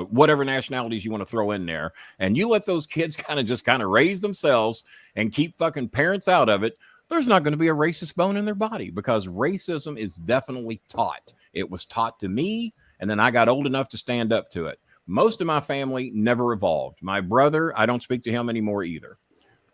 whatever nationalities you want to throw in there, and you let those kids kind of raise themselves and keep fucking parents out of it, there's not going to be a racist bone in their body, because racism is definitely taught. It was taught to me, and then I got old enough to stand up to it. Most of my family never evolved. My brother, I don't speak to him anymore either.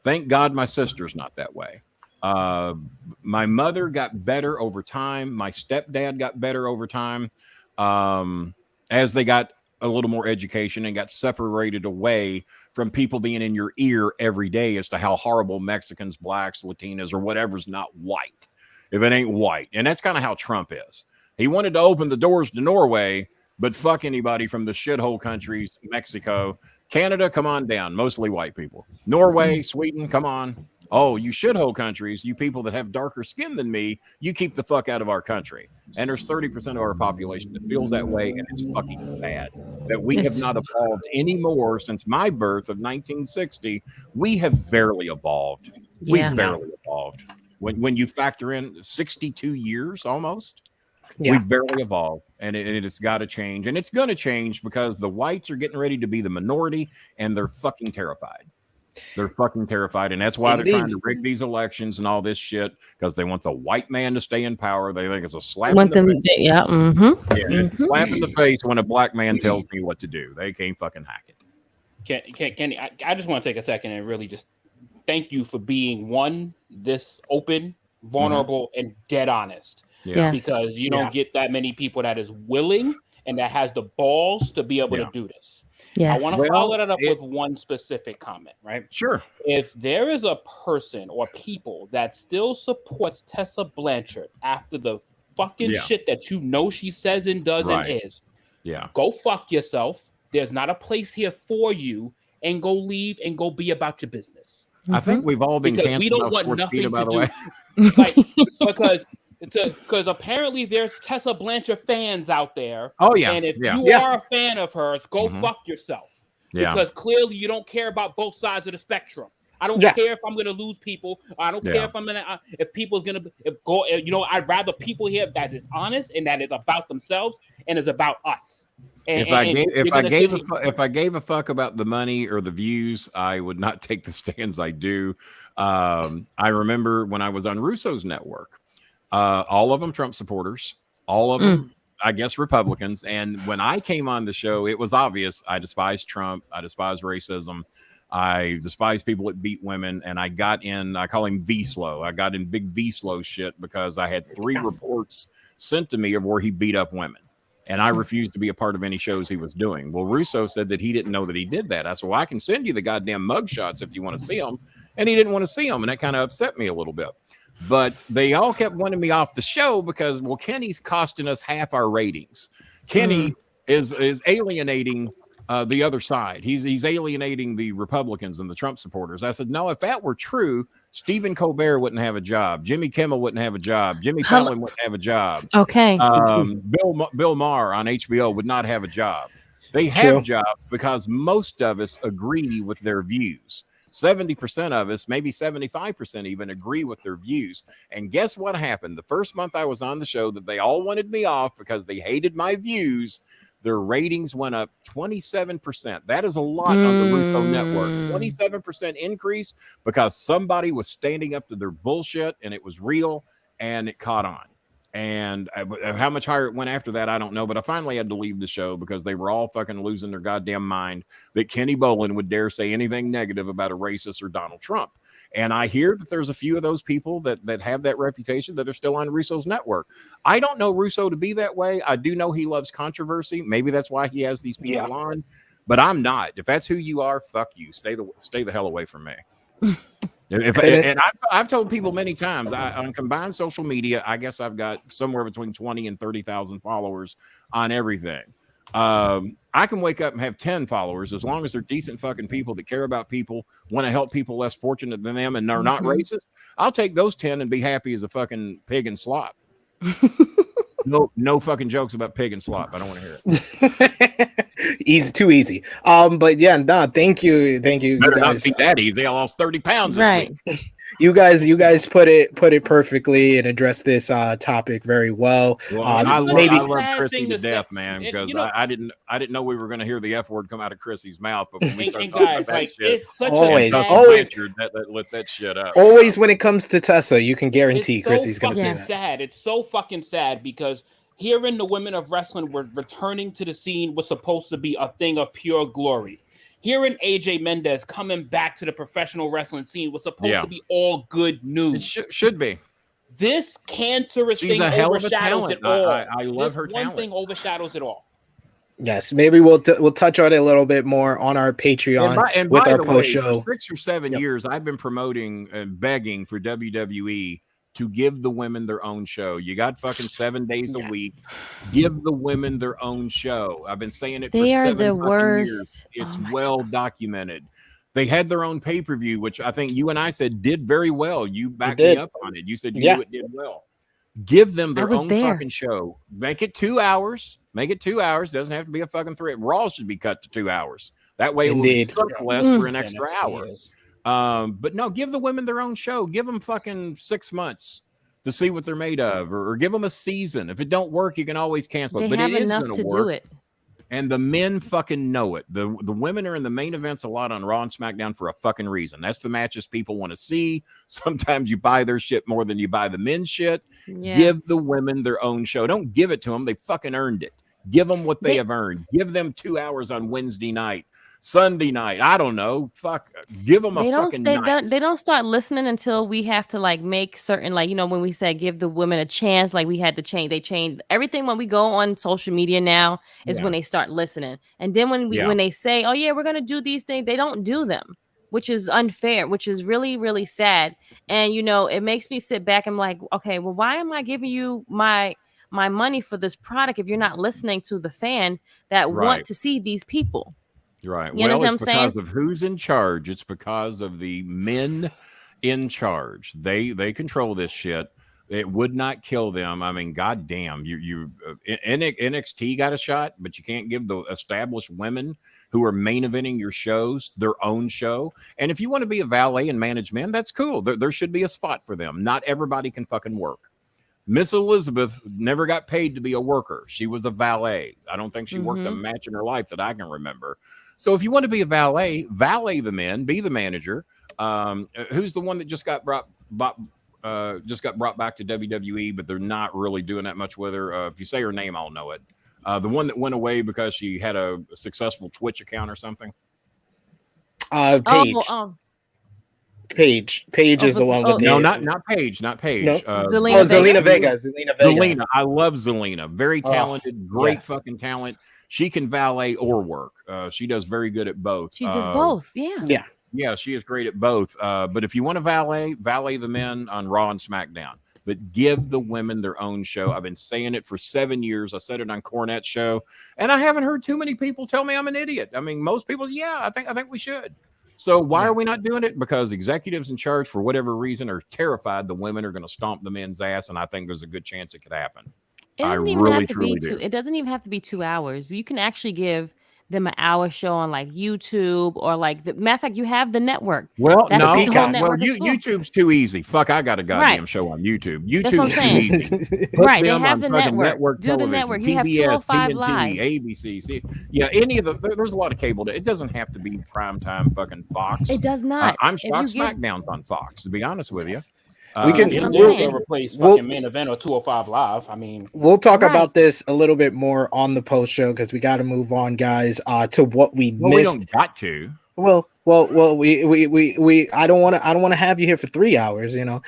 Thank God my sister's not that way. My mother got better over time. My stepdad got better over time. As they got a little more education and got separated away from people being in your ear every day as to how horrible Mexicans, blacks, Latinas, or whatever's not white, if it ain't white. And that's kind of how Trump is. He wanted to open the doors to Norway, but fuck anybody from the shithole countries, Mexico, Canada, come on down. Mostly white people. Norway, Sweden, come on. Oh, you shithole countries, you people that have darker skin than me, you keep the fuck out of our country. And there's 30% of our population that feels that way, and it's fucking sad that we have not evolved anymore since my birth of 1960. We have barely evolved. Yeah. We barely evolved. When you factor in 62 years almost, Yeah. we barely evolved, and it's got to change. And it's going to change because the whites are getting ready to be the minority, and they're fucking terrified. They're fucking terrified, and that's why they're trying to rig these elections and all this shit, because they want the white man to stay in power. They think it's a slap in the face. It's a slap in the face when a black man tells me what to do. They can't fucking hack it. Kenny, I just want to take a second and really just thank you for being this open, vulnerable, and dead honest. Yeah. Because you don't get that many people that is willing and that has the balls to be able to do this. Yes. I want to follow that up with one specific comment, right? Sure. If there is a person or people that still supports Tessa Blanchard after the fucking shit that you know she says and does and is, go fuck yourself. There's not a place here for you, and go leave and go be about your business. I think we've all been canceled. We don't want nothing by to the do way. because apparently there's Tessa Blanchard fans out there. Oh yeah, and if you are a fan of hers, go fuck yourself. Yeah, because clearly you don't care about both sides of the spectrum. I don't care if I'm going to lose people. I don't care if I'm gonna if people's gonna go. You know, I'd rather people here that is honest and that is about themselves and is about us. And, if I gave a fuck about the money or the views, I would not take the stands I do. I remember when I was on Russo's network. All of them Trump supporters, all of them, I guess, Republicans. And when I came on the show, it was obvious I despise Trump. I despise racism. I despise people that beat women. And I got in, I call him V-Slow. I got in big V-Slow shit because I had 3 reports sent to me of where he beat up women. And I refused to be a part of any shows he was doing. Well, Russo said that he didn't know that he did that. I said, well, I can send you the goddamn mugshots if you want to see them. And he didn't want to see them. And that kind of upset me a little bit. But they all kept wanting me off the show because, well, Kenny's costing us half our ratings. Kenny is alienating the other side. He's alienating the Republicans and the Trump supporters. I said, no, if that were true, Stephen Colbert wouldn't have a job. Jimmy Kimmel wouldn't have a job. Jimmy Fallon wouldn't have a job. Okay. Bill Maher on HBO would not have a job. They have jobs because most of us agree with their views. 70% of us, maybe 75% even, agree with their views. And guess what happened? The first month I was on the show that they all wanted me off because they hated my views, their ratings went up 27%. That is a lot on the Russo network. 27% increase because somebody was standing up to their bullshit and it was real and it caught on. And how much higher it went after that, I don't know. But I finally had to leave the show because they were all fucking losing their goddamn mind that Kenny Bolin would dare say anything negative about a racist or Donald Trump. And I hear that there's a few of those people that have that reputation that are still on Russo's network. I don't know Russo to be that way. I do know he loves controversy. Maybe that's why he has these people on. But I'm not. If that's who you are, fuck you. Stay the hell away from me. And I've told people many times on combined social media, I guess I've got somewhere between 20 and 30,000 followers on everything. I can wake up and have 10 followers as long as they're decent fucking people that care about people, want to help people less fortunate than them, and they're not racist. I'll take those 10 and be happy as a fucking pig and slop. No fucking jokes about pig and slop. I don't want to hear it. Too easy. But yeah, no, thank you. Better You not guys. be that easy. I lost 30 pounds this week. You guys put it perfectly and addressed this topic very well. Well, I love Krssi to death, man, and, because I didn't know we were going to hear the F word come out of Krissi's mouth. But when we start talking about that shit, it's such always that lit that shit up. Always when it comes to Tessa, you can guarantee Krissi's going to say that. Sad. It's so fucking sad because hearing the women of wrestling were returning to the scene was supposed to be a thing of pure glory. Hearing AJ Mendez coming back to the professional wrestling scene was supposed to be all good news. It should be. This cancerous She's thing a hell of a overshadows talent. it all. I love her One talent. thing overshadows it all. Yes, maybe we'll touch on it a little bit more on our Patreon with our post show. 6 or 7 years, I've been promoting and begging for WWE to give the women their own show. You got fucking 7 days a week. Give the women their own show. I've been saying it for 7 fucking years. It's well documented. They had their own pay-per-view, which I think you and I said did very well. You backed me up on it. You said you knew it did well. Give them their own fucking show. Make it 2 hours. Make it 2 hours. Doesn't have to be a fucking 3. Raw should be cut to 2 hours. That way it will be less for an extra hour. But no, give the women their own show. Give them fucking 6 months to see what they're made of, or give them a season. If it don't work, you can always cancel it. But it is going to work. And the men fucking know it. The women are in the main events a lot on Raw and SmackDown for a fucking reason. That's the matches people want to see. Sometimes you buy their shit more than you buy the men's shit. Give the women their own show. Don't give it to them. They fucking earned it. Give them what they have earned. Give them 2 hours on Wednesday night. Sunday night, I don't know. Fuck, give them a fucking night. They don't start listening until we have to like make certain, like, you know, when we said give the women a chance, like we had to change. They changed everything. When we go on social media now is when they start listening, and then when they say, oh yeah, we're gonna do these things, they don't do them, which is unfair, which is really, really sad. And you know, it makes me sit back and like, okay, well, why am I giving you my money for this product if you're not listening to the fan that want to see these people? Right. Well, it's because of who's in charge. It's because of the men in charge. They control this shit. It would not kill them. I mean, goddamn, NXT got a shot, but you can't give the established women who are main eventing your shows their own show. And if you want to be a valet and manage men, that's cool. There should be a spot for them. Not everybody can fucking work. Miss Elizabeth never got paid to be a worker. She was a valet. I don't think she worked a match in her life that I can remember. So if you want to be a valet the men, be the manager. Who's the one that just got brought back to WWE, but they're not really doing that much with her. If you say her name, I'll know it. The one that went away because she had a successful Twitch account or something. Paige. Paige is the one with not Paige. No. Zelina Vega. Zelina. I love Zelina. Very talented, great fucking talent. She can valet or work. She does very good at both. She does both. Yeah, she is great at both. But if you want to valet the men on Raw and SmackDown. But give the women their own show. I've been saying it for 7 years. I said it on Cornette's show, and I haven't heard too many people tell me I'm an idiot. I mean, most people, I think we should. So why are we not doing it? Because executives in charge, for whatever reason, are terrified the women are going to stomp the men's ass, and I think there's a good chance it could happen. It doesn't even have to be 2 hours. You can actually give them an hour show on like YouTube or like the matter of fact, you have the network. Well, YouTube's too easy. Fuck, I got a goddamn show on YouTube. YouTube's too easy. Right, they have the network. Do the network. You have 205 Live, ABC. Any of there's a lot of cable. It doesn't have to be primetime fucking Fox. It does not. I'm shocked SmackDown's on Fox, to be honest with you. We'll replace fucking main event or 205 Live. I mean, we'll talk about this a little bit more on the post show because we got to move on, guys. To what we missed. We don't got to. Well, we I don't want to have you here for 3 hours, you know.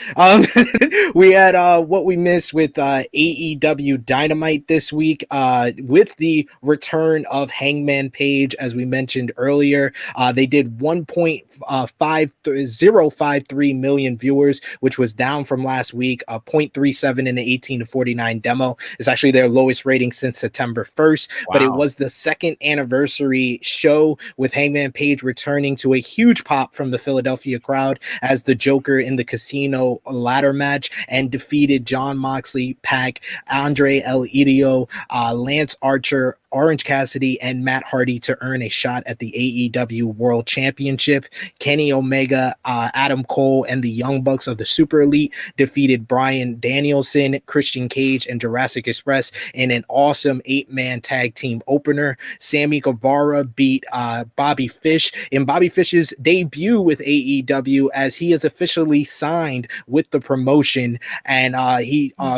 We had what we missed with AEW Dynamite this week with the return of Hangman Page, as we mentioned earlier. They did 1.5053 million viewers, which was down from last week. 0.37 in the 18 to 49 demo. It's actually their lowest rating since September 1st, but it was the second anniversary show with Hangman Page returning to a huge pop from the Philadelphia crowd as the Joker in the casino ladder match and defeated Jon Moxley, Pac, Andre El Idolo, Lance Archer, Orange Cassidy, and Matt Hardy to earn a shot at the AEW World Championship. Kenny Omega, Adam Cole, and the Young Bucks of the Super Elite defeated Bryan Danielson, Christian Cage, and Jurassic Express in an awesome 8-man tag team opener. Sammy Guevara beat Bobby Fish in Bobby Fish's debut with AEW as he is officially signed with the promotion, and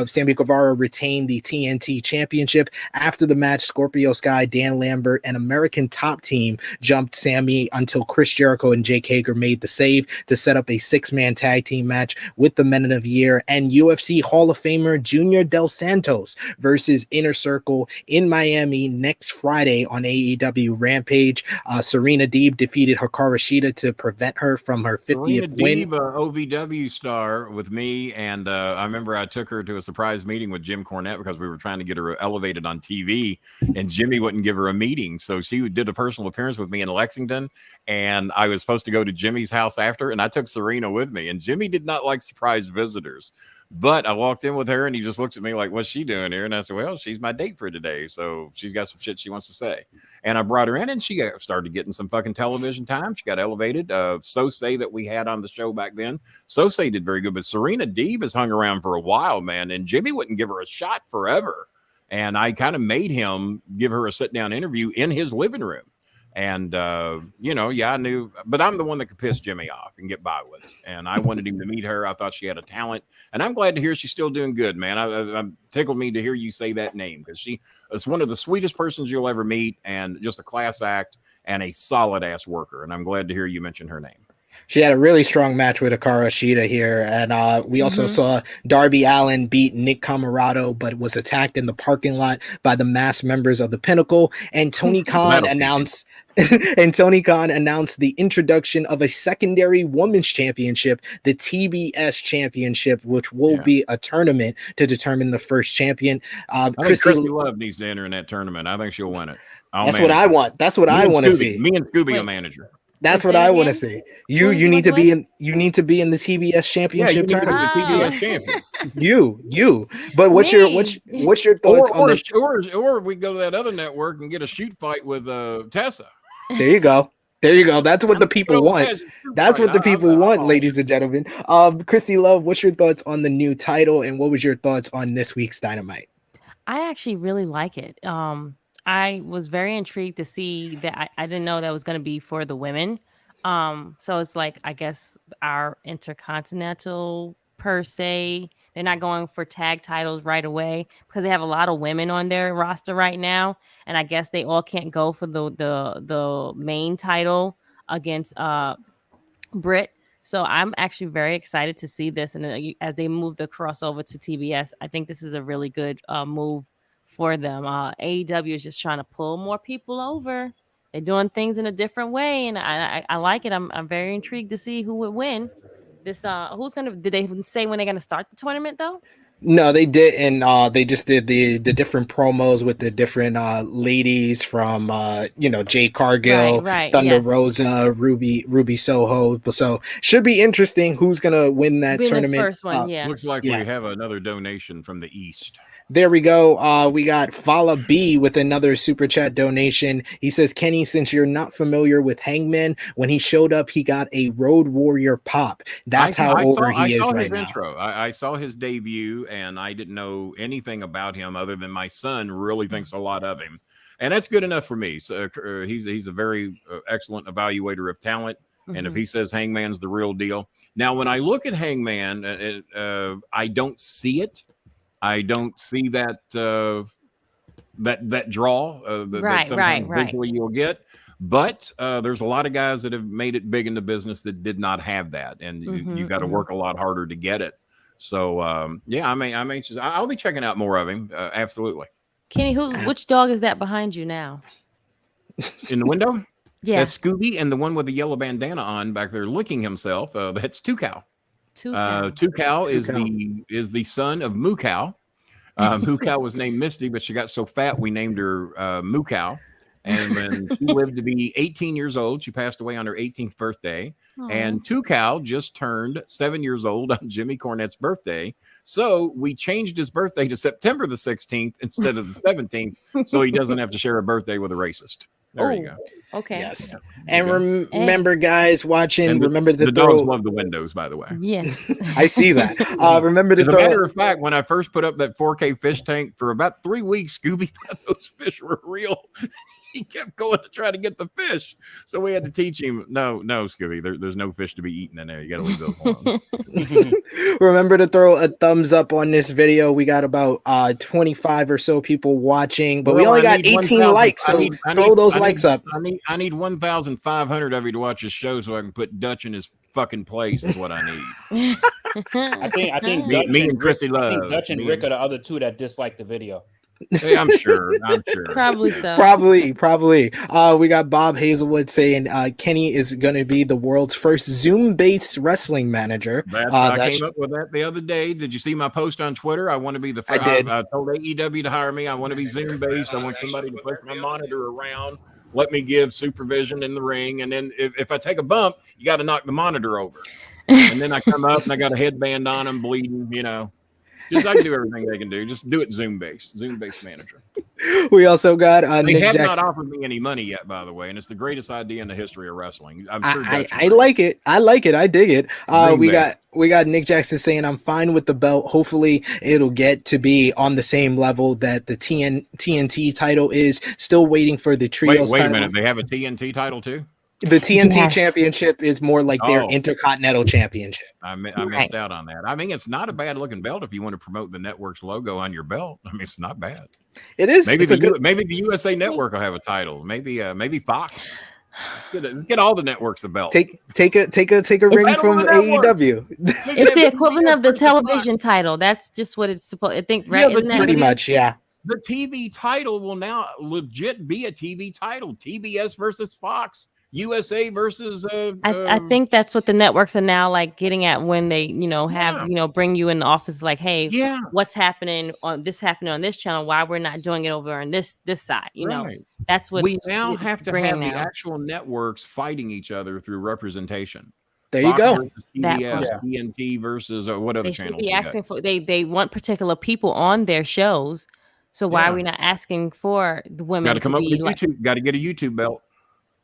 Sammy Guevara retained the TNT Championship. After the match, Scorpio Scorpio Sky, Dan Lambert, and American Top Team jumped Sammy until Chris Jericho and Jake Hager made the save to set up a 6-man tag team match with the Men of the Year and UFC Hall of Famer Junior Del Santos versus Inner Circle in Miami next Friday on AEW Rampage. Serena Deeb defeated Hikaru Shida to prevent her from her 50th win. Serena Deeb, OVW star with me, and I remember I took her to a surprise meeting with Jim Cornette because we were trying to get her elevated on TV, and Jimmy wouldn't give her a meeting, so she did a personal appearance with me in Lexington, and I was supposed to go to Jimmy's house after, and I took Serena with me, and Jimmy did not like surprise visitors. But I walked in with her and he just looked at me like, what's she doing here? And I said, well, she's my date for today. So she's got some shit she wants to say. And I brought her in and she started getting some fucking television time. She got elevated. Sosei that we had on the show back then. Sosei did very good. But Serena Deeb has hung around for a while, man. And Jimmy wouldn't give her a shot forever. And I kind of made him give her a sit down interview in his living room. And, I knew, but I'm the one that could piss Jimmy off and get by with it. And I wanted him to meet her. I thought she had a talent, and I'm glad to hear she's still doing good, man. I'm tickled me to hear you say that name because she is one of the sweetest persons you'll ever meet and just a class act and a solid ass worker. And I'm glad to hear you mention her name. She had a really strong match with Hikaru Shida here. And we also saw Darby Allin beat Nick Camarado, but was attacked in the parking lot by the masked members of the Pinnacle. And Tony Khan announced the introduction of a secondary women's championship, the TBS championship, which will be a tournament to determine the first champion. I think Krssi Love needs to enter in that tournament. I think she'll win it. That's what I want. That's what I want to see. Me and Scooby will manager. That's what I want to see. You need to be in the TBS championship tournament. The TBS champion. You. But what's your thoughts on this? Or we go to that other network and get a shoot fight with Tessa. There you go. That's what the people want. That's what the people want, ladies and gentlemen. Krssi Love, what's your thoughts on the new title, and what was your thoughts on this week's Dynamite? I actually really like it. I was very intrigued to see that. I didn't know that was going to be for the women. So it's like, I guess our Intercontinental per se, they're not going for tag titles right away because they have a lot of women on their roster right now. And I guess they all can't go for the main title against Britt. So I'm actually very excited to see this. And as they move the crossover to TBS, I think this is a really good move for them. AEW is just trying to pull more people over. They're doing things in a different way, and I like it. I'm very intrigued to see who would win this. Did they say when they're gonna start the tournament though? No, they didn't. They just did the different promos with the different ladies from Jade Cargill, Thunder Rosa, Ruby Soho. So should be interesting who's gonna win that tournament. The first one, Looks like we have another donation from the East. There we go. We got Fala B with another super chat donation. He says, Kenny, since you're not familiar with Hangman, when he showed up, he got a Road Warrior pop. That's how over he is right now. I saw his intro. I saw his debut, and I didn't know anything about him other than my son really thinks a lot of him. And that's good enough for me. So he's a very excellent evaluator of talent. And if he says Hangman's the real deal. Now, when I look at Hangman, I don't see it. I don't see that that draw that sometimes visually you'll get. But there's a lot of guys that have made it big in the business that did not have that, and you got to work a lot harder to get it. So I'm anxious. I'll be checking out more of him. Absolutely. Kenny, which dog is that behind you now? In the window? Yeah, that's Scooby, and the one with the yellow bandana on back there licking himself. That's Tucow. Tucow is the son of Moo Cow. Moo Cow was named Misty, but she got so fat we named her Moo Cow. And when she lived to be 18 years old, she passed away on her 18th birthday. Aww. And Tucow just turned 7 years old on Jimmy Cornette's birthday. So we changed his birthday to September the 16th instead of the 17th, so he doesn't have to share a birthday with a racist. There you go. Okay. Yes. Yeah, And remember, guys watching, remember to the throw. dogs love the windows, by the way. Yes. I see that. Remember to As a throw. matter of fact, when I first put up that 4K fish tank for about 3 weeks, Scooby thought those fish were real. He kept going to try to get the fish. So we had to teach him, no, Scooby, there's no fish to be eaten in there. You got to leave those alone. Remember to throw a thumbs up on this video. We got about 25 or so people watching, but we only got 18 likes. So throw those likes up. I need 1,500 of you to watch this show so I can put Dutch in his fucking place is what I need. I think me and Krssi love. I think Dutch and Rick are the other two that dislike the video. Hey, I'm sure. Probably so. Probably. We got Bob Hazelwood saying Kenny is going to be the world's first Zoom-based wrestling manager. I came up with that the other day. Did you see my post on Twitter? I want to be the first. I told AEW to hire me. I want to be Zoom-based. I want somebody to push my monitor around. Let me give supervision in the ring. And then if I take a bump, you got to knock the monitor over. And then I come up and I got a headband on. I'm bleeding, Just I can do everything they can do. Just do it Zoom-based manager. We also got they Nick have Jackson. not offered me any money yet, by the way, and it's the greatest idea in the history of wrestling. I'm sure I like it. I dig it. We got Nick Jackson saying, I'm fine with the belt. Hopefully it'll get to be on the same level that the TNT title is. Still waiting for the trios Wait title. a minute. They have a TNT title too? The TNT championship is more like their Intercontinental Championship. I missed out on that. I mean, it's not a bad looking belt if you want to promote the network's logo on your belt. I mean, it's not bad. It is. Maybe the USA Network will have a title. Maybe Fox. Let's get all the networks a belt. Take a ring from AEW. It's the equivalent of the television title. That's just what it's supposed. I think, right? Yeah, pretty much, yeah. The TV title will now legit be a TV title. TBS versus Fox. USA versus I think that's what the networks are now like getting at when they bring you in the office like, hey, what's happening on this channel, why we're not doing it over on this side, right. That's what we now have to have the actual networks fighting each other through representation. There Fox you go. versus TBS, TNT versus what other channels? They should be asking for they want particular people on their shows, so why are we not asking for the women? Got to come up with YouTube. Got to get a YouTube belt.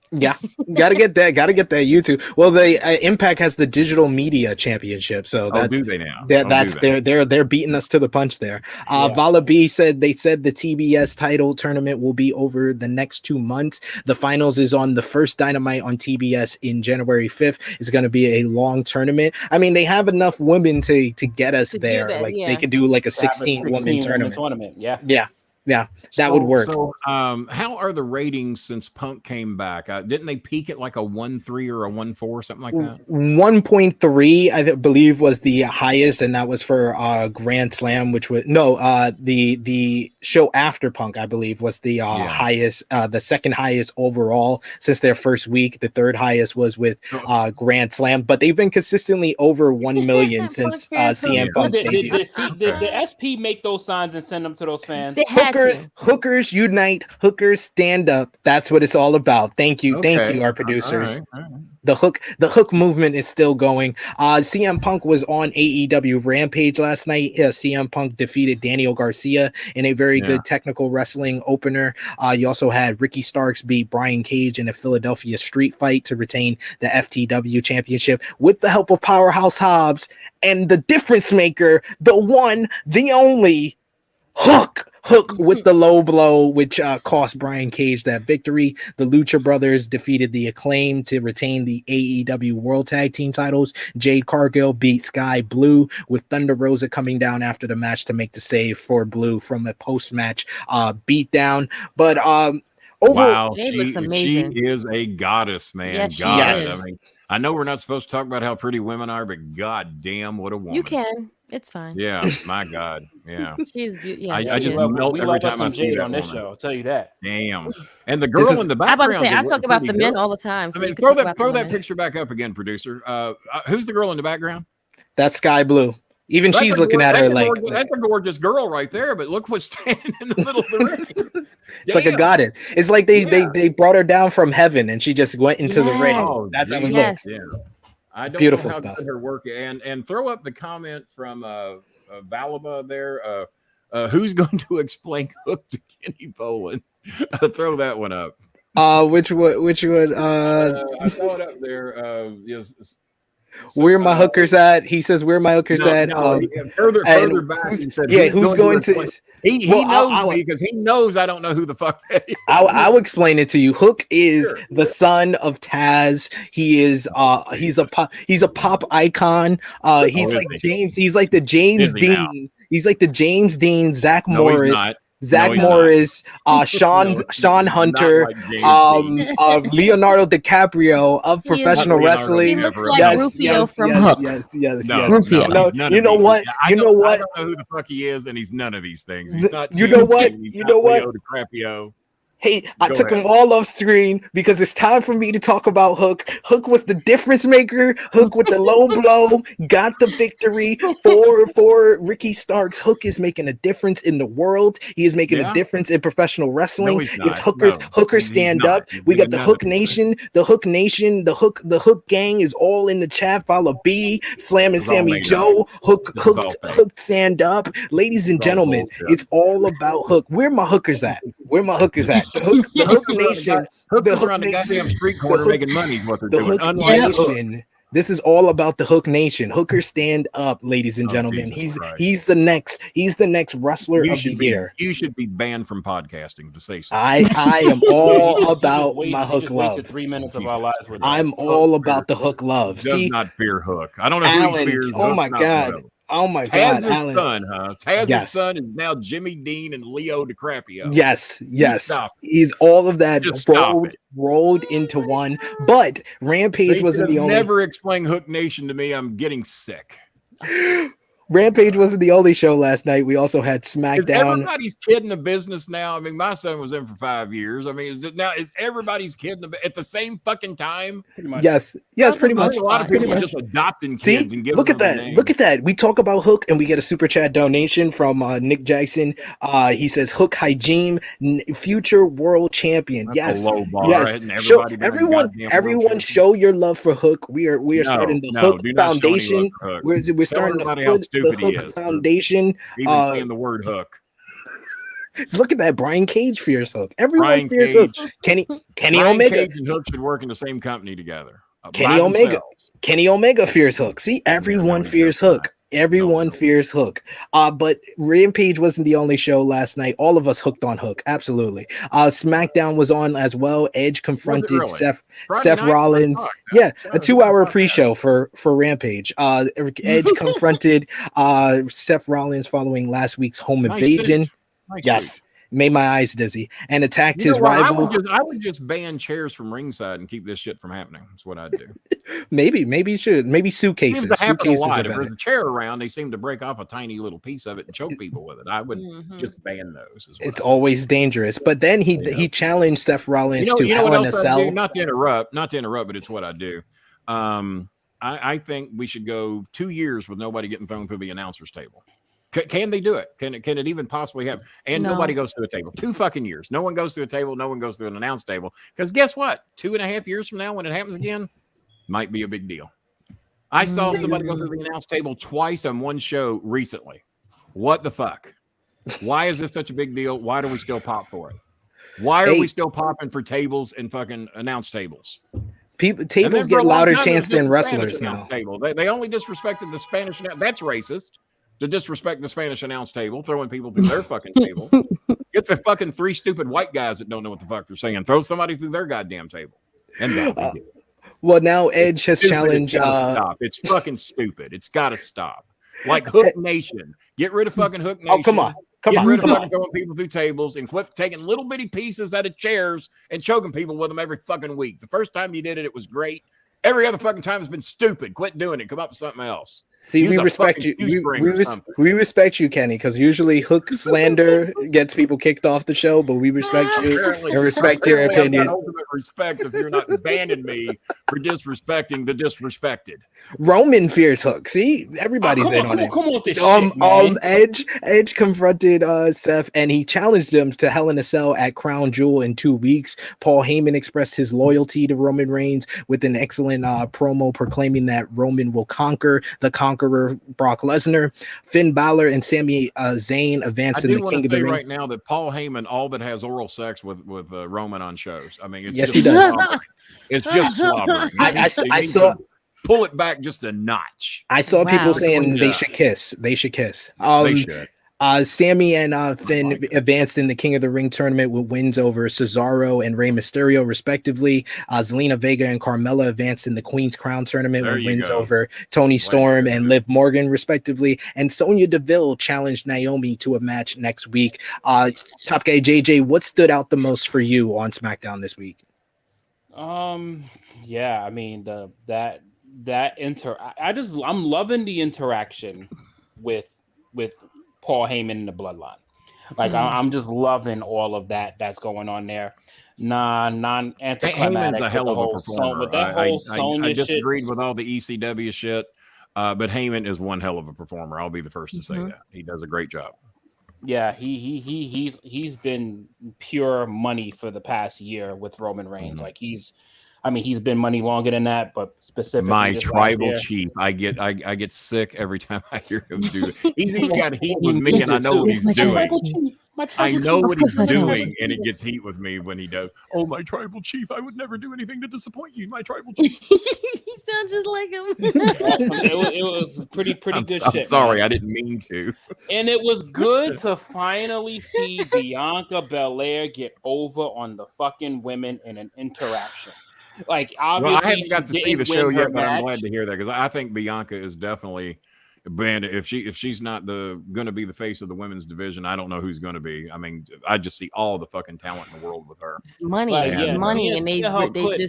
Yeah, gotta get that YouTube. Well, the Impact has the Digital Media Championship, so that's do they now? They're beating us to the punch there. Vala B said the TBS title tournament will be over the next 2 months. The finals is on the first Dynamite on TBS in January 5th. It's going to be a long tournament. I mean, they have enough women to get us there. They could do like a 16 woman tournament. Yeah, that would work. So, how are the ratings since Punk came back? Didn't they peak at like a 1.3 or a 1.4, something like that? 1.3, I believe, was the highest, and that was for Grand Slam, which was the show after Punk, I believe, was the highest, the second highest overall since their first week. The third highest was with Grand Slam, but they've been consistently over 1 million since CM Punk debuted. Did the SP make those signs and send them to those fans? They had Hookers unite, hookers stand up. That's what it's all about. Thank you, our producers. All right. The hook movement is still going. CM Punk was on AEW Rampage last night. CM Punk defeated Daniel Garcia in a very good technical wrestling opener. You also had Ricky Starks beat Brian Cage in a Philadelphia street fight to retain the FTW championship with the help of Powerhouse Hobbs and the difference maker, the one, the only Hook with the low blow, which cost Brian Cage that victory. The Lucha Brothers defeated the Acclaim to retain the AEW World Tag Team titles. Jade Cargill beat Sky Blue, with Thunder Rosa coming down after the match to make the save for Blue from a post-match beatdown. But wow, Jade looks amazing. She is a goddess, man. Yes, I mean, I know we're not supposed to talk about how pretty women are, but god damn, what a woman. You can. It's fine. Yeah, my God. Yeah. She's beautiful. Yeah, I just melt every time I see Jade that on this woman. show. I'll tell you that. Damn. And the girl in the background. I'm about to say, I talk about the men all the time. So I mean, throw that picture back up again, producer. Who's the girl in the background? That's Sky Blue. Even she's looking at her like that's a gorgeous girl right there. But look what's standing in the middle of the ring. It's like a goddess. It's like they brought her down from heaven and she just went into the ring. Oh, that's how it looks. Yeah. I don't Beautiful know how stuff. good her work and throw up the comment from Balaba there. Who's going to explain Hook to Kenny Bolin? Throw that one up. Which one? I saw it up there. Yes. Where my hookers at? He says, "Where my hookers at?" Further back, he said, who's going to? He knows me because he knows I don't know who the fuck that is. I'll explain it to you. Hook is the son of Taz. He is he's a pop icon. He's like James. He's like the James Dean. He's like the James Dean, Zach Morris. Morris, Sean Hunter, Leonardo DiCaprio of professional wrestling. He looks like Rufio from Hook. Yes. Rufio. You know what? I don't know who the fuck he is, and he's none of these things. He's not. You know what? Leo DiCaprio. Hey, I took him all off screen because it's time for me to talk about Hook. Hook was the difference maker. Hook with the low blow got the victory for Ricky Starks. Hook is making a difference in the world. He is making a difference in professional wrestling. It's Hookers stand up. We got the Hook Nation, the Hook gang is all in the chat. Follow B, slamming Sammy Joe. Hook stand up. Ladies and gentlemen, it's all about Hook. Where my hookers at? The Hook Nation. Hookers around the goddamn street corner making money is what they're doing. Nation. This is all about the Hook Nation. Hookers stand up, ladies and gentlemen. He's the next wrestler of the year. You should be banned from podcasting to say so. I am all about my Hook love. 3 minutes of our lives. I'm all about the Hook love. Does not fear Hook. I don't know who he fears. Oh my God. Oh my God, Taz's son, huh? Taz's son is now Jimmy Dean and Leo DiCaprio. Yes. He's all of that rolled into one. But Rampage wasn't the only. Never explain Hook Nation to me. I'm getting sick. Rampage wasn't the only show last night. We also had SmackDown. Is everybody's kid in the business now? I mean, my son was in for 5 years. I mean, is everybody's kid at the same fucking time? Pretty much. Yes, pretty much. A lot of people are just adopting kids and giving look at that. Look at that. We talk about Hook and we get a super chat donation from Nick Jackson. He says Hook Hygiene, future world champion. That's a low bar, yes. Right? Everyone show your love for Hook. We are starting the Hook Foundation. We're starting the Hook Foundation. Even saying the word Hook. So look at that. Brian Cage fears Hook. Everyone fears Hook. Kenny Omega. Cage and Hook should work in the same company together. Kenny Omega fears Hook. See, everyone fears Hook. Everyone fears Hook. But Rampage wasn't the only show last night. All of us hooked on Hook. Absolutely. SmackDown was on as well. Edge confronted Seth Rollins. Yeah, a 2-hour pre-show for Rampage. Edge confronted Seth Rollins following last week's home invasion. Yes. Made my eyes dizzy and attacked his rival. I would just ban chairs from ringside and keep this shit from happening. That's what I'd do. Maybe you should. Maybe suitcases. Suitcases a lot. If there's a chair around, they seem to break off a tiny little piece of it and choke people with it. I would just ban those. It's always dangerous. But then he challenged Seth Rollins to Hell in a Cell. Not to interrupt, but it's what I do. I think we should go 2 years with nobody getting thrown through the announcer's table. Can they do it? Can it even possibly happen? And nobody goes through a table. 2 fucking years. No one goes through a table. No one goes through an announce table. Because guess what? 2.5 years from now, when it happens again, might be a big deal. I saw somebody go through the announce table twice on one show recently. What the fuck? Why is this such a big deal? Why do we still pop for it? Why are we still popping for tables and fucking announce tables? Tables get louder chants than wrestlers now. They only disrespected the Spanish. That's racist. To disrespect the Spanish announce table, throwing people through their fucking table. Get the fucking 3 stupid white guys that don't know what the fuck they're saying. Throw somebody through their goddamn table. And well, now Edge has challenged. It's fucking stupid. It's got to stop. Like Hook Nation. Get rid of fucking Hook Nation. Oh, come on. Get rid of fucking throwing people through tables and quit taking little bitty pieces out of chairs and choking people with them every fucking week. The first time you did it, it was great. Every other fucking time has been stupid. Quit doing it. Come up with something else. See, we respect you. We respect you, Kenny, because usually Hook slander gets people kicked off the show, but we respect you and respect your opinion. Ultimate respect if you're not banning me for disrespecting the disrespected. Roman fears Hook. See, everybody's in on it. Come on with this shit, man. Edge confronted Seth and he challenged him to Hell in a Cell at Crown Jewel in 2 weeks. Paul Heyman expressed his loyalty to Roman Reigns with an excellent promo proclaiming that Roman will conquer the Conqueror Brock Lesnar. Finn Balor and Sami Zayn advance in the King of the Ring. Right now that Paul Heyman all but has oral sex with Roman on shows. I mean, it's yes, just he does. slobbering. It's just slobbering. I saw. Pull it back just a notch. I saw people saying they should kiss. They should kiss. They should. Sami and Finn advanced in the King of the Ring tournament with wins over Cesaro and Rey Mysterio, respectively. Zelina Vega and Carmella advanced in the Queen's Crown tournament with wins over Toni Storm and Liv Morgan, respectively. And Sonya Deville challenged Naomi to a match next week. Top Guy JJ, what stood out the most for you on SmackDown this week? Yeah, I mean I'm loving the interaction with Paul Heyman and the Bloodline. Like I'm just loving all of that's going on there. Non-anticlimactic. Heyman's a hell of a performer. With that whole Sonya I disagreed with all the ECW shit, but Heyman is one hell of a performer. I'll be the first to say that. He does a great job. Yeah, he's been pure money for the past year with Roman Reigns. Like he's been money longer than that, but specifically my tribal chief. I get sick every time I hear him do it. He's even got heat with me, and I know what he's doing. I know what he's doing, and it gets heat with me when he does. Oh, my tribal chief! I would never do anything to disappoint you, my tribal chief. He sounds just like him. It was pretty good shit. I'm sorry, man. I didn't mean to. And it was good to finally see Bianca Belair get over on the fucking women in an interaction. Like, obviously, I haven't got to see the show yet, but I'm glad to hear that because I think Bianca is definitely banned. If she's not going to be the face of the women's division, I don't know who's going to be. I mean, I just see all the fucking talent in the world with her. It's money, it's money, and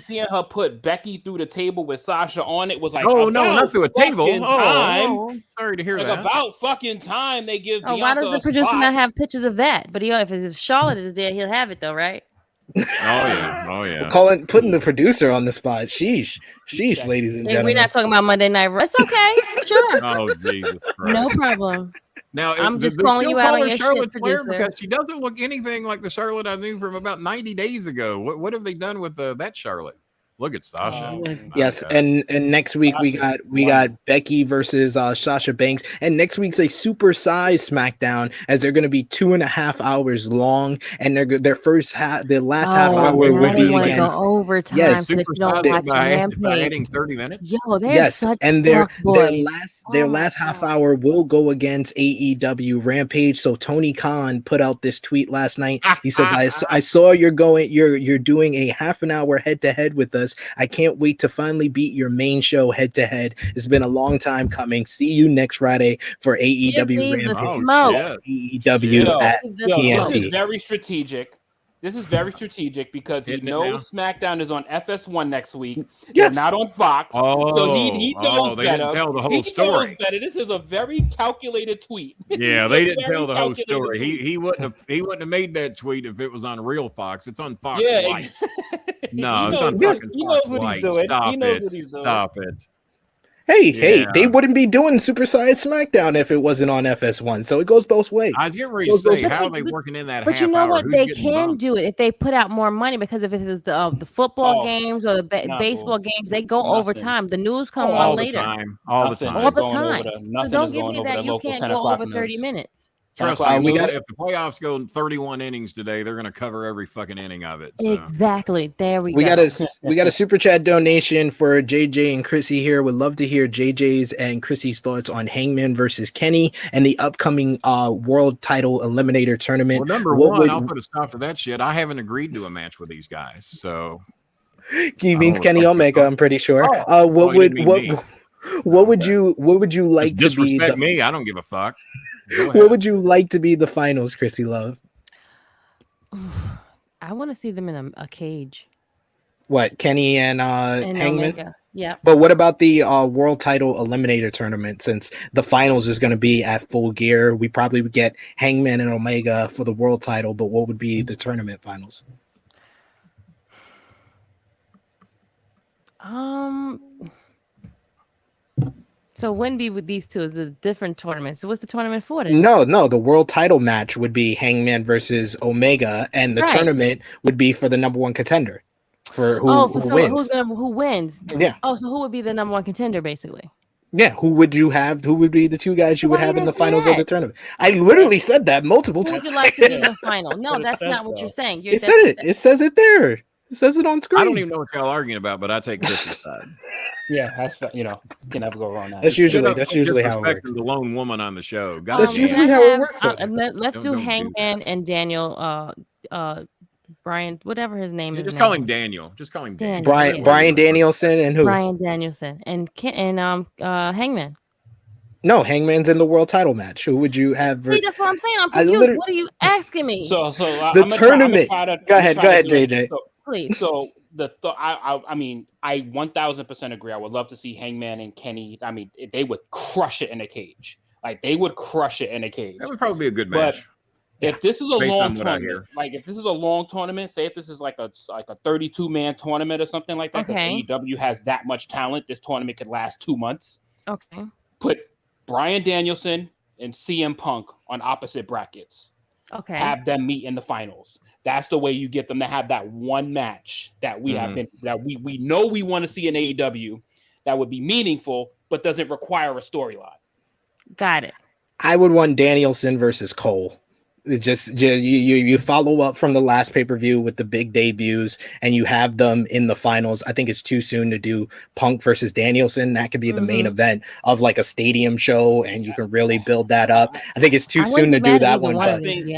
seeing her put Becky through the table with Sasha on it was like, oh no, not through a table. Sorry to hear that. About fucking time they give. Oh, why does the producer not have pictures of that? But if Charlotte is there, he'll have it though, right? Oh yeah. Putting the producer on the spot. Sheesh, ladies and gentlemen. We're not talking about Monday Night Raw. It's okay. Sure. Oh Jesus Christ. No problem. Now I'm just calling you out on your Charlotte shit, Flair producer. because she doesn't look anything like the Charlotte I knew from about 90 days ago. What have they done with that Charlotte? Look at Sasha. Yes, and next week we got Becky versus Sasha Banks, and next week's a supersized SmackDown as they're going to be 2.5 hours long, and their last half hour will be against overtime. Yes, so that you don't watch Rampage. By adding 30 minutes. Yo, they're such and their last half hour will go against AEW Rampage. So Tony Khan put out this tweet last night. He says, "I saw you're doing a half an hour head to head with us. I can't wait to finally beat your main show head to head. It's been a long time coming. See you next Friday for AEW Rampage." AEW at TNT. This is very strategic. Because he knows SmackDown is on FS1 next week. Yes. Not on Fox. So he knows they better. Didn't tell the whole story. This is a very calculated tweet. Yeah, they didn't tell the whole story. He wouldn't have made that tweet if it was on real Fox. It's on Fox Light. No, it's on fucking Fox Light. Stop it. Hey, they wouldn't be doing supersized SmackDown if it wasn't on FS1. So it goes both ways. I was getting ready to say, how are they working in that half hour? But you know what? They can do it if they put out more money, because if it was the football games or the baseball games, they go overtime. The news come on later. All the time. So don't give me that you can't go over 30 minutes. Trust me, if the playoffs go 31 innings today, they're going to cover every fucking inning of it. So. Exactly. There we go. We got a super chat donation for JJ and Krssi here. Would love to hear JJ's and Krissi's thoughts on Hangman versus Kenny and the upcoming world title eliminator tournament. Well, number one, I'll put a stop to that shit. I haven't agreed to a match with these guys, so he means Kenny Omega. I'm pretty sure. What would you like to be? Disrespect me? I don't give a fuck. What would you like to be the finals, Krssi Love? I want to see them in a cage. What, Kenny and Hangman? Omega. Yeah. But what about the world title eliminator tournament? Since the finals is going to be at Full Gear, we probably would get Hangman and Omega for the world title. But what would be the tournament finals? So it wouldn't be with these two. It's a different tournament. So what's the tournament for then? No. The world title match would be Hangman versus Omega, and the tournament would be for the number one contender. For who wins. Who wins? Yeah. Oh, so who would be the number one contender, basically? Yeah, who would you have? Who would be the two guys you would have in the finals of the tournament? I literally said that multiple times. Who would you like to be in the final? No, that's not what you're saying. It said it. It says it there. It says it on screen. I don't even know what y'all arguing about, but I take Krssy's side. Yeah, that's you can never go wrong. That's usually how it works. The lone woman on the show. That's usually how it works. Let's do Hangman and Daniel. Brian, whatever his name is. Just call him Daniel. Just call him Daniel. Brian Danielson and who? Brian Danielson and Hangman. No, Hangman's in the world title match. Who would you have? See, that's what I'm saying. I'm confused. What are you asking me? So the tournament. Go ahead, JJ. Please. So I mean, I 1000% agree. I would love to see Hangman and Kenny. I mean, they would crush it in a cage. Like they would crush it in a cage. That would probably be a good match. If this is a long tournament, like if this is a long tournament, say if this is like a 32-man tournament or something like that, because AEW has that much talent, this tournament could last 2 months. Okay. Put Bryan Danielson and CM Punk on opposite brackets. Okay. Have them meet in the finals. That's the way you get them to have that one match that we have been that we know we want to see in AEW that would be meaningful, but doesn't require a storyline. Got it. I would want Danielson versus Cole. You follow up from the last pay-per-view with the big debuts and you have them in the finals. I think it's too soon to do Punk versus Danielson. That could be the main event of like a stadium show and you can really build that up. I think it's too soon to do that one.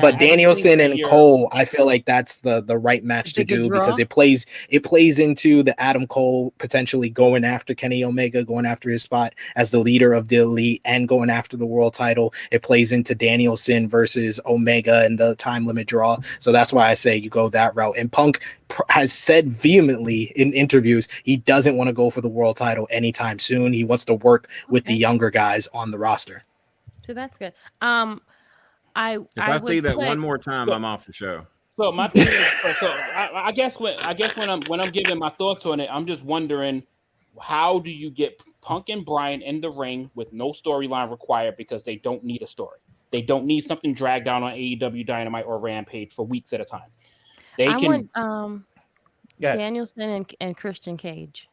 But Danielson and Cole, I feel like that's the right match to do because it plays into the Adam Cole potentially going after Kenny Omega, going after his spot as the leader of the Elite and going after the world title. It plays into Danielson versus Omega and the time limit draw. So that's why I say you go that route. And Punk has said vehemently in interviews he doesn't want to go for the world title anytime soon. He wants to work with the younger guys on the roster. So that's good. If I see that one more time, I'm off the show. So my thing is, I guess when I'm giving my thoughts on it, I'm just wondering, how do you get Punk and Bryan in the ring with no storyline required because they don't need a story? They don't need something dragged down on AEW Dynamite or Rampage for weeks at a time. I want Danielson and Christian Cage.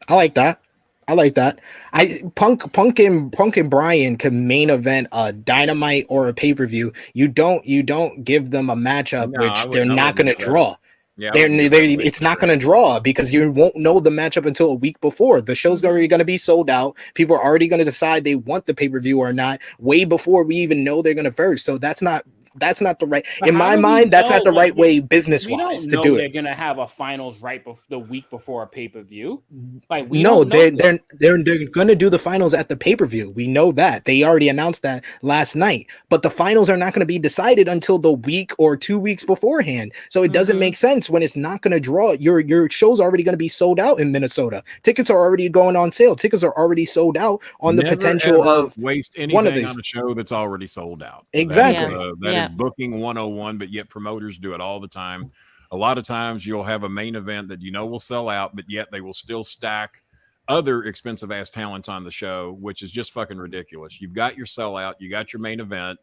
I like that. Punk and Bryan can main event a Dynamite or a pay-per-view. You don't give them a matchup which they're not going to draw. Yeah, it's not going to draw because you won't know the matchup until a week before. The show's already going to be sold out. People are already going to decide they want the pay-per-view or not way before we even know they're going to verse. So that's not the right, in my mind, that's not the right way business-wise to do it. They're going to have a finals the week before a pay-per-view. Like they're going to do the finals at the pay-per-view. We know that. They already announced that last night. But the finals are not going to be decided until the week or 2 weeks beforehand. So it doesn't make sense when it's not going to draw. Your show's already going to be sold out in Minnesota. Tickets are already going on sale. Tickets are already sold out on the potential of waste anything on a show that's already sold out. Exactly. That is booking 101, but yet promoters do it all the time. A lot of times you'll have a main event that will sell out, but yet they will still stack other expensive ass talents on the show, which is just fucking ridiculous. You've got your sellout, you got your main event.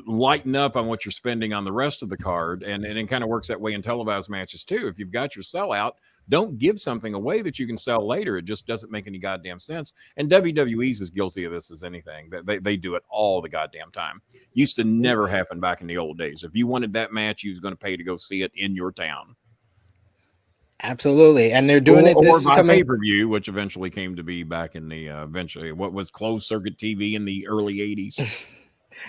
Lighten up on what you're spending on the rest of the card, and it kind of works that way in televised matches too. If you've got your sellout, don't give something away that you can sell later. It just doesn't make any goddamn sense. And WWE's as guilty of this as anything. They do it all the goddamn time. Used to never happen back in the old days. If you wanted that match, you was going to pay to go see it in your town. Absolutely, and they're doing it. This by pay-per-view, which eventually came to be back in the what was closed circuit TV in the early 80s.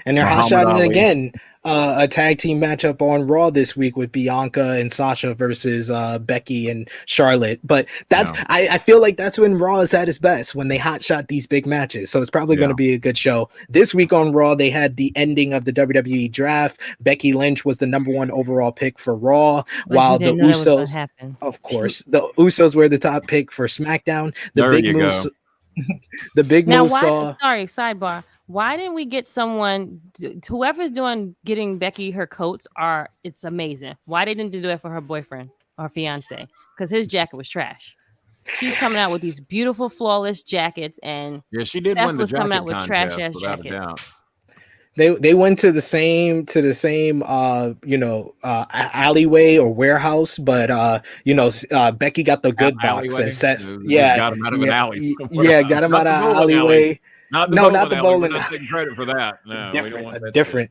And they're hot-shotting it again. A tag team matchup on Raw this week with Bianca and Sasha versus Becky and Charlotte. But I feel like that's when Raw is at its best, when they hot-shot these big matches. So it's probably going to be a good show. This week on Raw, they had the ending of the WWE Draft. Becky Lynch was the #1 overall pick for Raw, while the Usos, of course, the Usos were the top pick for SmackDown. The Big Moose saw. Sorry, sidebar. Why didn't we get someone? Whoever's getting Becky her coats it's amazing. Why didn't they do it for her boyfriend or fiance? Because his jacket was trash. She's coming out with these beautiful, flawless jackets, and she did Seth win the was coming out with contest, trash ass jackets. They went to the same alleyway or warehouse, but Becky got the good box and Seth got him out of an alley. got him out of an alleyway. Not the Bolin. We're not taking credit for that. No, we don't want that.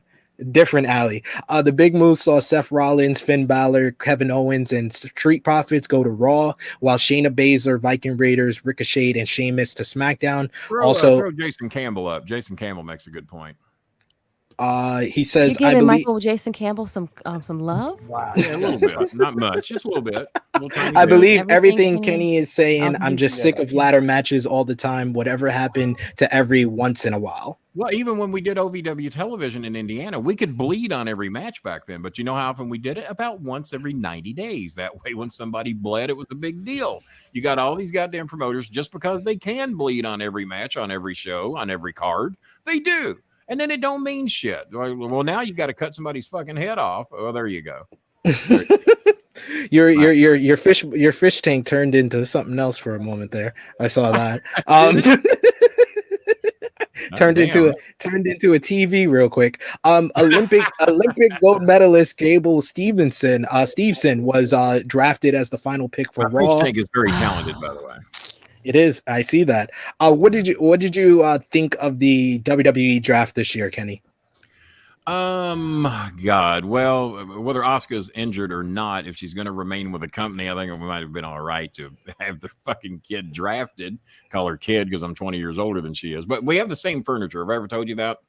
Different alley. The big move saw Seth Rollins, Finn Balor, Kevin Owens, and Street Profits go to Raw, while Shayna Baszler, Viking Raiders, Ricochet, and Sheamus to SmackDown. Throw Jason Campbell up. Jason Campbell makes a good point. He says, "I believe Michael Jason Campbell some love." Wow, yeah, a little bit, not much, just a little bit. I believe everything Kenny is saying. I'm just sick of ladder matches all the time. Whatever happened to every once in a while? Well, even when we did OVW television in Indiana, we could bleed on every match back then. But you know how often we did it? About once every 90 days. That way, when somebody bled, it was a big deal. You got all these goddamn promoters just because they can bleed on every match, on every show, on every card. They do. And then it don't mean shit. Well, now you got to cut somebody's fucking head off. Oh, there you go. Your fish tank turned into something else for a moment there. I saw that. Turned into a TV real quick. Olympic gold medalist Gable Stevenson was drafted as the final pick for Raw. Fish tank is very talented, by the way. It is. I see that. What did you think of the WWE draft this year, Kenny? God. Well, whether Asuka's injured or not, if she's going to remain with the company, I think we might have been all right to have the fucking kid drafted. Call her kid because I'm 20 years older than she is. But we have the same furniture. Have I ever told you that?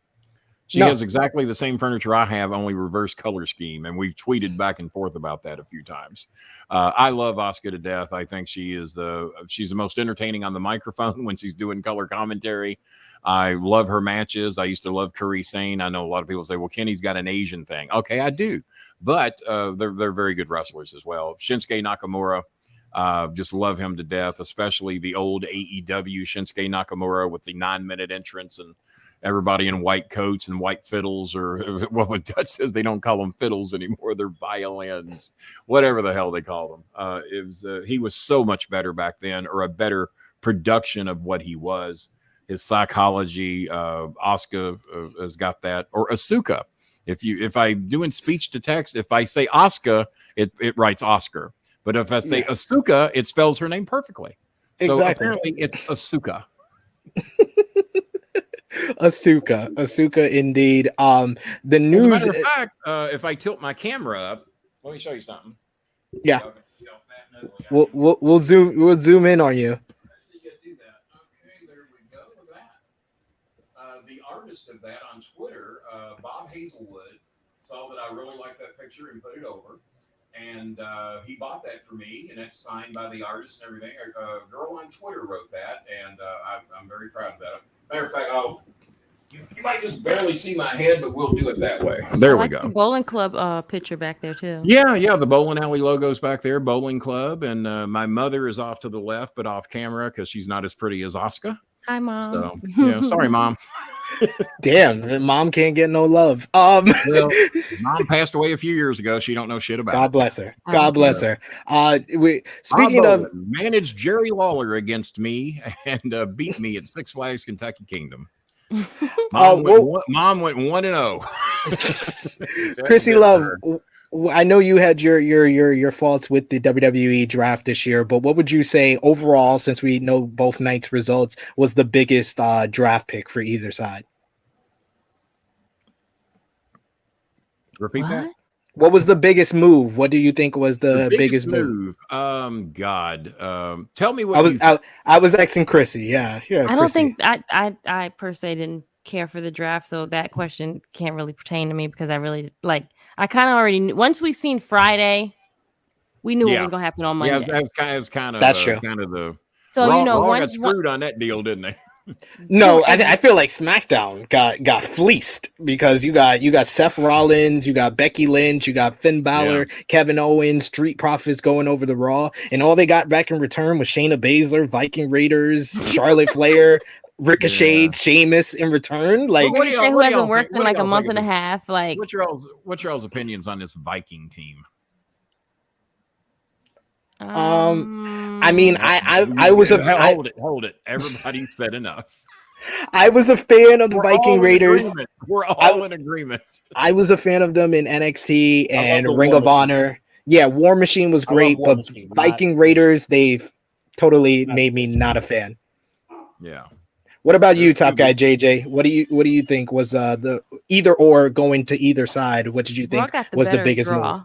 She has exactly the same furniture I have, only reverse color scheme. And we've tweeted back and forth about that a few times. I love Asuka to death. I think she's the most entertaining on the microphone when she's doing color commentary. I love her matches. I used to love Krssi. I know a lot of people say, well, Kenny's got an Asian thing. Okay, I do. But they're very good wrestlers as well. Shinsuke Nakamura, just love him to death, especially the old AEW Shinsuke Nakamura with the 9-minute entrance and everybody in white coats and white fiddles, or what Dutch says they don't call them fiddles anymore. They're violins, whatever the hell they call them. He was so much better back then, or a better production of what he was. His psychology, Asuka has got that, or Asuka. If I'm doing speech to text, if I say Asuka, it writes Oscar. But if I say Asuka, it spells her name perfectly. So apparently it's Asuka. Asuka indeed. The news. As a matter of fact, if I tilt my camera up, let me show you something. Yeah, we'll zoom in on you. Let's see you do that. Okay, there we go. Look at that. The artist of that on Twitter, Bob Hazelwood, saw that I really liked that picture and put it over, and he bought that for me, and it's signed by the artist and everything. A girl on Twitter wrote that, and I'm very proud of that. Matter of fact, you might just barely see my head, but we'll do it that way. There we go. The Bolin Club picture back there too. Yeah, the Bolin Alley logo's back there, Bolin Club, and my mother is off to the left, but off camera because she's not as pretty as Asuka. Hi, Mom. So, yeah, sorry, Mom. Damn, Mom can't get no love. Well, Mom passed away a few years ago. She don't know shit about. God bless her. God bless her. Speaking of, managed Jerry Lawler against me and beat me at Six Flags Kentucky Kingdom. Mom went 1-0. Krssi Love, I know you had your faults with the WWE draft this year, but what would you say overall, since we know both nights' results, was the biggest draft pick for either side? Repeat that. What was the biggest move? What do you think was the biggest move? God. Tell me what I was asking Krssi. Yeah. I don't think I per se didn't care for the draft, so that question can't really pertain to me because I really I kind of already knew. Once we seen Friday, we knew what was going to happen on Monday. Yeah, that was kind of that's true. Kind of the so Raw got screwed on that deal, didn't they? No, I feel like SmackDown got fleeced because you got Seth Rollins, you got Becky Lynch, you got Finn Balor, Kevin Owens, Street Profits going over the Raw, and all they got back in return was Shayna Baszler, Viking Raiders, Charlotte Flair, Ricochet, Sheamus in return. Like Ricochet, who hasn't worked in like a month and a half. Like, what's your all's opinions on this Viking team? I mean, I was hold it. Everybody said enough. I was a fan of the Viking Raiders. We're all in agreement. I was a fan of them in NXT and Ring War of Honor. Yeah, War Machine was great, War but Machine, Viking Raiders, they've totally made me not a fan. Yeah. What about you, Top Guy JJ? What do you think was the either or going to either side? What did you think was the biggest move?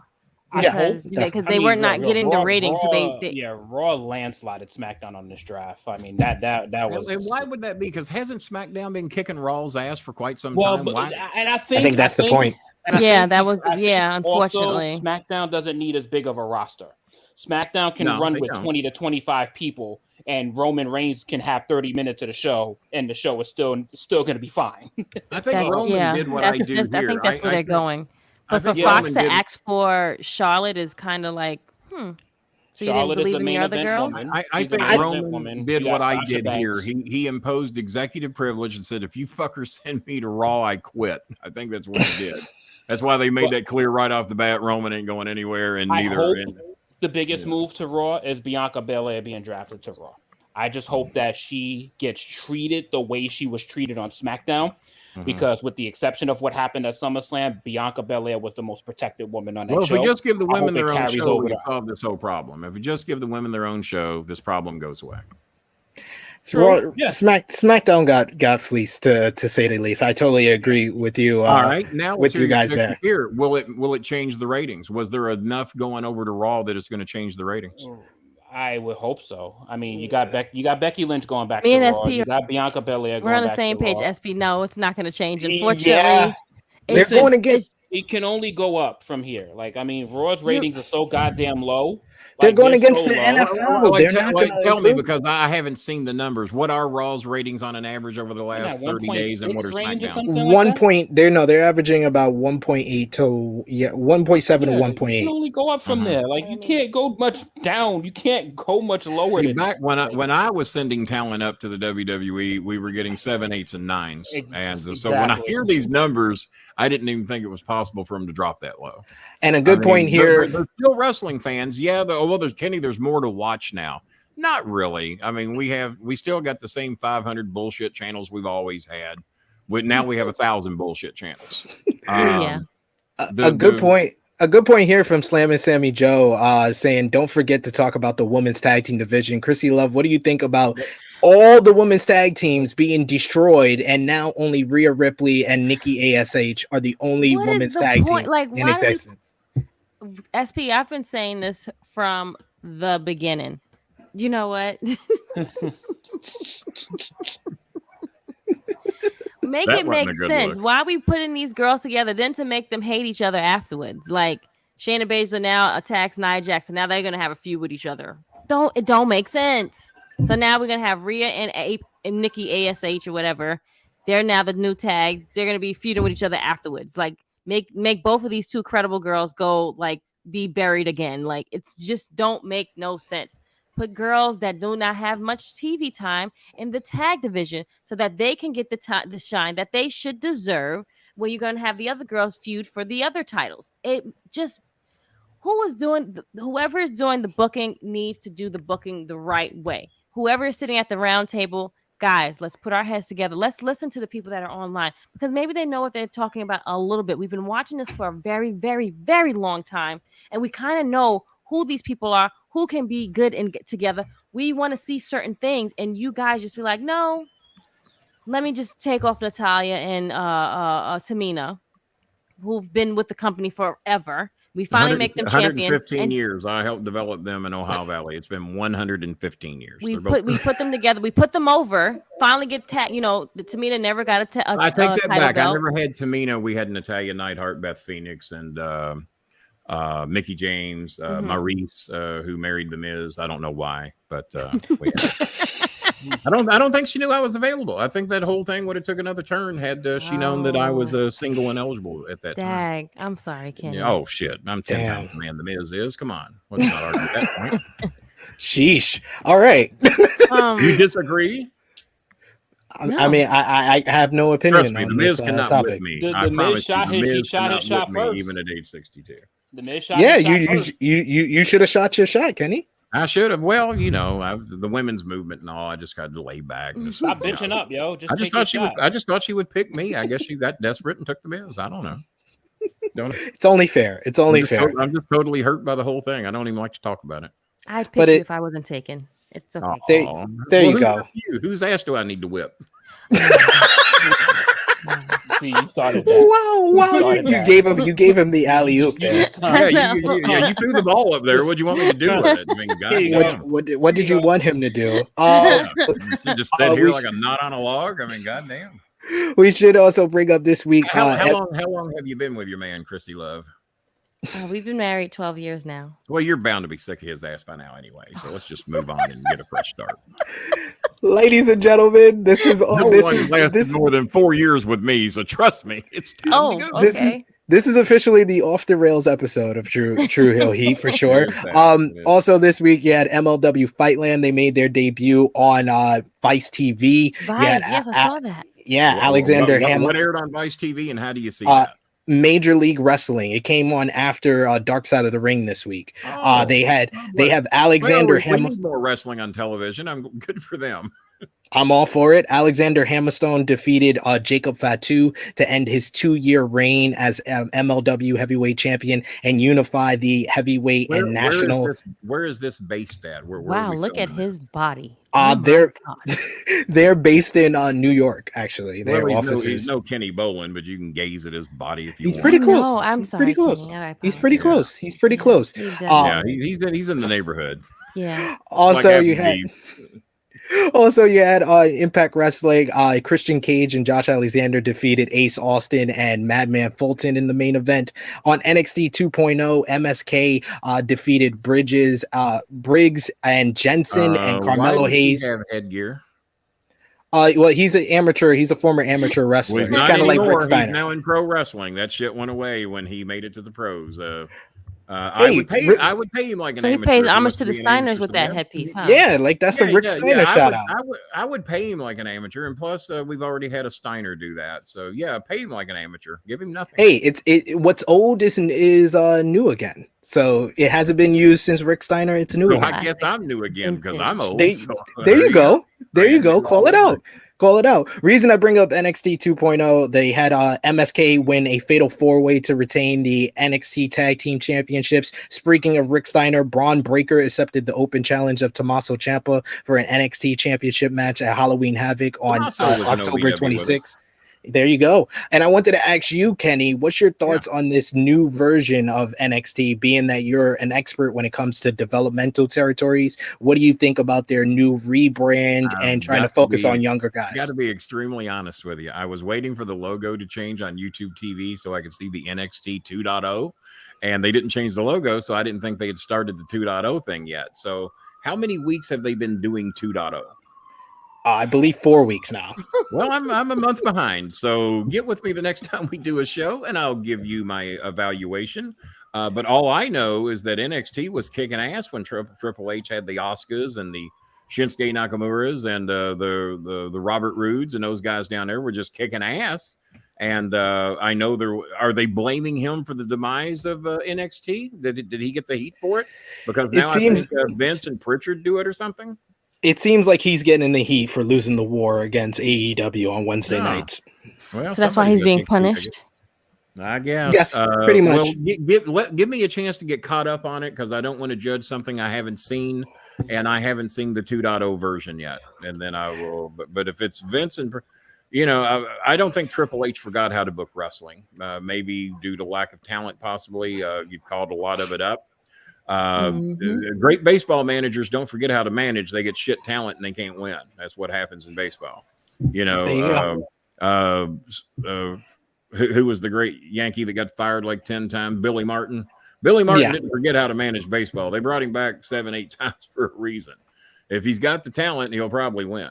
Because they were not getting the ratings, Raw, so they Raw landslided SmackDown on this draft. I mean that was. And why would that be? Because hasn't SmackDown been kicking Raw's ass for quite some time? I think that's the point. Unfortunately, also, SmackDown doesn't need as big of a roster. SmackDown can run with 20 to 25 people, and Roman Reigns can have 30 minutes of the show, and the show is still going to be fine. I think Roman did what I do here. I think that's where they're going. But for Fox to ask for Charlotte is kind of like, So Charlotte you didn't believe is the in main the other event girls? woman. I think Roman did what I did here. He imposed executive privilege and said, if you fuckers send me to Raw, I quit. I think that's what he did. That's why they made that clear right off the bat. Roman ain't going anywhere, and neither. The biggest move to Raw is Bianca Belair being drafted to Raw. I just hope that she gets treated the way she was treated on SmackDown. Because with the exception of what happened at SummerSlam, Bianca Belair was the most protected woman on that show. Well, if we just give the women their own show, we solve this whole problem. If we just give the women their own show, this problem goes away. Well, SmackDown got fleeced to say the least. I totally agree with you. All right, now with you guys there. Here, will it change the ratings? Was there enough going over to Raw that it's going to change the ratings? I would hope so. I mean, you got Becky Lynch going back Me to and Raw. SP, you got Bianca Belair. We're on the same page. SP, no, it's not going to change. Unfortunately, they're going against. It can only go up from here. Like, I mean, Raw's ratings are so goddamn low. They're going against the NFL. Tell me, because I haven't seen the numbers. What are Raw's ratings on an average over the last 30 days, and what are SmackDown? They're averaging about 1.8 to 1.7 to 1.8. You can only go up from there. Like, you can't go much down. You can't go much lower. Back when I was sending talent up to the WWE, we were getting 7, 8s, and 9s, and so when I hear these numbers, I didn't even think it was possible for them to drop that low. And a good point here. They're still wrestling fans. Yeah. There's Kenny. There's more to watch now. Not really. I mean, we still got the same 500 bullshit channels we've always had. Now we have 1,000 bullshit channels. A good point. A good point here from Slam and Sammy Joe saying, don't forget to talk about the women's tag team division. Krssi Love, what do you think about all the women's tag teams being destroyed, and now only Rhea Ripley and Nikki ASH are the only women's tag team in existence? SP, I've been saying this from the beginning. You know what? Make it make sense. Why are we putting these girls together then to make them hate each other afterwards? Like Shayna Baszler now attacks Nia Jax, so now they're gonna have a feud with each other. It don't make sense. So now we're gonna have Rhea and Nikki ASH or whatever. They're now the new tag. They're gonna be feuding with each other afterwards. Like make both of these two credible girls go like be buried again. Like it's just don't make no sense. Put girls that do not have much TV time in the tag division so that they can get the shine that they should deserve when you're going to have the other girls feud for the other titles. It just whoever is doing the booking needs to do the booking the right way. Whoever is sitting at the round table, guys, let's put our heads together. Let's listen to the people that are online because maybe they know what they're talking about a little bit. We've been watching this for a very, very, very long time, and we kind of know who these people are, who can be good and get together. We want to see certain things, and you guys just be like, no, let me just take off Natalya and Tamina, who've been with the company forever. We finally make them champion. 115 years. I helped develop them in Ohio Valley. It's been 115 years. We put them together. We put them over. Finally get the Tamina never got I take that back. Belt. I never had Tamina. We had Natalya, Neidhart, Beth Phoenix, and Mickey James, Maurice, who married The Miz. I don't know why, but I don't think she knew I was available. I think that whole thing would have took another turn had she known that I was single and eligible at that time. I'm sorry, Kenny. Yeah, oh shit, I'm 10 times the man The Miz is. Come on, let's not argue that point. Sheesh. All right. You disagree? No. I mean, I have no opinion. Trust me, The Miz cannot whip me. The Miz shot his shot first, even at age 62. The Miz shot. Yeah, you should have shot your shot, Kenny. I should have. Well, the women's movement and all. I just got to lay back. And Stop bitching up, yo. I just thought she would pick me. I guess she got desperate and took the Miz. I don't know. It's only fair. It's only fair. I'm just totally hurt by the whole thing. I don't even like to talk about it. I'd pick you if I wasn't taken. It's okay. There you go. Whose ass do I need to whip? See, you started that. Wow! You gave him the alley oop there. You threw the ball up there. What do you want me to do with it? I mean, what did you want him to do? Just sit here like a knot on a log. I mean, goddamn. We should also bring up this week. How long have you been with your man, Krssi Love? We've been married 12 years now. Well, you're bound to be sick of his ass by now anyway. So let's just move on and get a fresh start. Ladies and gentlemen, this is more than 4 years with me. So trust me, it's time to go. Okay. This is officially the off the rails episode of True Hill Heat for sure. Also this week you had MLW Fightland. They made their debut on Vice TV. Yes, I saw that. Yeah, Alexander Hamilton. What aired on Vice TV, and how do you see that? Major League Wrestling. It came on after Dark Side of the Ring this week. They have Alexander Hamilton. More wrestling on television. I'm good for them. I'm all for it. Alexander Hammerstone defeated Jacob Fatu to end his 2-year reign as MLW heavyweight champion and unify the heavyweight and national. Where is this based at? Wow, look at his body. They're based in New York, actually. Their offices. He's no Kenny Bolin, but you can gaze at his body if you want. He's pretty close. No, I'm sorry. Pretty close. Kenny. He's pretty close. He's pretty close. He's in the neighborhood. Yeah. Also, you had Impact Wrestling. Christian Cage and Josh Alexander defeated Ace Austin and Madman Fulton in the main event. On NXT 2.0, MSK defeated Briggs and Jensen and Carmelo Hayes. Have headgear. Well, he's an amateur. He's a former amateur wrestler. He's kind of like Rick Steiner. He's now in pro wrestling. That shit went away when he made it to the pros. I would pay him like an amateur. So he pays homage to the Steiners with that headpiece, huh? Yeah, like that's a Rick Steiner shout out. I would pay him like an amateur, and plus we've already had a Steiner do that. So yeah, pay him like an amateur. Give him nothing. Hey, what's old is new again. So it hasn't been used since Rick Steiner. It's new again. I guess I'm new again because I'm old. There you go. There you go. Call it out. Call it out. Reason I bring up NXT 2.0, they had MSK win a fatal 4-way to retain the NXT Tag Team Championships. Speaking of Rick Steiner, Braun Breaker accepted the open challenge of Tommaso Ciampa for an NXT Championship match at Halloween Havoc on October 26th. There you go. And I wanted to ask you, Kenny, what's your thoughts on this new version of NXT, being that you're an expert when it comes to developmental territories? What do you think about their new rebrand and trying to focus on younger guys? I got to be extremely honest with you. I was waiting for the logo to change on YouTube TV so I could see the NXT 2.0, and they didn't change the logo, so I didn't think they had started the 2.0 thing yet. So how many weeks have they been doing 2.0? I believe 4 weeks now. Well, I'm a month behind, so get with me the next time we do a show, and I'll give you my evaluation. But all I know is that NXT was kicking ass when Triple H had the Asukas and the Shinsuke Nakamuras and the Robert Roods and those guys down there were just kicking ass. And I know are they blaming him for the demise of NXT? Did he get the heat for it? Because now I think Vince and Pritchard do it or something. It seems like he's getting in the heat for losing the war against AEW on Wednesday nights. Well, so that's why he's being punished? I guess. Yes, pretty much. Well, give me a chance to get caught up on it because I don't want to judge something I haven't seen, and I haven't seen the 2.0 version yet. And then I will. But if it's Vince and, I don't think Triple H forgot how to book wrestling. Maybe due to lack of talent, possibly. You've called a lot of it up. Great baseball managers don't forget how to manage. They get shit talent and they can't win. That's what happens in baseball. Who was the great Yankee that got fired like 10 times? Billy Martin. Billy Martin didn't forget how to manage baseball. They brought him back 7-8 times for a reason. If he's got the talent, he'll probably win.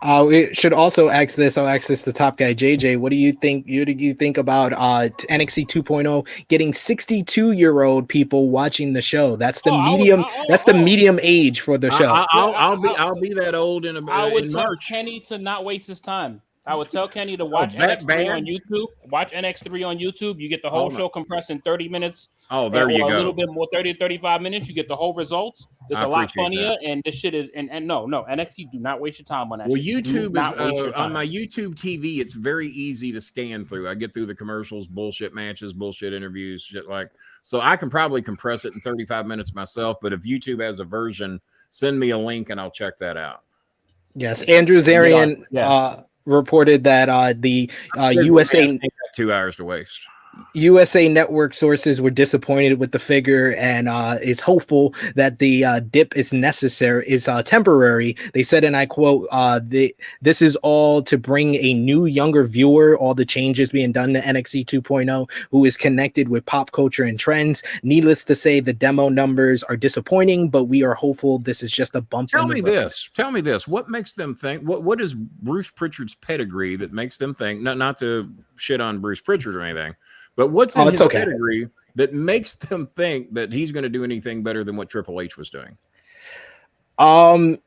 We should also ask this. I'll ask this to Top Guy JJ. What do you think? Do you think about NXT 2.0 getting 62-year-old people watching the show? That's the medium. That's the medium age for the show. I'll be that old in I would tell March. Kenny to not waste his time. I would tell Kenny to watch NX3 on YouTube. Watch NX3 on YouTube. You get the whole show compressed in 30 minutes. Oh, there you go. A little bit more, 30 to 35 minutes. You get the whole results. It's a lot funnier, and this shit is. And no, NXT, do not waste your time on that. Well, YouTube is on my YouTube TV. It's very easy to scan through. I get through the commercials, bullshit matches, bullshit interviews, shit like. So I can probably compress it in 35 minutes myself. But if YouTube has a version, send me a link and I'll check that out. Yes, Andrew Zarian reported that the USA 2 hours to waste. USA Network sources were disappointed with the figure and is hopeful that the dip is temporary. They said, and I quote, this is all to bring a new, younger viewer, all the changes being done to NXT 2.0, who is connected with pop culture and trends. Needless to say, the demo numbers are disappointing, but we are hopeful this is just a bump. Tell me this. What makes them think, what is Bruce Pritchard's pedigree that makes them think, not to shit on Bruce Pritchard or anything, but what's in his pedigree that makes them think that he's going to do anything better than what Triple H was doing? Vince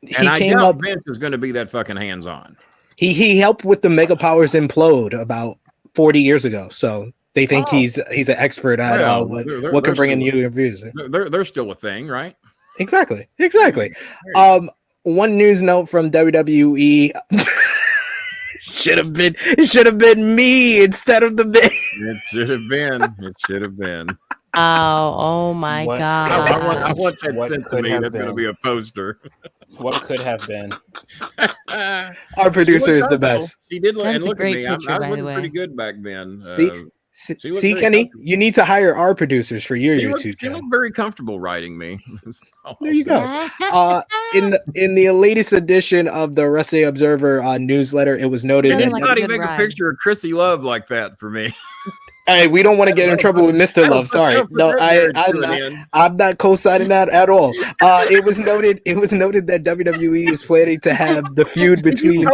is going to be that fucking hands-on. He helped with the Mega Powers Implode about 40 years ago, so they think he's an expert at what can bring in new reviews. They're still a thing, right? Exactly. One news note from WWE. It should have been me instead of the bit. It should have been. Oh my God. I want that sent to me. That's going to be a poster. What could have been? Our producer is the best. She did look, That's and look a great at me. picture, I was by the looking way. pretty good back then. See, Kenny, you need to hire our producers for your YouTube channel. She looked very comfortable writing me. There you go. In the latest edition of the Wrestling Observer newsletter, it was noted. Did anybody make a picture of Krssi Love like that for me? Hey, we don't want to get in trouble with Mr. Love. Sorry, no, I'm not co-signing that at all. It was noted that WWE is planning to have the feud between.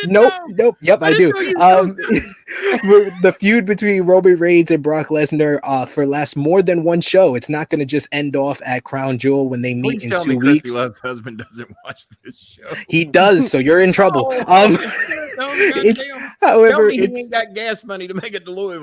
Nope. Yep, I do. The feud between Roman Reigns and Brock Lesnar for last more than one show. It's not going to just end off at Crown Jewel when they meet in 2 weeks. Krssi Love's husband doesn't watch this show. He does, so you're in trouble. However, he ain't got gas money to make it to Louisville.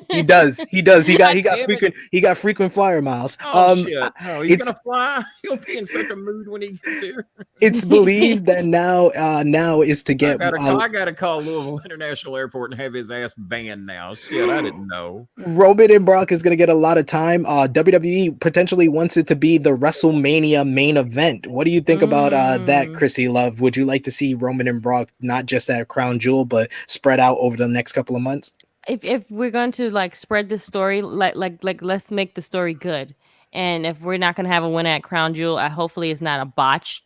He does. He got frequent flyer miles. Shit. He's gonna fly. He'll be in such a mood when he gets here. It's believed that now is to get. I gotta call Louisville International Airport and have his ass banned now. Shit, I didn't know. Roman and Brock is gonna get a lot of time. WWE potentially wants it to be the WrestleMania main event. What do you think about that, Krssi Love? Would you like to see Roman and Brock not just at Crown Jewel, but spread out over the next couple of months? If we're going to spread the story, like let's make the story good. And if we're not going to have a win at Crown Jewel, hopefully it's not a botched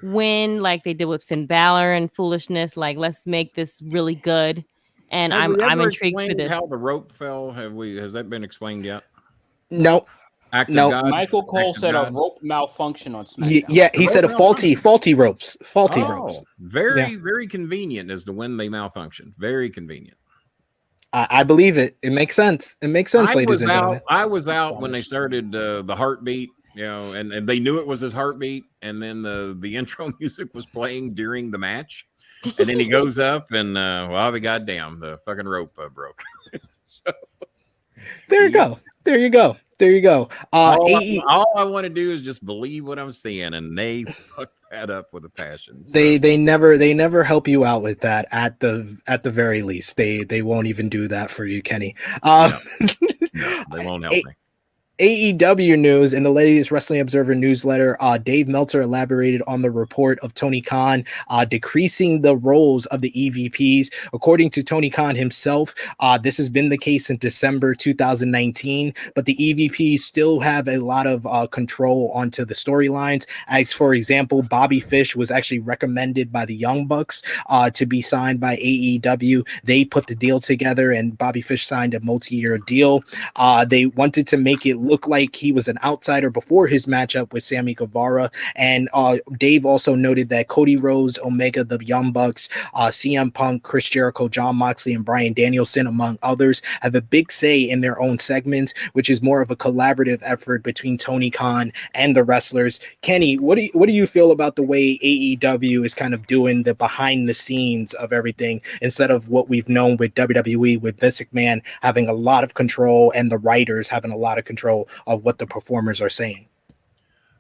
win like they did with Finn Balor and foolishness. Let's make this really good. And I'm intrigued for this. How the rope fell? Has that been explained yet? No. Michael Cole said a rope malfunction on SmackDown. Yeah, he said a faulty ropes. Ropes. Very convenient as to when they malfunction. Very convenient. I believe it. It makes sense. Ladies and gentlemen. I was out when they started the heartbeat, and they knew it was his heartbeat, and then the intro music was playing during the match, and then he goes up, and well, be goddamn, the fucking rope broke. So there you go. All I want to do is just believe what I'm seeing, and they fucked that up with a passion. So. They never help you out with that at the very least. They won't even do that for you, Kenny. No, they won't help me. AEW news in the latest Wrestling Observer newsletter, Dave Meltzer elaborated on the report of Tony Khan decreasing the roles of the EVPs. According to Tony Khan himself, this has been the case in December 2019, but the EVPs still have a lot of control onto the storylines. As for example, Bobby Fish was actually recommended by the Young Bucks to be signed by AEW. They put the deal together, and Bobby Fish signed a multi-year deal. They wanted to make it looked like he was an outsider before his matchup with Sammy Guevara. And Dave also noted that Cody Rhodes, Omega, the Young Bucks, CM Punk, Chris Jericho, John Moxley, and Bryan Danielson, among others, have a big say in their own segments, which is more of a collaborative effort between Tony Khan and the wrestlers. Kenny, what do you feel about the way AEW is kind of doing the behind the scenes of everything instead of what we've known with WWE, with Vince McMahon having a lot of control and the writers having a lot of control of what the performers are saying?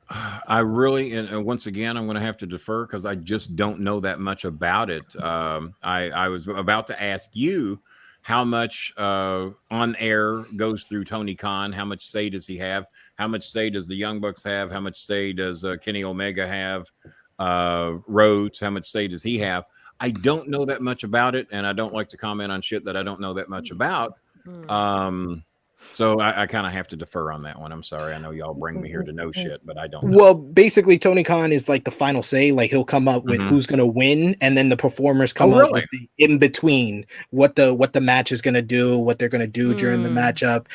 I really, and once again, I'm going to have to defer because I just don't know that much about it. I was about to ask you how much on air goes through Tony Khan. How much say does he have? How much say does the Young Bucks have? How much say does Kenny Omega have? Rhodes, how much say does he have? I don't know that much about it, and I don't like to comment on shit that I don't know that much about. So I kind of have to defer on that one. I'm sorry. I know y'all bring me here to know shit, but I don't know. Well, basically, Tony Khan is like the final say. Like, he'll come up with who's going to win, and then the performers come up with the in between what the match is going to do, what they're going to do during the matchup.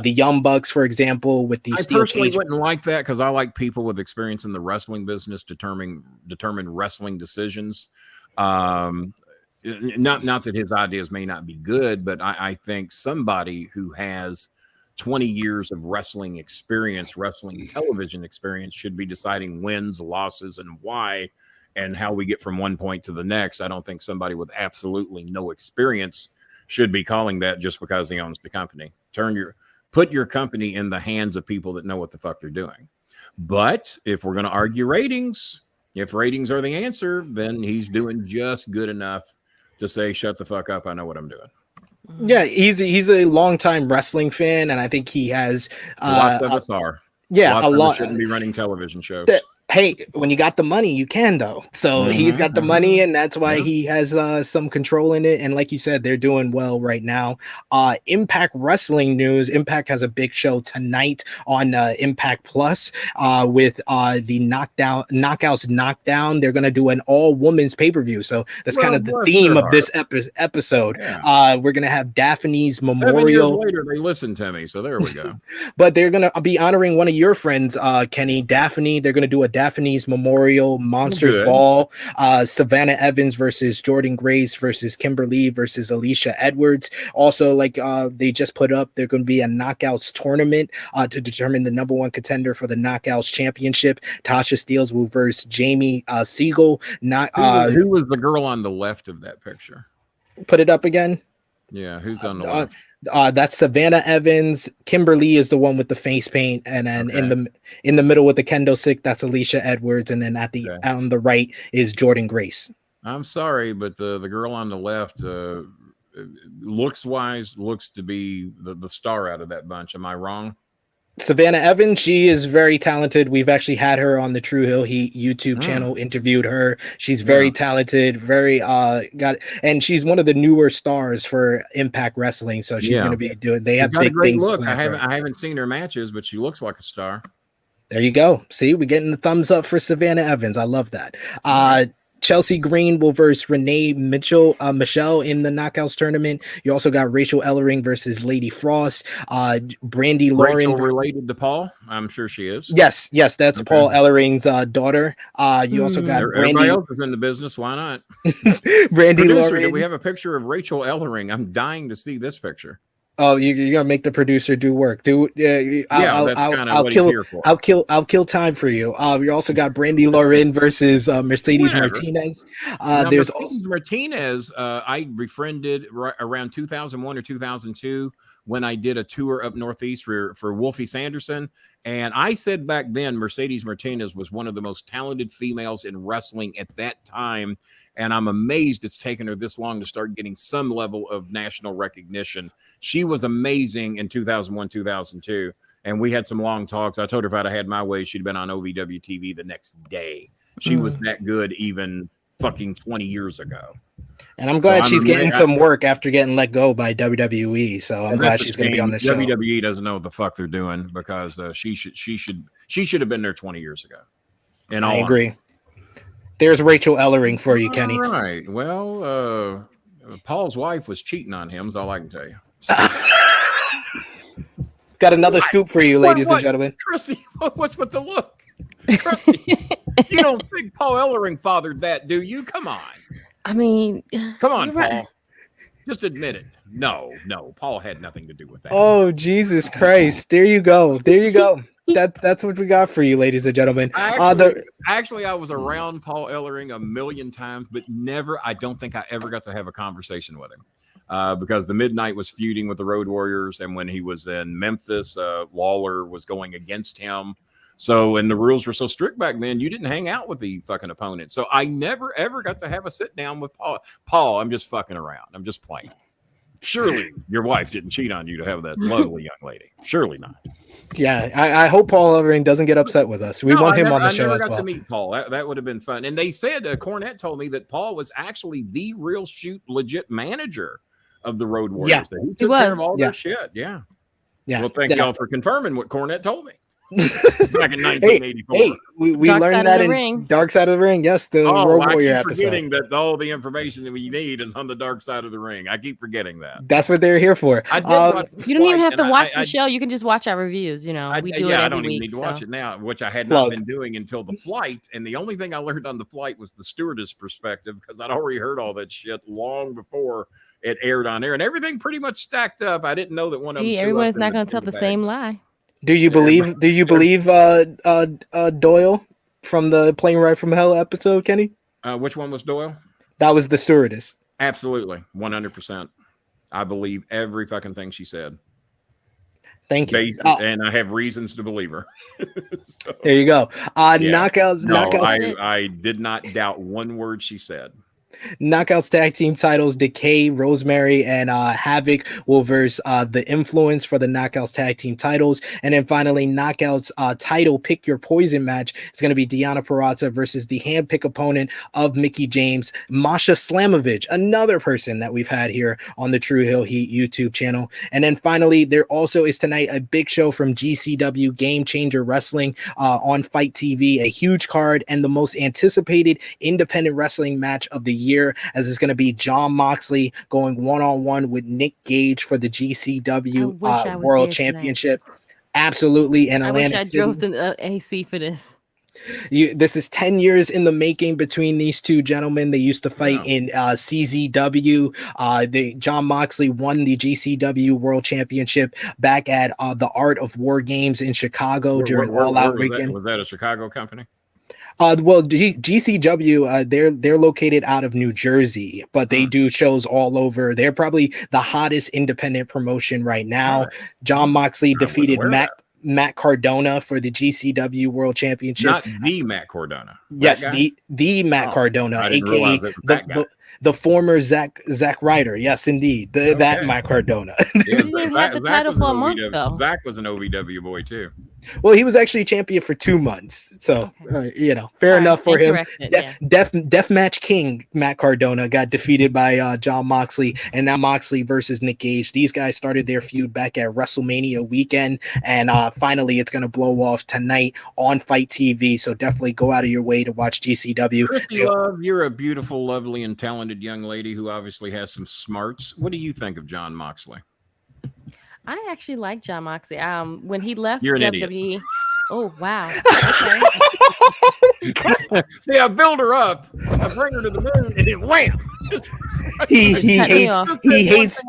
The Young Bucks, for example, with the steel personally cage. Wouldn't like that because I like people with experience in the wrestling business determine wrestling decisions. Not that his ideas may not be good, but I think somebody who has 20 years of wrestling experience, wrestling television experience, should be deciding wins, losses, and why, and how we get from one point to the next. I don't think somebody with absolutely no experience should be calling that just because he owns the company. Put your company in the hands of people that know what the fuck they're doing. But if we're going to argue ratings, if ratings are the answer, then he's doing just good enough to say, shut the fuck up, I know what I'm doing. Yeah, he's a longtime wrestling fan, and I think he has lots of us are. Yeah, lots a lot shouldn't be running television shows. Hey, when you got the money, you can though. So he's got the money, and that's why he has some control in it. And like you said, they're doing well right now. Impact Wrestling news: Impact has a big show tonight on Impact Plus with the Knockdown. They're gonna do an all women's pay-per-view. So that's kind of the theme of this episode. Yeah. We're gonna have Daphne's Memorial. 7 years later, they listened to me, so there we go. But they're gonna be honoring one of your friends, Kenny, Daphne. They're gonna do a Daphne's Memorial Monsters Ball. Savannah Evans versus Jordan Grace versus Kimberly versus Alicia Edwards. Also, like they just put up, there's going to be a Knockouts tournament to determine the number one contender for the Knockouts championship. Tasha Steelz will verse Jamie Siegel. Who was the girl on the left of that picture? Put it up again. Yeah, who's on the left? That's Savannah Evans. Kimberly is the one with the face paint, and then in the middle with the kendo stick, that's Alicia Edwards, and then on the right is Jordan Grace. I'm sorry, but the girl on the left, looks wise, looks to be the star out of that bunch. Am I wrong? Savannah Evans, she is very talented. We've actually had her on the True Hill Heat YouTube channel, interviewed her. She's very talented, and she's one of the newer stars for Impact Wrestling. So she's going to be doing. They have big things. Look, I haven't seen her matches, but she looks like a star. There you go. See, we're getting the thumbs up for Savannah Evans. I love that. Chelsea Green will verse Renee Michelle in the Knockouts tournament. You also got Rachel Ellering versus Lady Frost. Brandy Lauren. Rachel related to Paul? I'm sure she is. Yes, that's Paul Ellering's daughter. You also got Everybody Brandy. else is in the business. Why not? Brandy Producer, Lauren. do we have a picture of Rachel Ellering? I'm dying to see this picture. Oh, you're gonna make the producer do work. I'll kill time for you. You also got Brandy Lauren versus Mercedes Martinez. There's Mercedes Martinez. I befriended around 2001 or 2002 when I did a tour up Northeast for Wolfie Sanderson. And I said back then, Mercedes Martinez was one of the most talented females in wrestling at that time. And I'm amazed it's taken her this long to start getting some level of national recognition. She was amazing in 2001, 2002. And we had some long talks. I told her if I'd have had my way, she'd have been on OVW TV the next day. She was that good even fucking 20 years ago. And I'm glad she's getting some work after getting let go by WWE. So I'm glad she's going to be on the show. WWE doesn't know what the fuck they're doing because she should have been there 20 years ago. And I agree. There's Rachel Ellering for you, Kenny. All right. Well, Paul's wife was cheating on him, is all I can tell you. Got another scoop for you, ladies and gentlemen. Krssi, what's with the look? Krssi, you don't think Paul Ellering fathered that, do you? Come on. I mean, come on, Paul. Right. Just admit it. No, Paul had nothing to do with that. Oh, Jesus Christ. There you go. That's what we got for you, ladies and gentlemen. Actually, I was around Paul Ellering a million times, but I don't think I ever got to have a conversation with him. Because the Midnight was feuding with the Road Warriors, and when he was in Memphis, Lawler was going against him. So, and the rules were so strict back then, you didn't hang out with the fucking opponent. So I never, ever got to have a sit down with Paul. Paul, I'm just fucking around. I'm just playing. Surely your wife didn't cheat on you to have that lovely young lady. Surely not. Yeah, I hope Paul Ellering doesn't get upset with us. We want him on the show as well. I never got to meet Paul. That would have been fun. And they said, Cornette told me that Paul was actually the real legit manager of the Road Warriors. Yeah, he took care of all their shit. Yeah. Well, thank y'all for confirming what Cornette told me. Back in 1984. Hey, we learned that in Dark Side of the Ring. Yes, the Road Warrior episode. Forgetting that all the information that we need is on the Dark Side of the Ring. I keep forgetting that. That's what they're here for. You don't even have to watch the show. You can just watch our reviews. You know, we do it every week. I don't even need to watch it now, which I had not been doing until the flight. And the only thing I learned on the flight was the stewardess perspective, because I'd already heard all that shit long before it aired on air, and everything pretty much stacked up. I didn't know that one of them. Everyone's not going to tell the same lie. Do you believe Doyle from the Plane Ride from Hell episode, Kenny? Which one was Doyle? That was the stewardess. Absolutely, 100%. I believe every fucking thing she said. Thank you. And I have reasons to believe her. So, there you go. Knockouts. No, I did not doubt one word she said. Knockouts tag team titles, Decay, Rosemary, and Havoc will verse the Influence for the Knockouts tag team titles. And then finally, Knockouts title Pick Your Poison match is going to be Deonna Purrazzo versus the handpick opponent of Mickie James, Masha Slamovich, another person that we've had here on the True Hill Heat YouTube channel. And then finally, there also is tonight a big show from GCW Game Changer Wrestling on Fight TV, a huge card and the most anticipated independent wrestling match of the year, as it's going to be Jon Moxley going one-on-one with Nick Gage for the GCW World Championship. Tonight. Absolutely. And I wish I drove the AC for this. This is 10 years in the making between these two gentlemen. They used to fight in CZW. Jon Moxley won the GCW World Championship back at the Art of War Games in Chicago during All Out Weekend. Was that a Chicago company? Well, GCW, they're located out of New Jersey, but they do shows all over. They're probably the hottest independent promotion right now. Jon Moxley defeated Matt Cardona for the GCW World Championship. Not the Matt Cardona. Yes, the Matt Cardona, aka the former Zack Ryder. Yes, indeed. That Matt Cardona. He didn't even have the title for a month, though. Zach was an OVW boy, too. Well, he was actually champion for 2 months. So, fair enough for him. Deathmatch King Matt Cardona got defeated by Jon Moxley, and now Moxley versus Nick Gage. These guys started their feud back at WrestleMania weekend, and finally it's going to blow off tonight on Fight TV. So definitely go out of your way to watch GCW. Krssi Love, you're a beautiful, lovely, and talented young lady who obviously has some smarts. What do you think of Jon Moxley? I actually like Jon Moxley. When he left WWE. Idiot. Oh wow! Okay. See, I build her up, I bring her to the moon, and then wham! He hates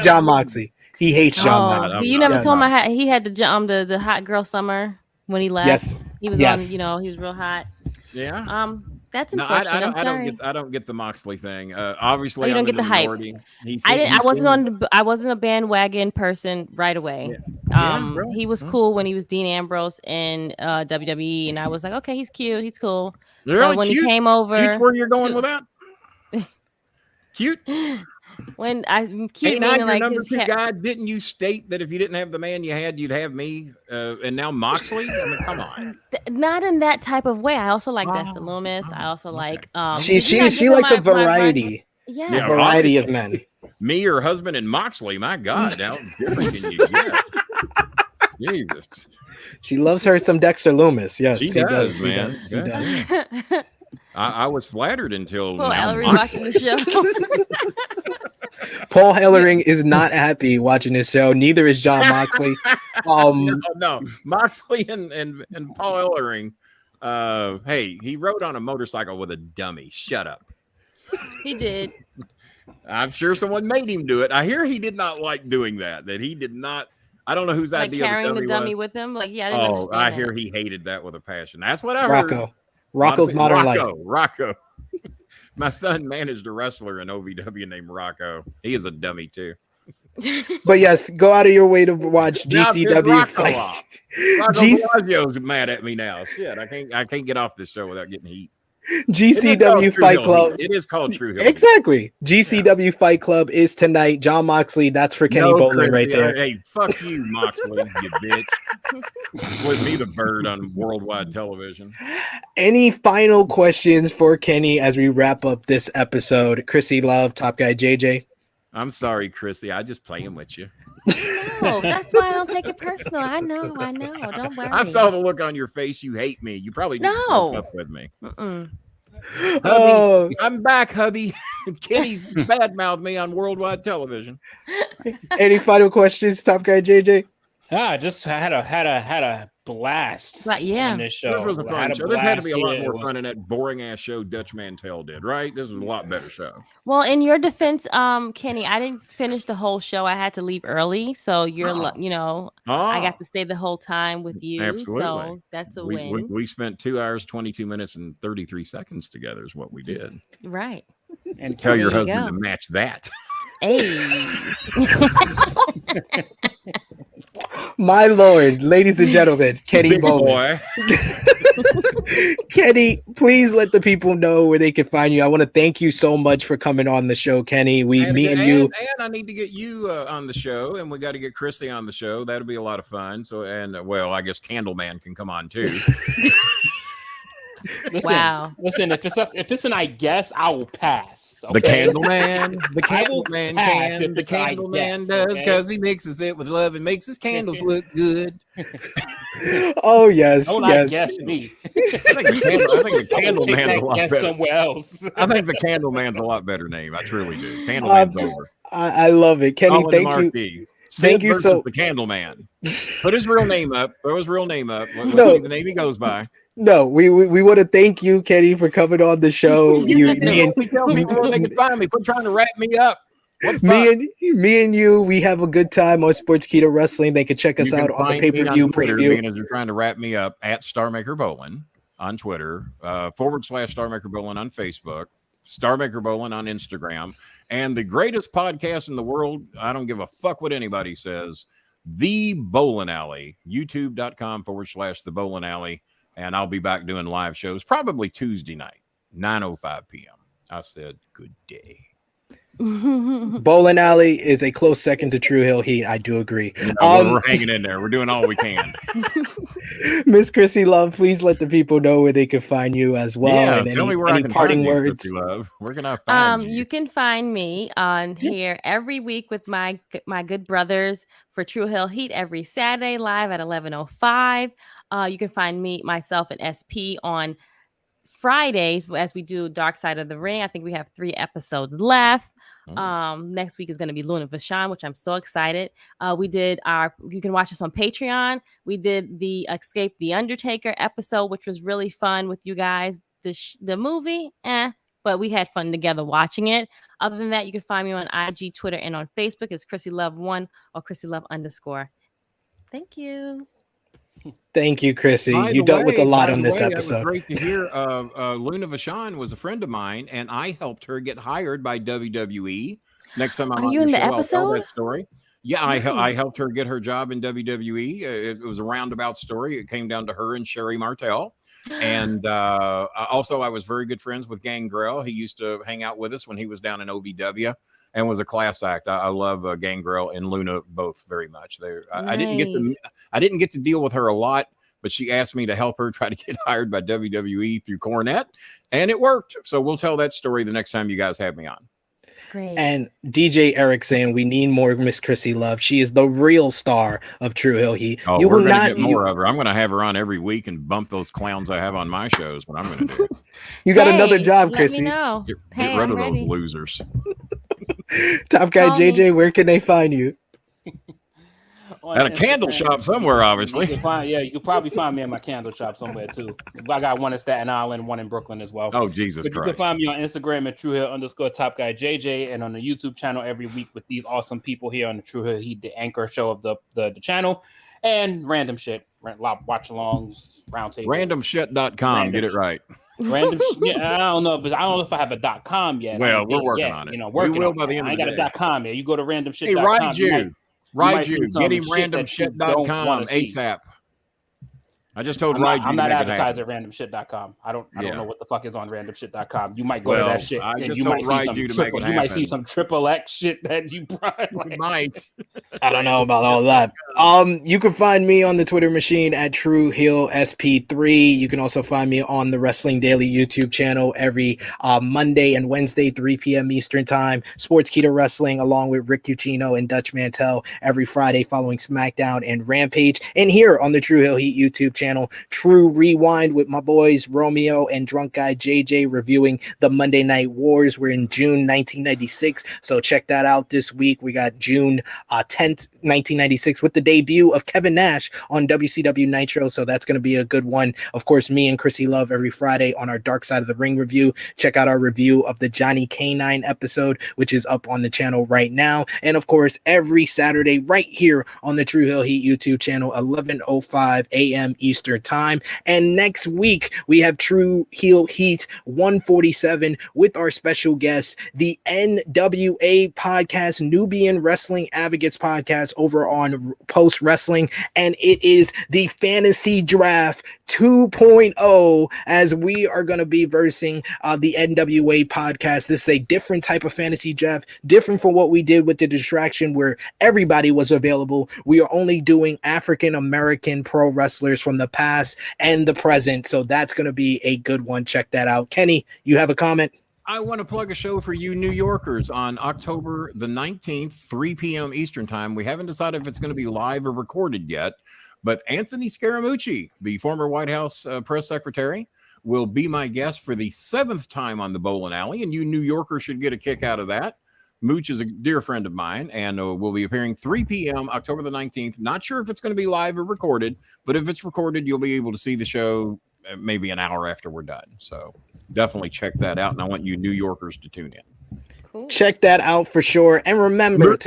Jon Moxley. He hates Jon Moxley. You never told him he had the hot girl summer when he left. Yes, he was on. He was real hot. Yeah. That's unfortunate. I don't get the Moxley thing. Obviously, you don't get the hype. I wasn't a bandwagon person right away. Yeah. He was cool when he was Dean Ambrose in WWE, and I was like, okay, he's cute, he's cool. Really when cute? He came over, Cute's where you're going with that? Cute. When I cute, hey, not your number two guy. Didn't you state that if you didn't have the man you had, you'd have me? And now Moxley. I mean, come on. Not in that type of way. I also like Dexter Loomis. I also like. She likes a variety. Yeah, a variety of men. Me, your husband, and Moxley. My God, how different can you get? Jesus. She loves her some Dexter Loomis. Yes, she does, man. She does. I was flattered until Ellery watching the show. Paul Ellering is not happy watching this show. Neither is Jon Moxley. No. Moxley and Paul Ellering. Hey, he rode on a motorcycle with a dummy. Shut up. He did. I'm sure someone made him do it. I hear he did not like doing that. That he did not. I don't know whose Like idea carrying the dummy was. with him. Like, yeah, I didn't understand I that. hear he hated that with a passion. That's what I heard. Rocco's Modern Life. Rocco. My son managed a wrestler in OVW named Rocco. He is a dummy too. But yes, go out of your way to watch GCW fight. Rocco Bellagio's mad at me now. Shit, I can't get off this show without getting heat. GCW Fight Club. It is called True Hill. Exactly. GCW Fight Club is tonight. Jon Moxley, that's for Kenny Bolin right there. Hey, fuck you, Moxley, you bitch. With me, the bird on worldwide television. Any final questions for Kenny as we wrap up this episode? Krssi Love, Top Guy JJ. I'm sorry, Krssi. I just playing with you. No, that's why I don't take it personal. I know. Don't worry. I saw the look on your face. You hate me. You probably didn't No. break up with me. Oh, I'm back, hubby. Kenny badmouthed me on worldwide television. any final questions, Top Guy JJ? I just had a blast. But yeah, on this show. This was a fun Had show. This had to be a lot blast. more fun than that boring ass show Dutch Mantel did, right? This was a lot better show. well, in your defense, Kenny, I didn't finish the whole show. I had to leave early, so you're, I got to stay the whole time with you. Absolutely. So that's a win, We spent 2 hours, 22 minutes, and 33 seconds together. Is what we did. right? And Tell your There you husband go. to match that. Hey, My Lord, ladies and gentlemen, Kenny Big Bolin. boy. Kenny, please let the people know where they can find you. I want to thank you so much for coming on the show, Kenny. Me and you. And I need to get you on the show, and we got to get Krssi on the show. That'll be a lot of fun. So, well, I guess Candleman can come on too. Listen, Wow. Listen, if it's an I guess, I will pass. The Okay? Candleman, the I will Candleman pass can, if the it's I Candleman guess, does okay? because he mixes it with love and makes his candles look good. Oh, yes. Don't yes. I guess me. I think the Candleman's Take a lot that guess better. somewhere else. I think the Candleman's a lot better name. I truly do. Candleman's over. I love it. Kenny, All in thank the you. marquee. Thank Sid you versus so- the Candleman. Put his real name up. Throw his real name up. Let's No. see the name he goes by. No, we want to thank you, Kenny, for coming on the show. You, me and Tell people where they can find me. Quit trying to wrap me up. What the fuck? me and you, we have a good time on Sports Keto Wrestling. They can check us You can out on the find me pay-per-view on Twitter, preview. being as you're trying to wrap me up at Starmaker Bolin on Twitter, / Starmaker Bolin on Facebook, Starmaker Bolin on Instagram, and the greatest podcast in the world. I don't give a fuck what anybody says. The Bolin Alley, youtube.com / the Bolin Alley. And I'll be back doing live shows probably Tuesday night, 9:05 p.m. I said good day. Bolin Alley is a close second to True Hill Heat. I do agree. We're hanging in there. We're doing all we can. Miss Krssi Love, please let the people know where they can find you as well. Yeah, and tell me where I any can parting find you, words. Krssi Love. Where can I find you? You can find me on here every week with my good brothers for True Hill Heat every Saturday live at 11:05. You can find myself and SP on Fridays as we do Dark Side of the Ring. I think we have 3 episodes left. Next week is going to be Luna Vachon, which I'm so excited. You can watch us on Patreon. We did the Escape the Undertaker episode, which was really fun with you guys. The movie, but we had fun together watching it. Other than that, you can find me on IG, Twitter, and on Facebook. It's Krssi Love 1 or Krssi Love _. Thank you. Thank you, Krssi. By You the dealt with a way, lot by on the this way, episode. It was great to hear. Luna Vachon was a friend of mine, and I helped her get hired by WWE. Next time I'm Are on you the in show, the I'll tell episode? that story. Yeah, I helped her get her job in WWE. It was a roundabout story. It came down to her and Sherry Martel. And also, I was very good friends with Gangrel. He used to hang out with us when he was down in OVW and was a class act. I love Gangrel and Luna both very much. I didn't get to deal with her a lot, but she asked me to help her try to get hired by WWE through Cornette, and it worked. So we'll tell that story the next time you guys have me on. Great. And DJ Eric saying we need more Miss Krssi Love. She is the real star of True Hill Heat. Oh, You we're will going to not get more of her. I'm going to have her on every week and bump those clowns I have on my shows. What I'm going to do. You got another job, let me Krssi. know. Get Hey, rid I'm of ready. those losers. Top Guy Call me. JJ, where can they find you? On At a candle Instagram. shop somewhere, obviously. You can probably find me at my candle shop somewhere too. I got one in Staten Island, one in Brooklyn as well. Oh, Jesus But Christ. you can find me on Instagram at TrueHill_Top Guy JJ, and on the YouTube channel every week with these awesome people here on the True Hill Heat, the anchor show of the channel, and random shit, watch alongs, roundtable. Randomshit.com. Get it right. Random yeah, I don't know, but I don't know if I have a .com yet. Well, we're working on it. You know, working we will on by the it. end I of ain't the got day. a .com yet. You go to randomshit.com. Hey, Raiju, get him randomshit.com. randomshit.com ASAP. I just told Raiju. I'm not advertising at randomshit.com. I don't know what the fuck is on randomshit.com. You might go to that shit and you might see some triple X shit that you probably might. I don't know about all that. You can find me on the Twitter machine at True Hill SP3. You can also find me on the Wrestling Daily YouTube channel every Monday and Wednesday, 3 p.m. Eastern Time. Sports Keto Wrestling along with Rick Ucchino and Dutch Mantel every Friday following SmackDown and Rampage. And here on the True Hill Heat YouTube channel, True Rewind with my boys Romeo and Drunk Guy JJ reviewing the Monday Night Wars. We're in June 1996, so check that out this week. We got June 10th, 1996 with the debut of Kevin Nash on WCW Nitro, so that's going to be a good one. Of course, me and Krssi Love every Friday on our Dark Side of the Ring review. Check out our review of the Johnny K9 episode, which is up on the channel right now. And of course, every Saturday right here on the True Hill Heat YouTube channel, 11:05 a.m. Eastern Time. And next week, we have True Hill Heat 147 with our special guest, the NWA podcast, Nubian Wrestling Advocates podcast over on Post Wrestling. And it is the Fantasy Draft 2.0, as we are going to be versing the NWA podcast. This is a different type of fantasy draft, different from what we did with the Distraction, where everybody was available. We are only doing African American pro wrestlers from the past and the present, so that's going to be a good one. Check that out. Kenny, you have a comment? I want to plug a show for you New Yorkers on October the 19th, 3 p.m. Eastern Time. We haven't decided if it's going to be live or recorded yet, but Anthony Scaramucci, the former White House press secretary, will be my guest for the 7th time on the Bolin Alley, and you New Yorkers should get a kick out of that. Mooch is a dear friend of mine, and will be appearing 3 p.m. October the 19th. Not sure if it's going to be live or recorded, but if it's recorded, you'll be able to see the show maybe an hour after we're done. So definitely check that out, and I want you New Yorkers to tune in. Cool. Check that out for sure. And remember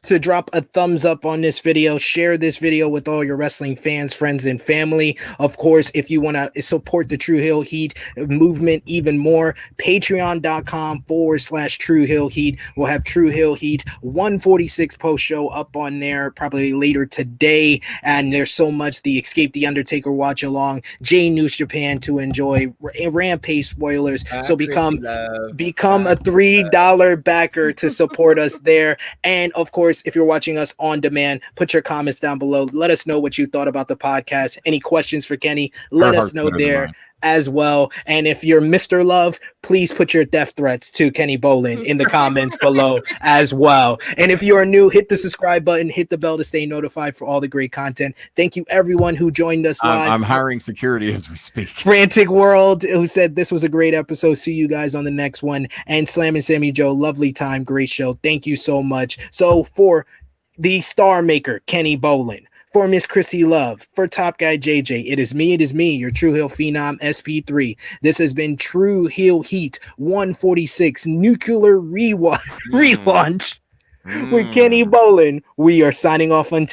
to drop a thumbs up on this video. Share this video with all your wrestling fans, friends, and family. Of course, if you want to support the True Hill Heat movement even more, patreon.com/True Hill Heat. We'll have True Hill Heat 146 post show up on there probably later today. And there's so much, the Escape the Undertaker watch along, J News Japan to enjoy, Rampage spoilers. So become a $3 backer to support us there. And of course, if you're watching us on demand, put your comments down below. Let us know what you thought about the podcast. Any questions for Kenny, let us know there as well. And if you're Mr. Love, please put your death threats to Kenny Bolin in the comments below as well. And if you're new, hit the subscribe button, hit the bell to stay notified for all the great content. Thank you everyone who joined us live. I'm hiring security as we speak. Frantic World, who said this was a great episode. See you guys on the next one. And Slam and Sammy Joe, lovely time, great show. Thank you so much. So for the Star Maker, Kenny Bolin, for Miss Krssi Love, for Top Guy JJ, it is me, your True Hill Phenom SP3. This has been True Hill Heat 146 Nuclear Relaunch with Kenny Bolin. We are signing off until